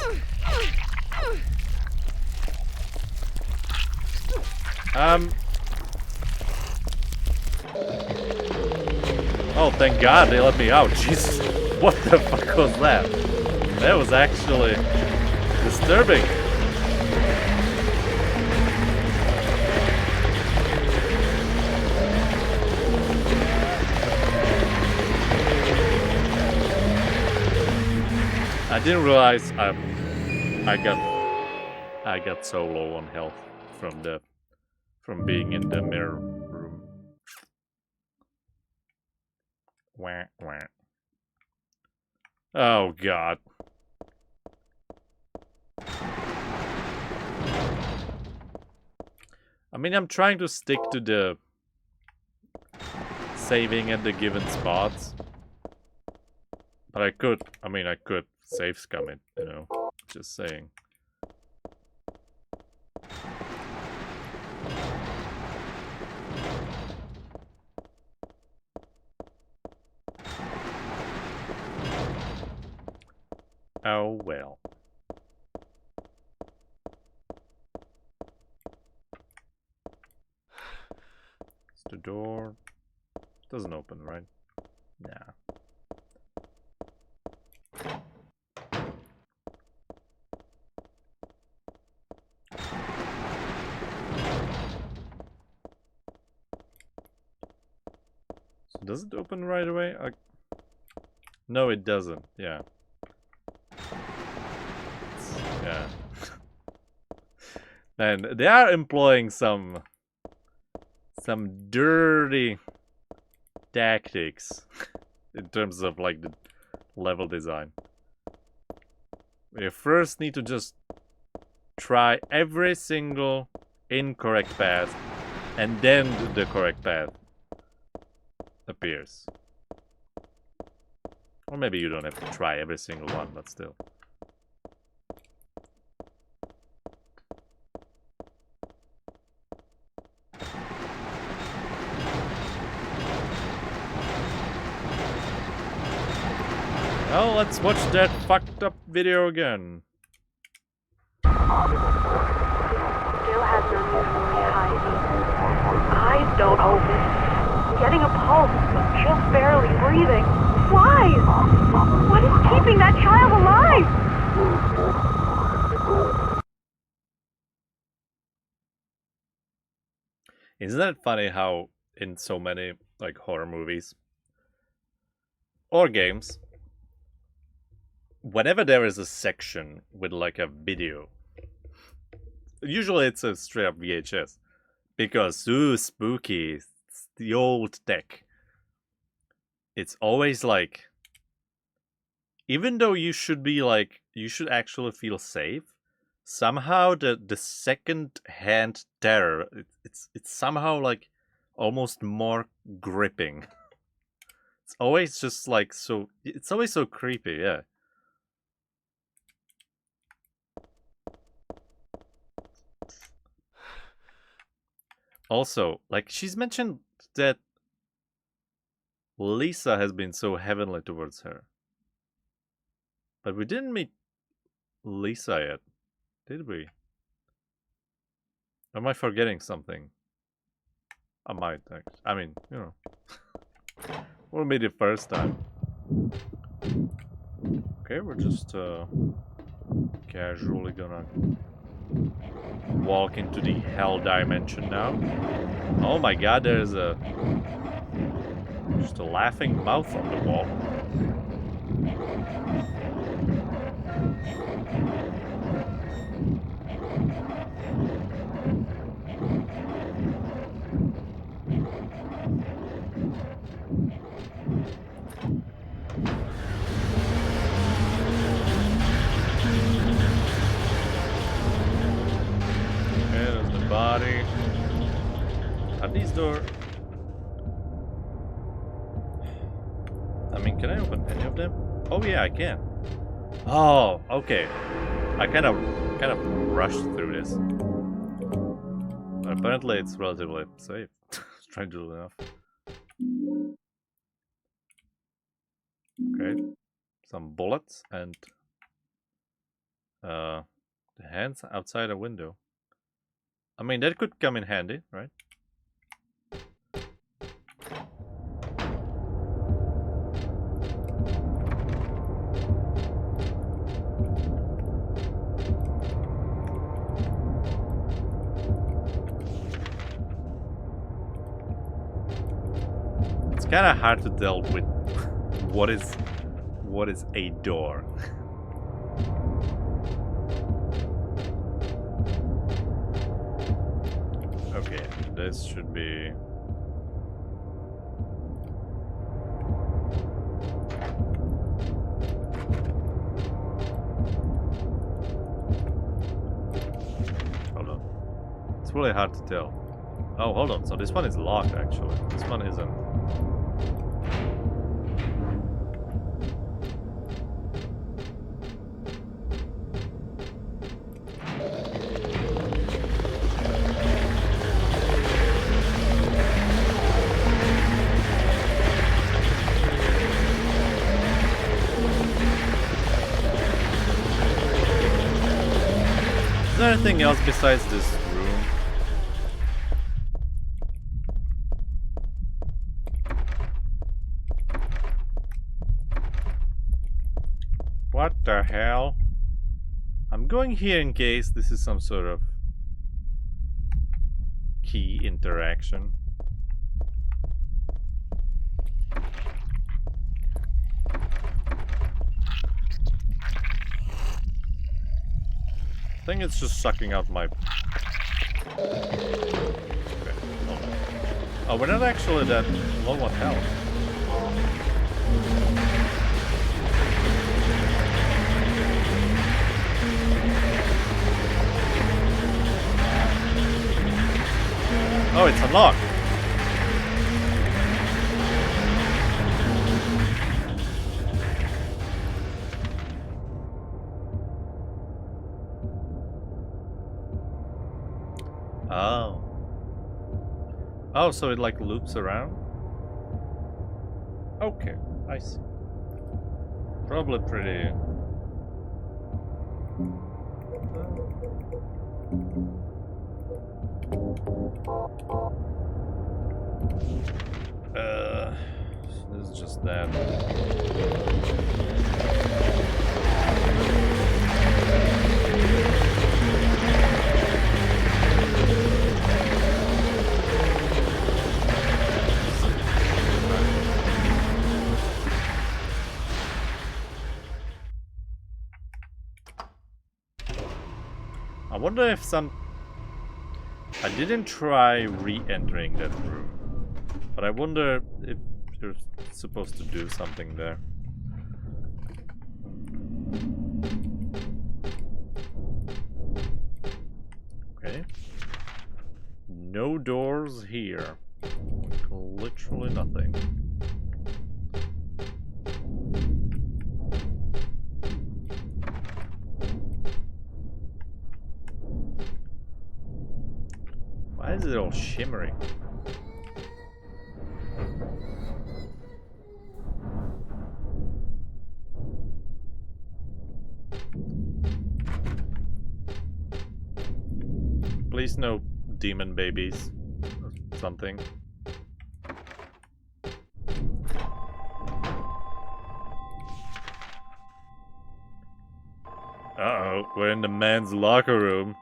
Oh, thank God they let me out. Jesus. What the fuck was that? That was actually disturbing. I didn't realize I got so low on health from being in the mirror room. Wah, wah. Oh God. I mean, I'm trying to stick to the saving at the given spots. But I could save scum it, you know, just saying. Oh well. The door doesn't open, right? Nah. So does it open right away? No, it doesn't. Yeah. Yeah. And they are employing some dirty tactics in terms of like the level design. We first need to just try every single incorrect path, and then the correct path appears. Or maybe you don't have to try every single one, but still. Well, let's watch that fucked up video again. Still has no use for me hiding. Eyes don't open. Getting a pulse, but just barely breathing. Why? What is keeping that child alive? Isn't that funny how in so many like horror movies or games, whenever there is a section with like a video, usually it's a straight up VHS, because ooh, spooky, it's the old tech. It's always like, even though you should be like, you should actually feel safe, somehow the second hand terror, it's somehow like almost more gripping. It's always just like so, it's always so creepy, yeah. Also, like, she's mentioned that Lisa has been so heavenly towards her. But we didn't meet Lisa yet, did we? Am I forgetting something? I might, actually. I mean, you know. We'll meet it first time. Okay, we're just casually gonna walk into the hell dimension now. Oh my god, there's just a laughing mouth on the wall. Body. Are these doors? I mean, can I open any of them? Oh yeah, I can. Oh, okay. I kind of rushed through this, but apparently it's relatively safe. Strangely enough. Okay, some bullets and the hands outside a window. I mean, that could come in handy, right? It's kind of hard to tell with what is a door. Okay, this should be... Hold on. It's really hard to tell. Oh, hold on. So this one is locked, actually. This one isn't. Is there anything else besides this room? What the hell? I'm going here in case this is some sort of key interaction. I think it's just sucking out my... Okay, hold on. Oh, we're not actually that low on health. Oh, it's unlocked. Oh. Oh, so it like loops around? Okay, I see. Probably pretty... This is just that. I wonder if some... I didn't try re-entering that room, but I wonder if you're supposed to do something there. Okay. No doors here. Literally nothing. Why is it all shimmery? Please no demon babies or something. Uh-oh, we're in the man's locker room.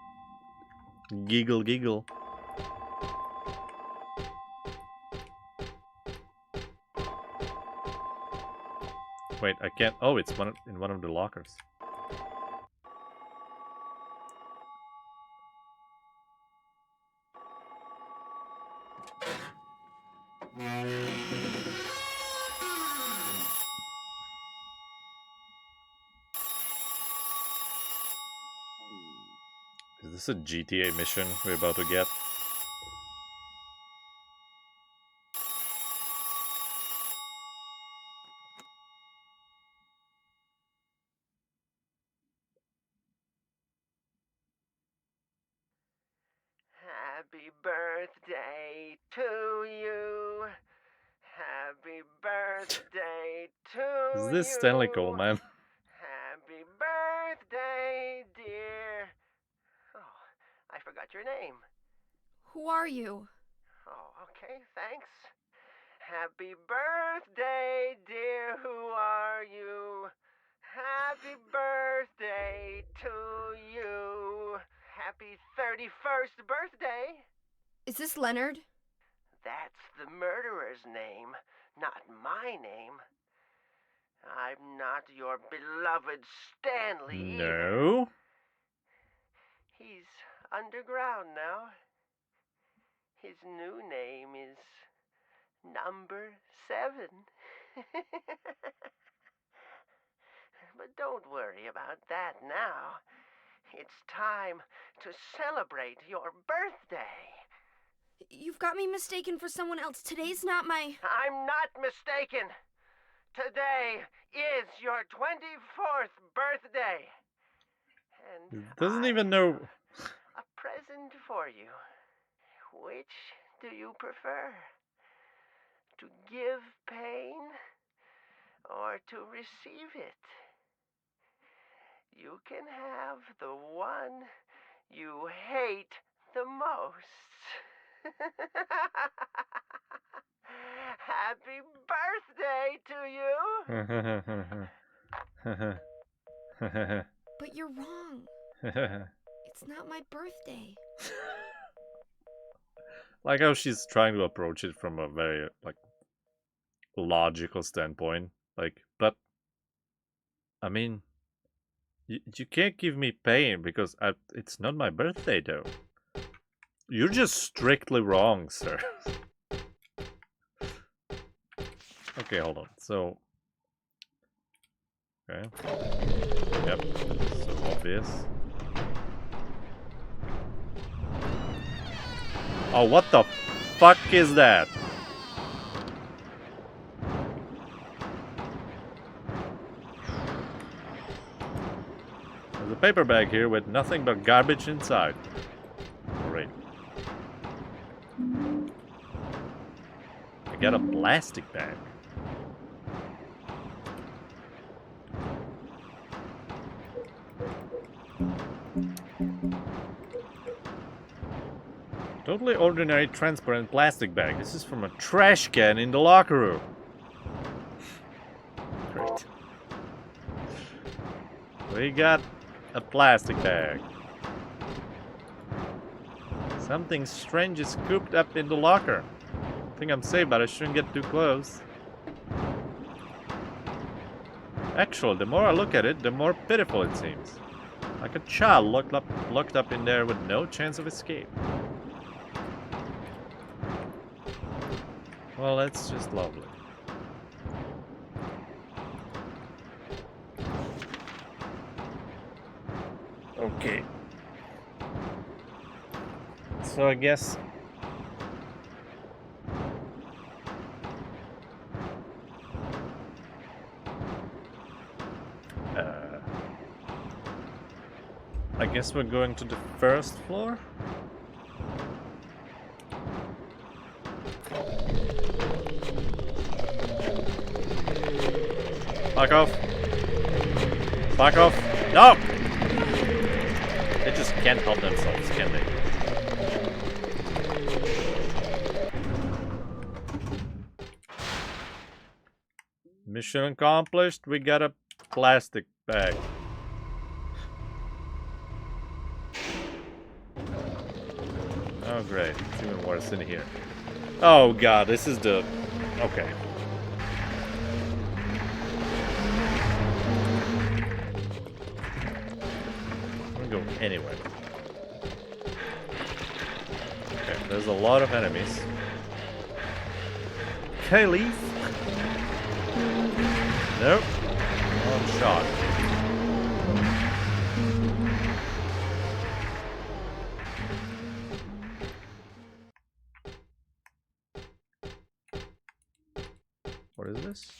Giggle giggle. Wait, I can't... Oh, it's in one of the lockers. Is this a GTA mission we're about to get? Happy birthday to you. Happy birthday to you. Is this Stanley Coleman? Happy birthday, dear. Oh, I forgot your name. Who are you? Oh, okay, thanks. Happy birthday, dear. Who are you? Happy birthday to you. Happy 31st birthday. Is this Leonard? That's the murderer's name, not my name. I'm not your beloved Stanley either. No. He's underground now. His new name is Number 7. But don't worry about that now. It's time to celebrate your birthday. You've got me mistaken for someone else. Today's not my... I'm not mistaken. Today is your 24th birthday. And Doesn't I even know. have a present for you. Which do you prefer? To give pain or to receive it? You can have the one you hate the most. Happy birthday to you! But you're wrong. It's not my birthday. Like how she's trying to approach it from a very, like, logical standpoint. Like, but, I mean, you can't give me pain because it's not my birthday, though. You're just strictly wrong, sir. Okay, hold on. So, okay. Yep, so obvious. Oh, what the fuck is that? There's a paper bag here with nothing but garbage inside. Great. I got a plastic bag. Totally ordinary transparent plastic bag. This is from a trash can in the locker room. Great. We got a plastic bag. Something strange is cooped up in the locker. I think I'm safe, but I shouldn't get too close. Actually, the more I look at it, the more pitiful it seems. Like a child locked up in there with no chance of escape. Well, that's just lovely. Okay. So I guess... I guess we're going to the first floor? Fuck off. Fuck off. No! They just can't help themselves, can they? Mission accomplished. We got a plastic bag. Oh great, it's even worse in here. Oh god, this is the... Okay. I'm gonna go anywhere. Okay, there's a lot of enemies. Okay, leave. Nope. One shot. What is this?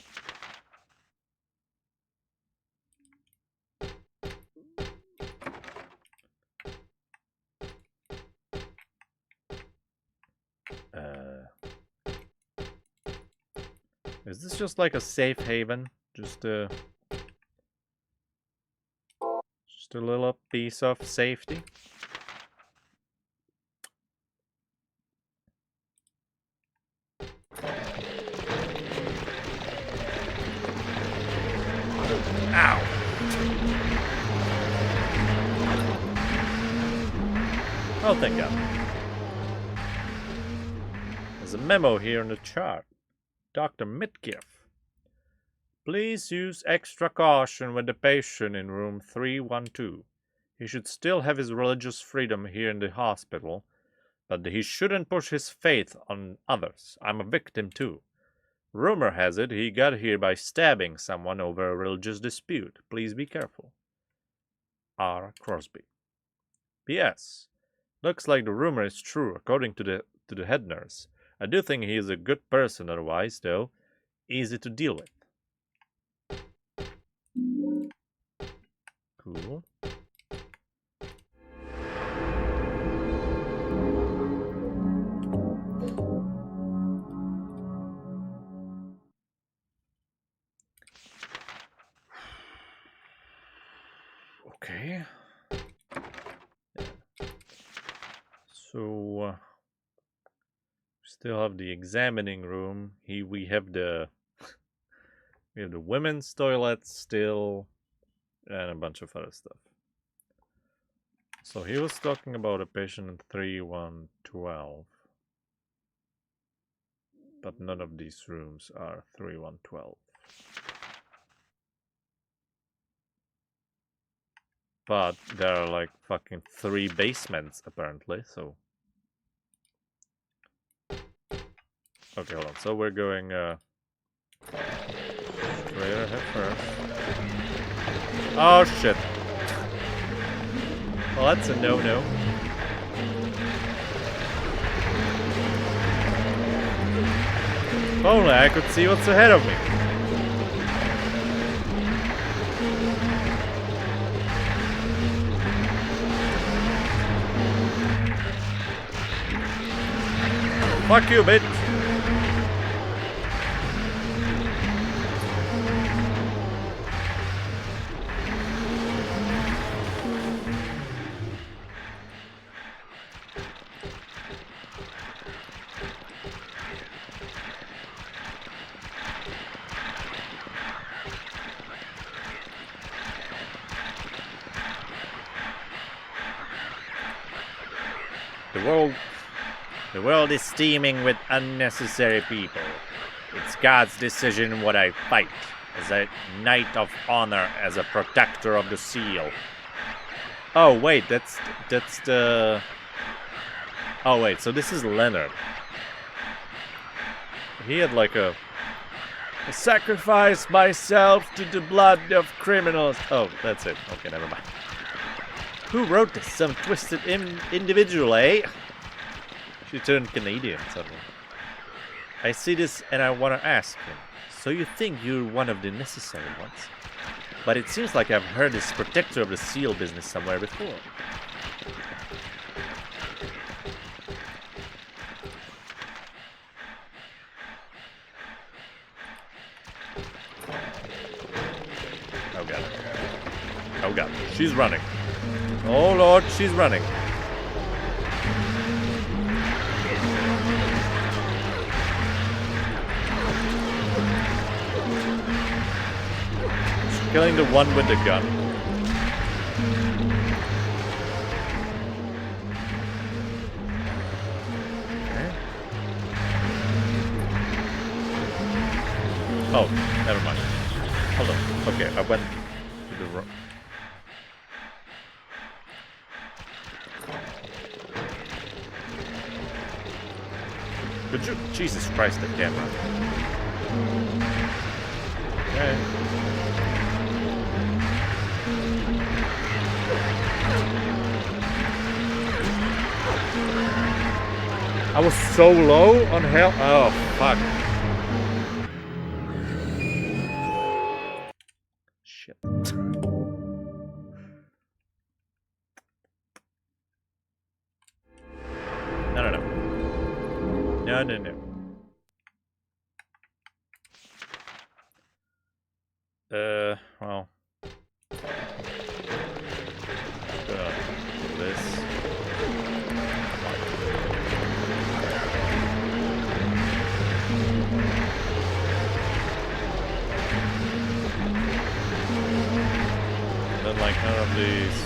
Is this just like a safe haven? Just a little piece of safety? Ow! Oh, thank God. There's a memo here in the chart. Dr. Mitgiff. Please use extra caution with the patient in room 312. He should still have his religious freedom here in the hospital, but he shouldn't push his faith on others. I'm a victim too. Rumor has it he got here by stabbing someone over a religious dispute. Please be careful. R. Crosby. P.S. Looks like the rumor is true, according to the head nurse. I do think he is a good person otherwise, though. Easy to deal with. Cool. Okay. So still have the examining room. We have the women's toilet still. And a bunch of other stuff. So he was talking about a patient in 3112. But none of these rooms are 3112. But there are like fucking 3 basements apparently, so... Okay, hold on. So we're going straight ahead first. Oh shit. Well, that's a no-no. If only I could see what's ahead of me. Fuck you, bitch. The world is steaming with unnecessary people. It's God's decision what I fight, as a knight of honor, as a protector of the seal. Oh wait, that's the... Oh wait, so this is Leonard. He had like a... I sacrifice myself to the blood of criminals. Oh, that's it. Okay, never mind. Who wrote this? Some twisted individual, eh? She turned Canadian suddenly. I see this and I want to ask him. So you think you're one of the necessary ones? But it seems like I've heard this protector of the seal business somewhere before. Oh god. Oh god. She's running. Oh lord, she's running. She's killing the one with the gun. Okay. Oh, never mind. Hold on. Okay, I went to the wrong... Could you? Jesus Christ, the camera. Okay. I was so low on hell. Oh, fuck. Shit. No. Well. This. Then like none of these.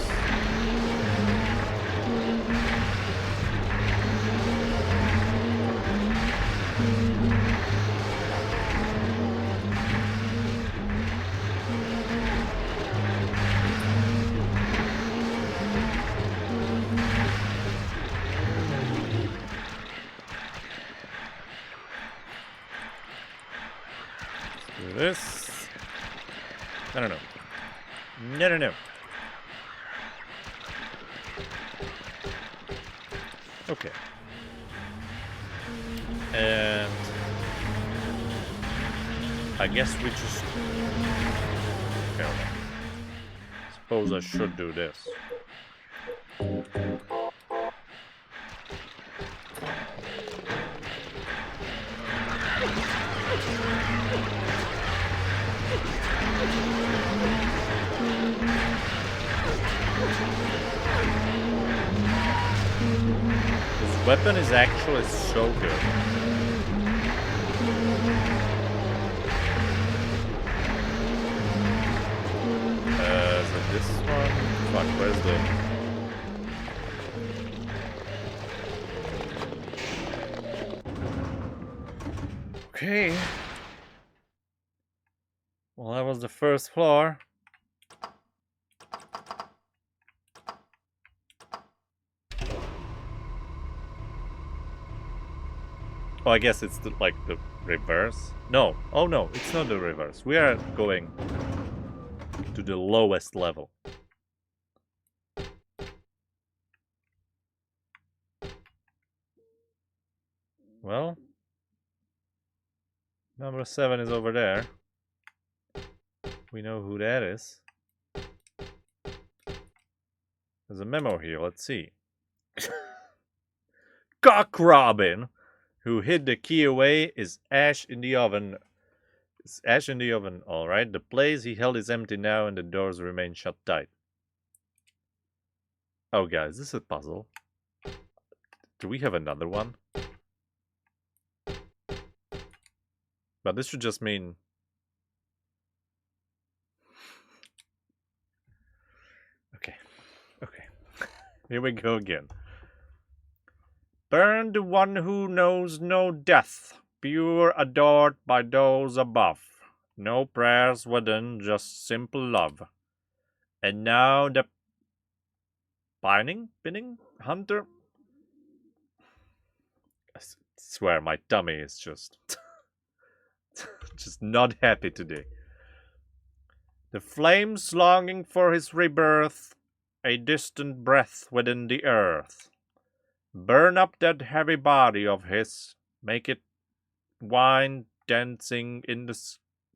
This. No. No. Okay. And I guess we just... Okay, hold on. Suppose I should do this. This weapon is actually so good. As a this one? Fuck, where's the... Okay. Well, that was the first floor. Oh, I guess it's like the reverse. No. Oh no, it's not the reverse. We are going to the lowest level. Well, number 7 is over there. We know who that is. There's a memo here, let's see. Cock Robin, who hid the key away, is ash in the oven. It's ash in the oven, alright. The place he held is empty now and the doors remain shut tight. Oh guys, this is a puzzle. Do we have another one? But this should just mean... Okay. Okay. Here we go again. Burn the one who knows no death, pure adored by those above. No prayers within, just simple love. And now the pinning hunter. I swear my tummy is just just not happy today. The flames longing for his rebirth, a distant breath within the earth. Burn up that heavy body of his, make it wind dancing in the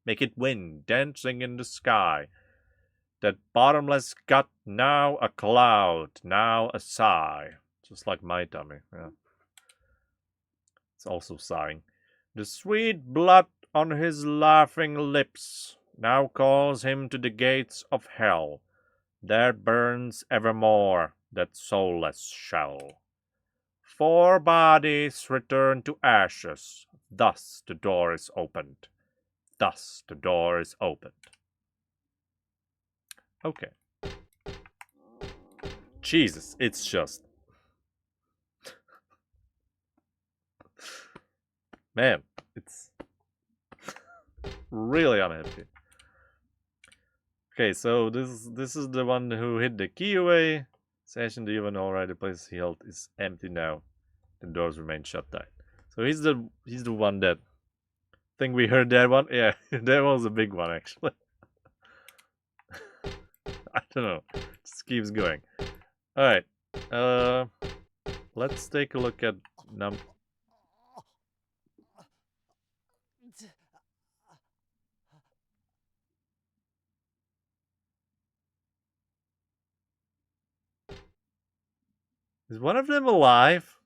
make it wind dancing in the sky. That bottomless gut, now a cloud, now a sigh. Just like my tummy, yeah. It's also sighing. The sweet blood on his laughing lips now calls him to the gates of hell. There burns evermore that soulless shell. 4 bodies return to ashes. Thus the door is opened. Thus the door is opened. Okay. Jesus, it's just... Man, it's... really unhappy. Okay, so this is the one who hid the key away. Session the even alright, the place he held is empty now. The doors remain shut tight. So he's the one that... Think we heard that one? Yeah, that was a big one actually. I don't know. Just keeps going. Alright. Let's take a look at Is one of them alive?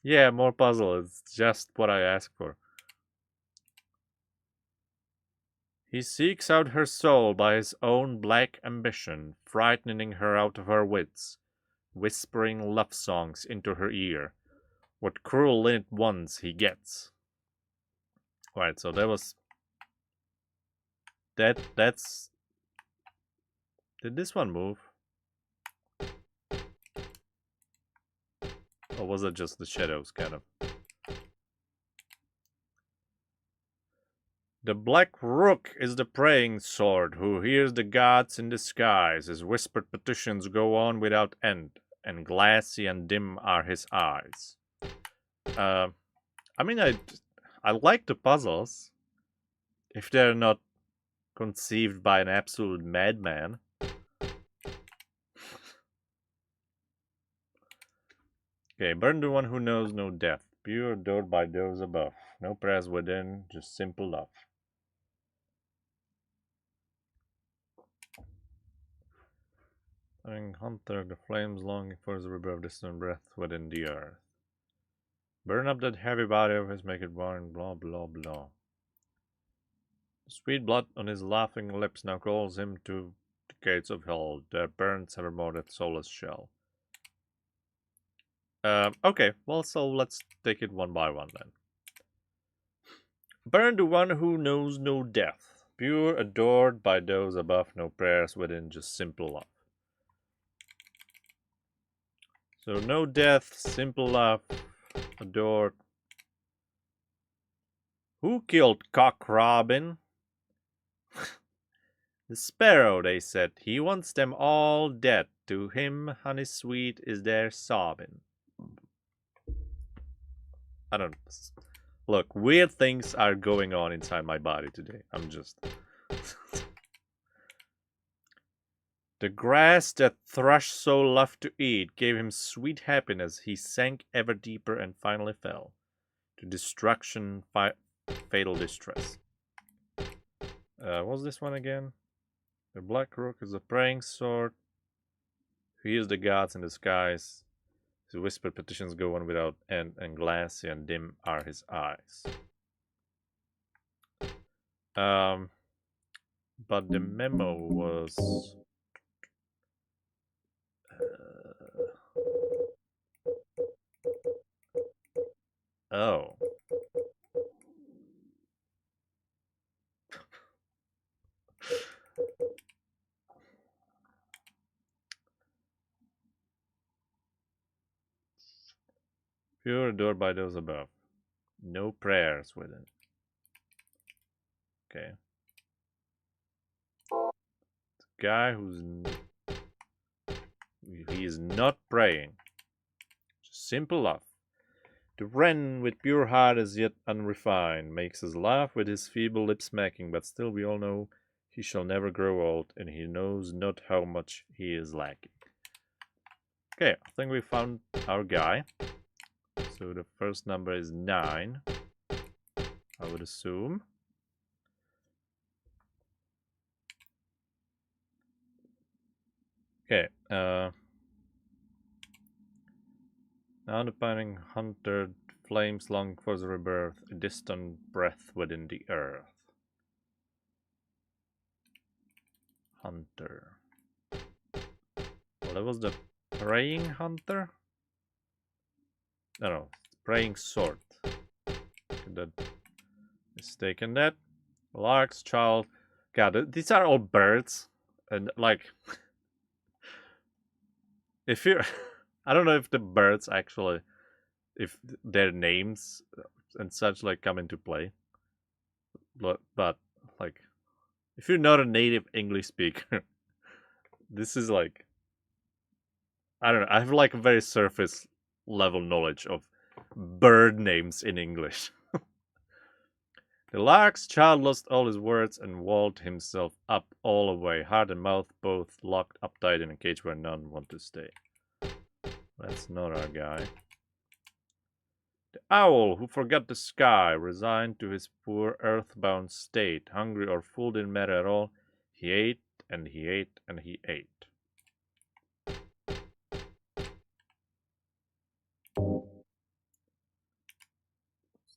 Yeah, more puzzle. It's just what I asked for. He seeks out her soul by his own black ambition, frightening her out of her wits, whispering love songs into her ear. What cruel in it wants he gets. Right, so that was... That's... Did this one move? Or was it just the shadows, kind of? The Black Rook is the praying sword who hears the gods in the skies. His whispered petitions go on without end, and glassy and dim are his eyes. I mean, I like the puzzles, if they're not conceived by an absolute madman. Okay, burn the one who knows no death, pure adored by those above. No prayers within, just simple love. Hunter, the flames longing for his rebirth, distant breath within the earth. Burn up that heavy body of his, make it burn, blah blah blah. The sweet blood on his laughing lips now calls him to the gates of hell. There burns evermore that soulless shell. Okay, well, so let's take it one by one then. Burn to one who knows no death, pure, adored by those above, no prayers within, just simple love. So no death, simple love, adored. Who killed Cock Robin? The sparrow, they said. He wants them all dead. To him, honey sweet is their sobbing. I don't... Look, weird things are going on inside my body today. I'm just... The grass that thrush so loved to eat gave him sweet happiness. He sank ever deeper and finally fell to destruction, fatal distress. What was this one again? The black rook is a praying sword. He is the gods in the skies. His whispered petitions go on without end, and glassy and dim are his eyes. But the memo was... oh. Pure adored by those above. No prayers within. Okay. The guy who's... he is not praying. Just simple love. The wren with pure heart as yet unrefined makes us laugh with his feeble lip smacking, but still we all know he shall never grow old, and he knows not how much he is lacking. Okay, I think we found our guy. So the first number is 9, I would assume. Okay, now the pining hunter flames long for the rebirth, a distant breath within the earth. Hunter. Well, that was the praying hunter? No, praying sword. That mistaken that. Lark's child. God, these are all birds. And like, if you, I don't know if the birds actually, if their names and such like come into play. But like, if you're not a native English speaker, this is like, I don't know. I have like a very surface level knowledge of bird names in English. The lark's child lost all his words and walled himself up all away, heart and mouth both locked up tight in a cage where none want to stay. That's not our guy. The owl who forgot the sky, resigned to his poor earthbound state, hungry or full didn't matter at all. He ate and he ate and he ate.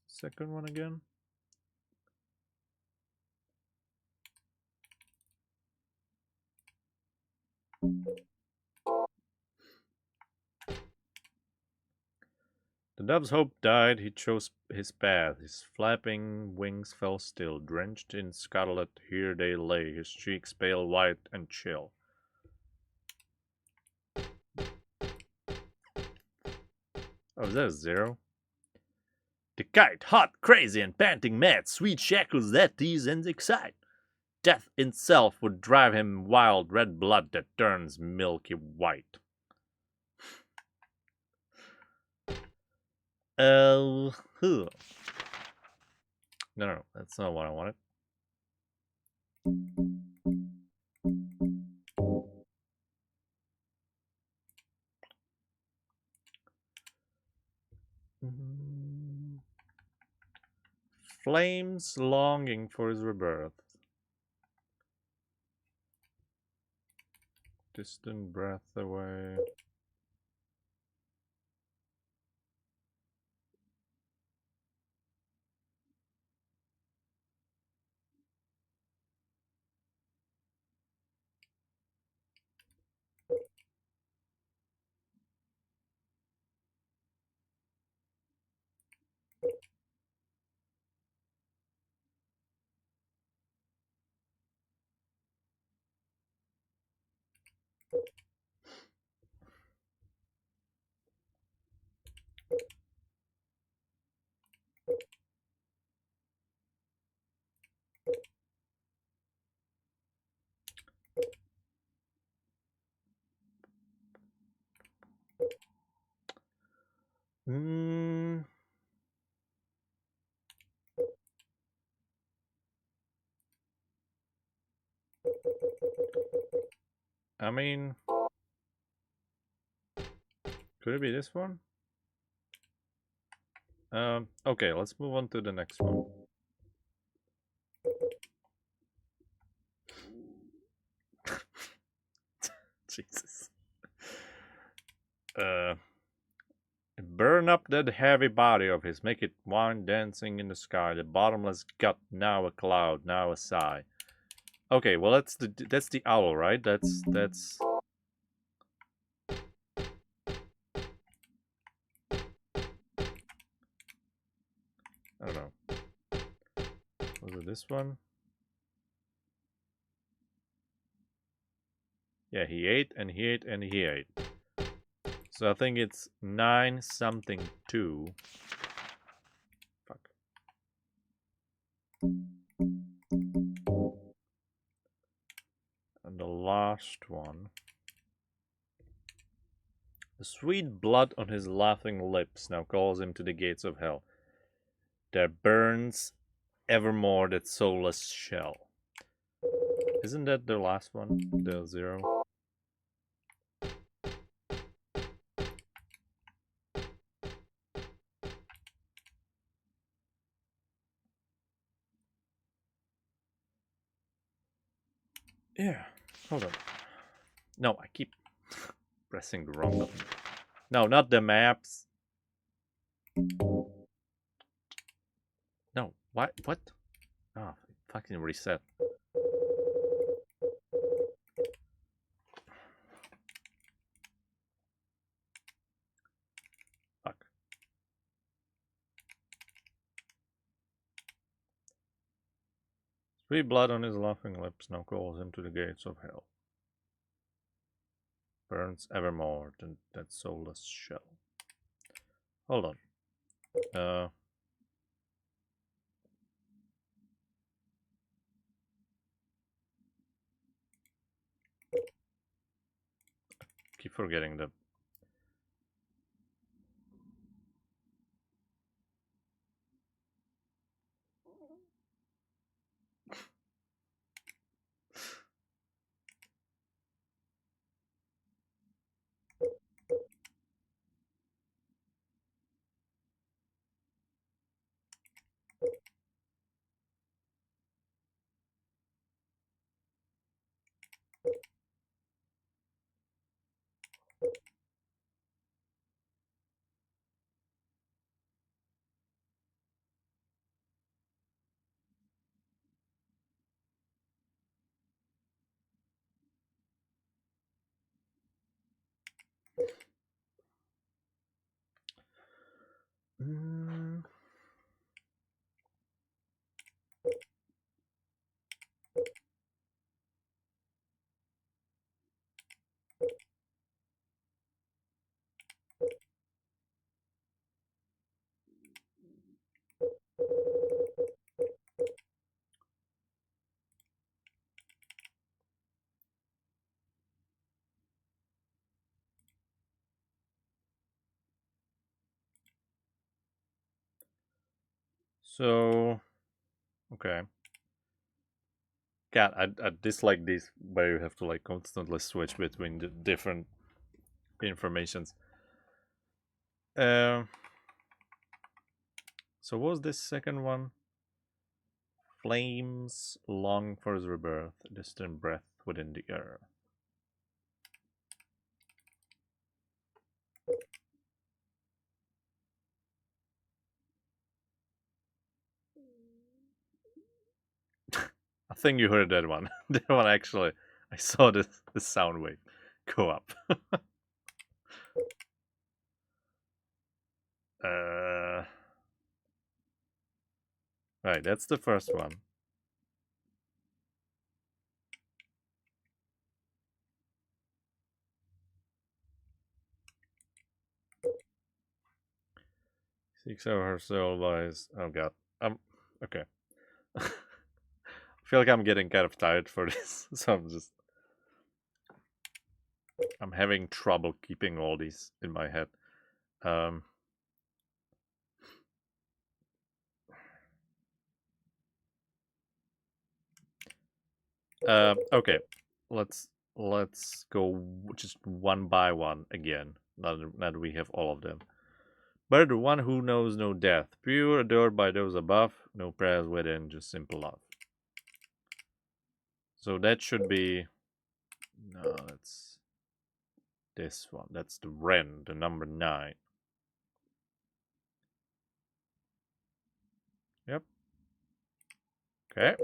Second one again. The dove's hope died, he chose his path. His flapping wings fell still, drenched in scarlet. Here they lay, his cheeks pale white and chill. Oh, is that a 0? The kite, hot, crazy, and panting mad, sweet shackles that tease and excite. Death itself would drive him wild, red blood that turns milky white. No, that's not what I wanted. Flames longing for his rebirth. Distant breath away. I mean, could it be this one? Okay, let's move on to the next one. Jesus. Burn up that heavy body of his, make it wine dancing in the sky, the bottomless gut, now a cloud, now a sigh. Okay, well that's the owl, right? That's I don't know. Was it this one? Yeah, he ate and he ate and he ate. So I think it's 9 something 2. Fuck. And the last one. The sweet blood on his laughing lips now calls him to the gates of hell. There burns evermore that soulless shell. Isn't that the last one? The 0? Yeah, hold on. No, I keep pressing the wrong button. No, not the maps. No, what? What? Oh, fucking reset. Fuck. Sweet blood on his laughing lips now calls him to the gates of hell. Burns evermore than that soulless shell. Hold on. Keep forgetting the... So... Okay. God, I dislike this where you have to like constantly switch between the different informations. So what was this second one? Flames long for his rebirth, distant breath within the earth. I think you heard that one. That one actually, I saw the sound wave go up. Right, that's the first one. Seeks out her soul by his... Oh god. Okay. I feel like I'm getting kind of tired for this, so I'm having trouble keeping all these in my head. Okay, let's go just one by one again. Now that we have all of them. But the one who knows no death, pure, adored by those above, no prayers within, just simple love. So that should be... No, that's this one. That's the Wren, the number 9. Yep. Okay.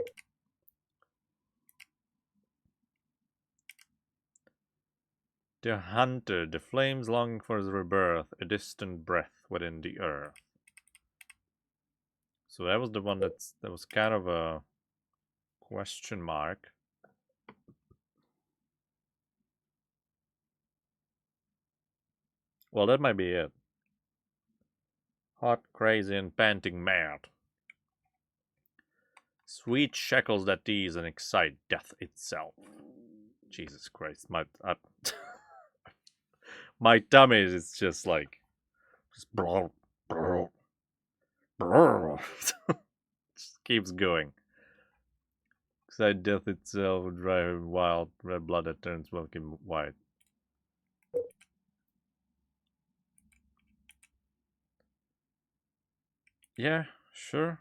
The hunter, the flames longing for his rebirth, a distant breath within the earth. So that was the one that was kind of a question mark. Well, that might be it. Hot, crazy, and panting mad. Sweet shackles that tease and excite death itself. Jesus Christ, my tummy is just like just just keeps going. Excite death itself would drive him wild, red blood that turns milky white. Yeah, sure.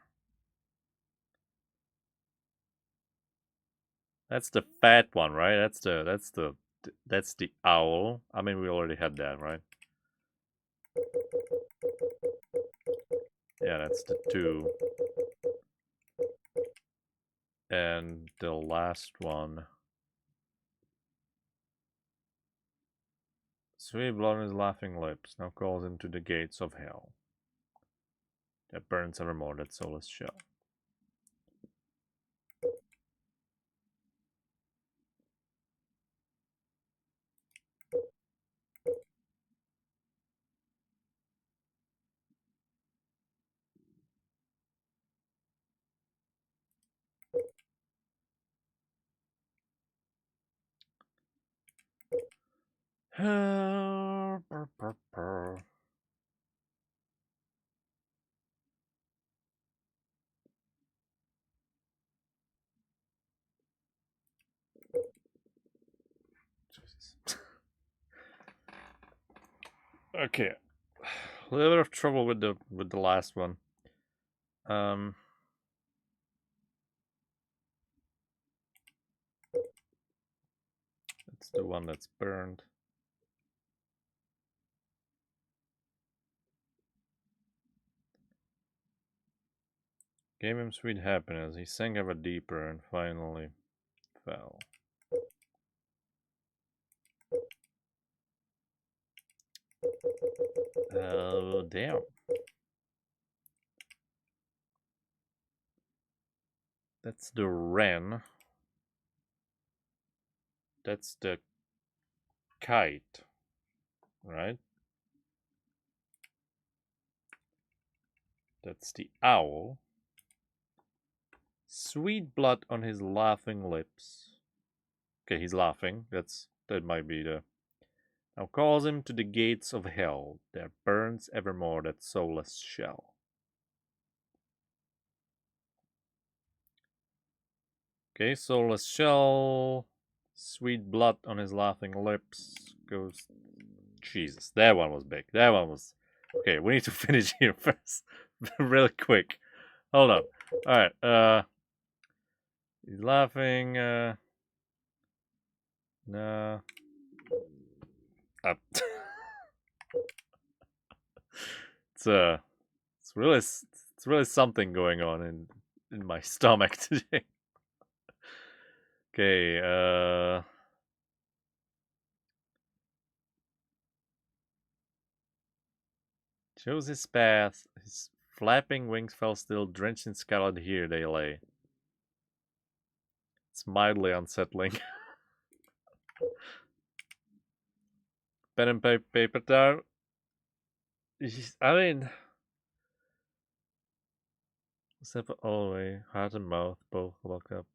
That's the fat one, right? That's the owl. I mean, we already had that, right? Yeah, that's the 2. And the last one. Sweet blood on his laughing lips now calls him to the gates of hell. That burns evermore that soulless shell. Jesus. Okay, a little bit of trouble with the last one. It's the one that's burned. Gave him sweet happiness. He sank ever deeper and finally fell. Oh, damn. That's the Wren. That's the kite, right? That's the owl. Sweet blood on his laughing lips. Okay, he's laughing. That might be the... Now calls him to the gates of hell. There burns evermore that soulless shell. Okay, soulless shell. Sweet blood on his laughing lips. Goes... Jesus, that one was big. That one was... Okay, we need to finish here first. Really quick. Hold on. Alright, he's laughing, no. Up. It's really something going on in my stomach today. Okay, chose his path. His flapping wings fell still, drenched in scarlet. Here they lay. It's mildly unsettling. Pen and paper down. I mean, step all the way. Heart and mouth both lock up.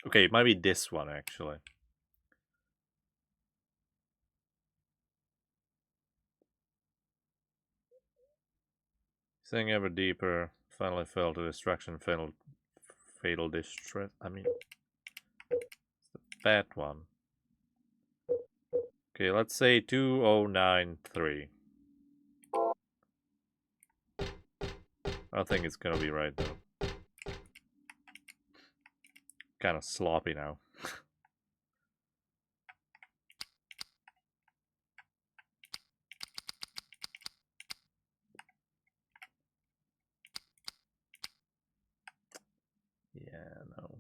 Okay, it might be this one actually. Saying ever deeper, finally fell to destruction, fatal distress. I mean, it's the bad one. Okay, let's say 2093. I think it's gonna be right though. Kind of sloppy now. Yeah, no.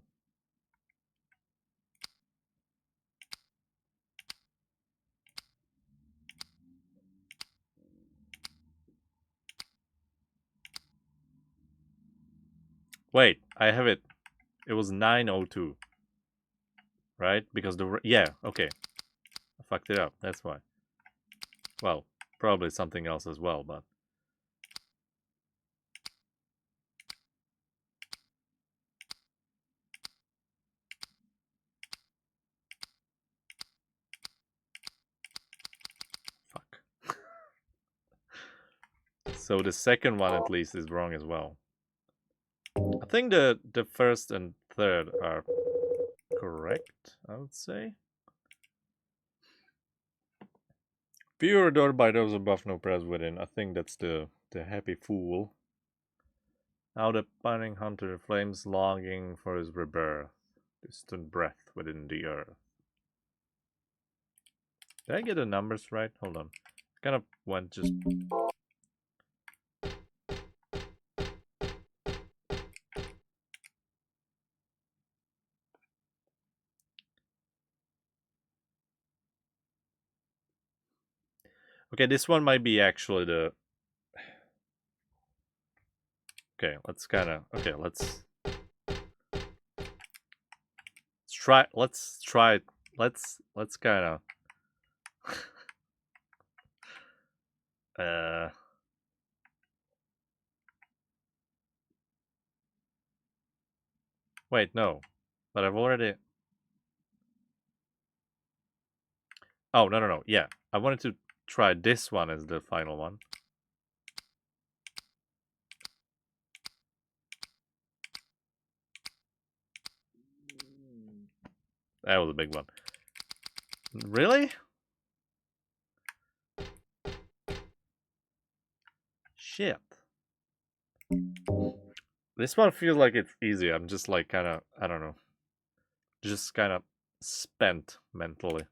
Wait, I have it. It was 902. Right? Because yeah, okay. I fucked it up. That's why. Well, probably something else as well, but fuck. So the second one at least is wrong as well. I think the first and third are correct, I would say. Pure adored by those above, no prayers within. I think that's the happy fool. Now the pining hunter flames longing for his rebirth, distant breath within the earth. Did I get the numbers right? Hold on. Kind of went just... Okay, this one might be actually the... Okay, let's kind of... Okay, let's try... Let's kind of... Wait, no. But I've already... Oh, no. Yeah, I wanted to try this one as the final one. That was a big one. Really? Shit. This one feels like it's easy. I'm just like kind of, I don't know. Just kind of spent mentally.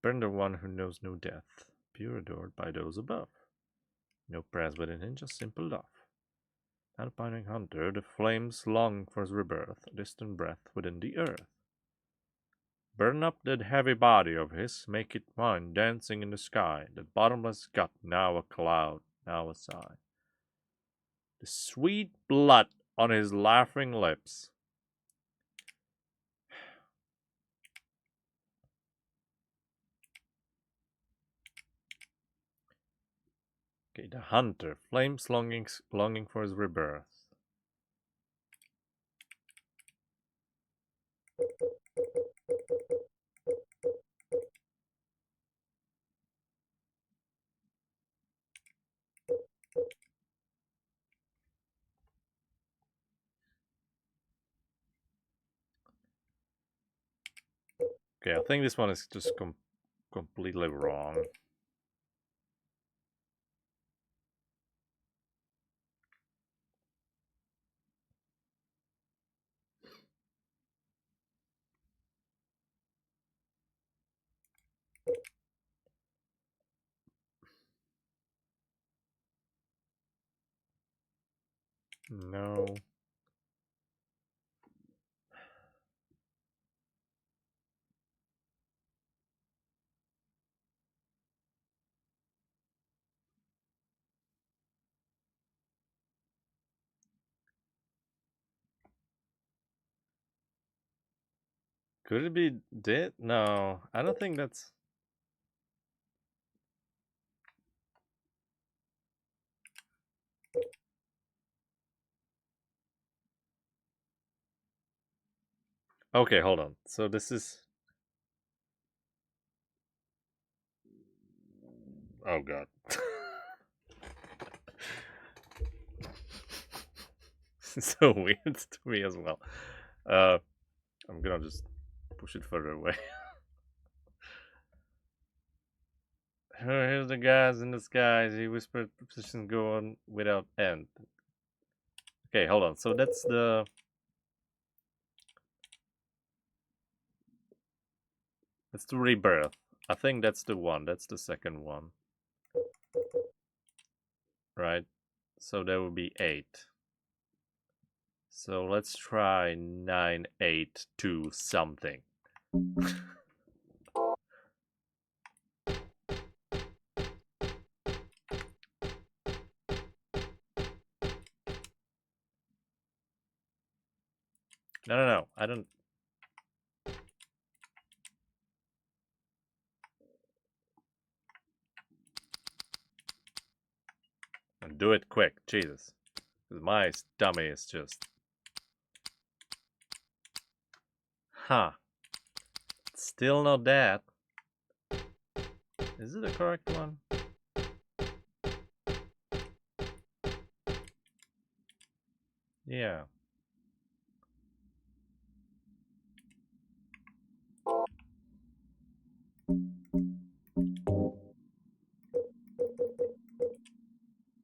Burn the one who knows no death. Pure adored by those above. No prayers within him, just simple love. That pining hunter, the flames long for his rebirth, a distant breath within the earth. Burn up that heavy body of his, make it mine, dancing in the sky, that bottomless gut, now a cloud, now a sigh. The sweet blood on his laughing lips. Okay, the hunter, flames longing for his rebirth. Okay, I think this one is just completely wrong. No. Could it be dead? No, I don't think that's... Okay, hold on. So this is... Oh god. so weird to me as well. I'm gonna just push it further away. Here's the guys in the skies. He whispered, "Positions go on without end." Okay, hold on. So that's the. That's the rebirth. I think that's the one. That's the second one. Right? So that would be 8. So let's try 9, 8, 2 something. No. I don't. And do it quick, Jesus. Because my stomach is just. Huh. Still not that. Is it the correct one? Yeah.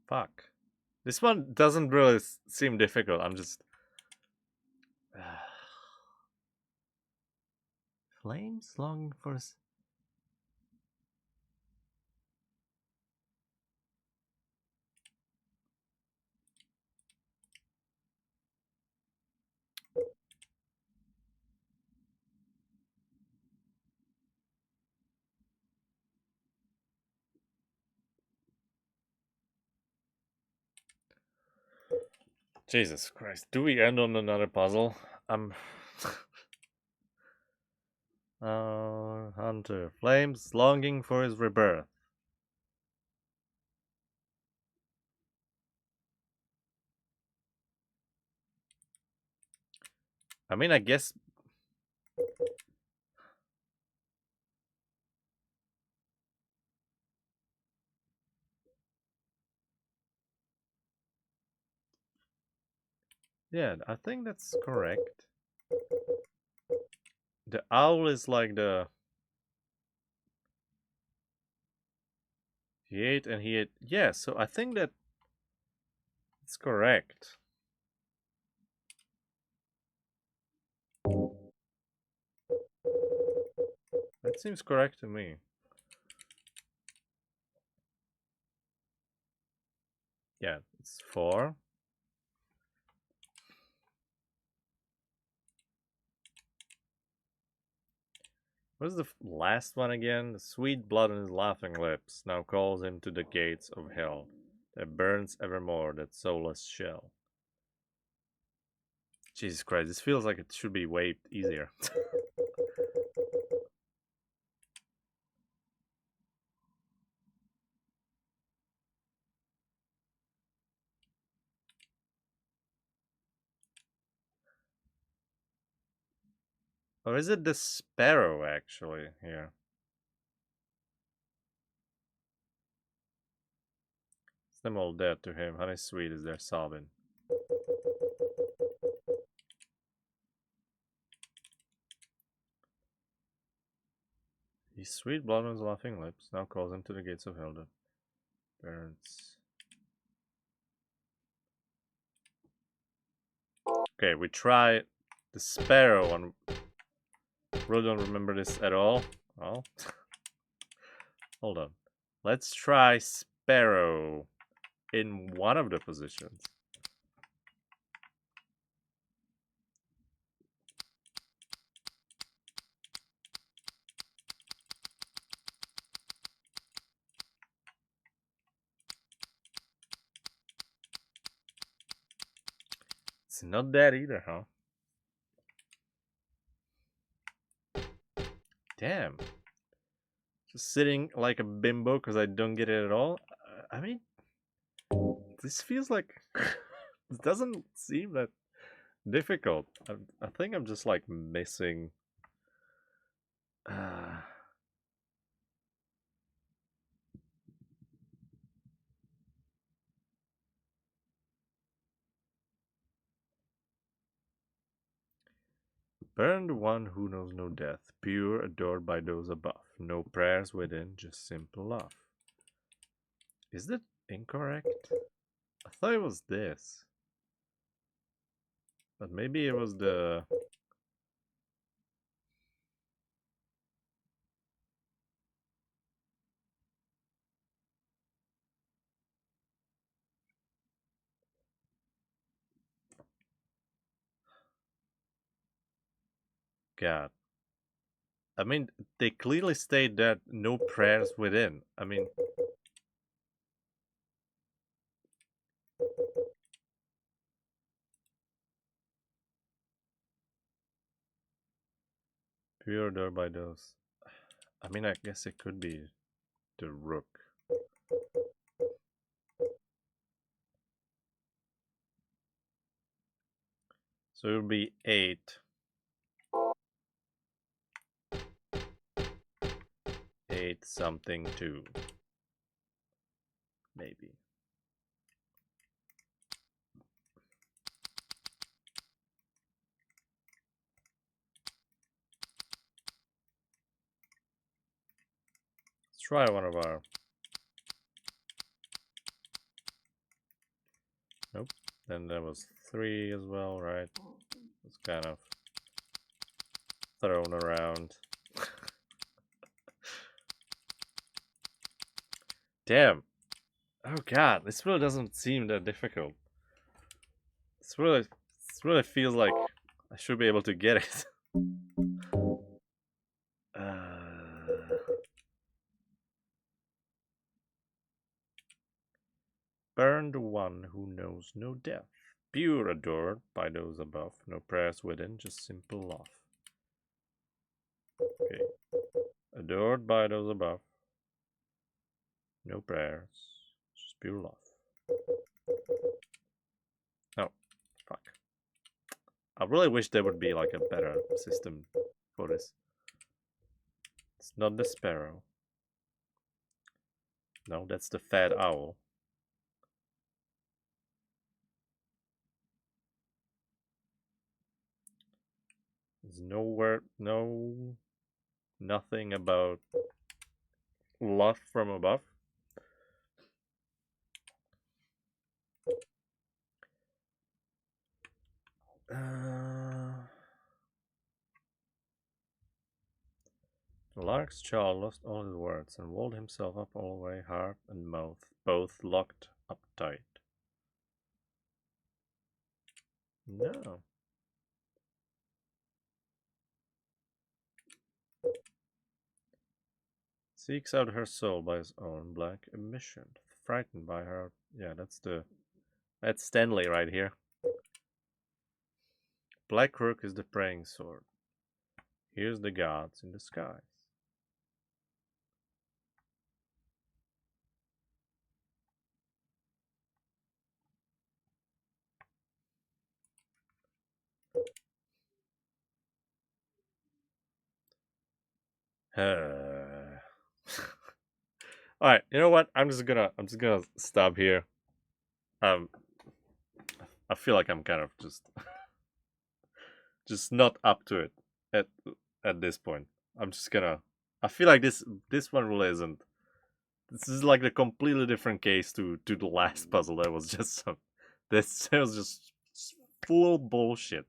Fuck. This one doesn't really seem difficult. I'm just. Flames longing for us. Jesus Christ. Do we end on another puzzle? Hunter. Flames longing for his rebirth. I mean, I guess. Yeah, I think that's correct. The owl is like the. He ate and he ate. Yeah, so I think that. It's correct. That seems correct to me. Yeah, it's 4. What's the last one again? The sweet blood on his laughing lips now calls him to the gates of hell that burns evermore that soulless shell. Jesus Christ, this feels like it should be way easier. Or is it the sparrow actually here? It's them all dead to him. Honey sweet is their sobbing. His sweet blood on his laughing lips now calls him to the gates of hell that burns. Okay, we try the sparrow on. Really don't remember this at all. Well, hold on. Let's try sparrow in one of the positions. It's not that either, huh? Damn. Just sitting like a bimbo because I don't get it at all. I mean, this feels like it doesn't seem that difficult. I think I'm just like missing. Burn the one who knows no death, pure, adored by those above. No prayers within, just simple love. Is that incorrect? I thought it was this. But maybe it was the... God. I mean, they clearly state that no prayers within. I mean... Pure adored by those. I mean, I guess it could be the rook. So it would be 8. 8 something 2. Maybe. Let's try one of our... Nope. Then there was 3 as well, right? It's kind of thrown around. Damn. Oh god, this really doesn't seem that difficult. It really feels like I should be able to get it. Burn the one who knows no death, pure adored by those above, no prayers within, just simple love. Okay. Adored by those above, no prayers, just pure love. Oh, fuck. I really wish there would be like a better system for this. It's not the sparrow. No, that's the fat owl. There's nowhere, nothing about love from above. The lark's child lost all his words and walled himself up all the way, heart and mouth, both locked up tight. No. Seeks out her soul by his own black emission, frightened by her. Yeah, that's Stanley right here. Black rook is the praying sword. Here's the gods in the skies. Alright, you know what? I'm just gonna stop here. I feel like I'm kind of just not up to it at this point. I'm just gonna... I feel like this one really isn't. This is like a completely different case to the last puzzle. That was just this was just full bullshit.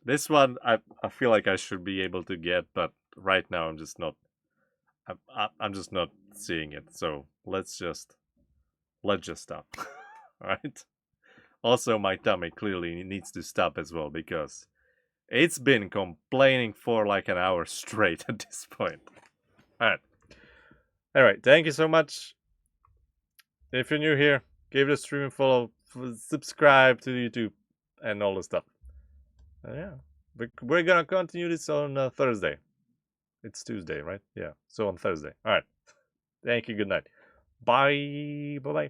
This one I feel like I should be able to get, but right now I'm just not. I'm just not seeing it. So let's just stop. Alright? Also, my tummy clearly needs to stop as well, because it's been complaining for like an hour straight at this point. Alright, thank you so much. If you're new here, give the stream a follow, subscribe to YouTube, and all the stuff. Yeah, we're gonna continue this on Thursday. It's Tuesday, right? Yeah, so on Thursday. Alright. Thank you, good night. Bye. Bye-bye.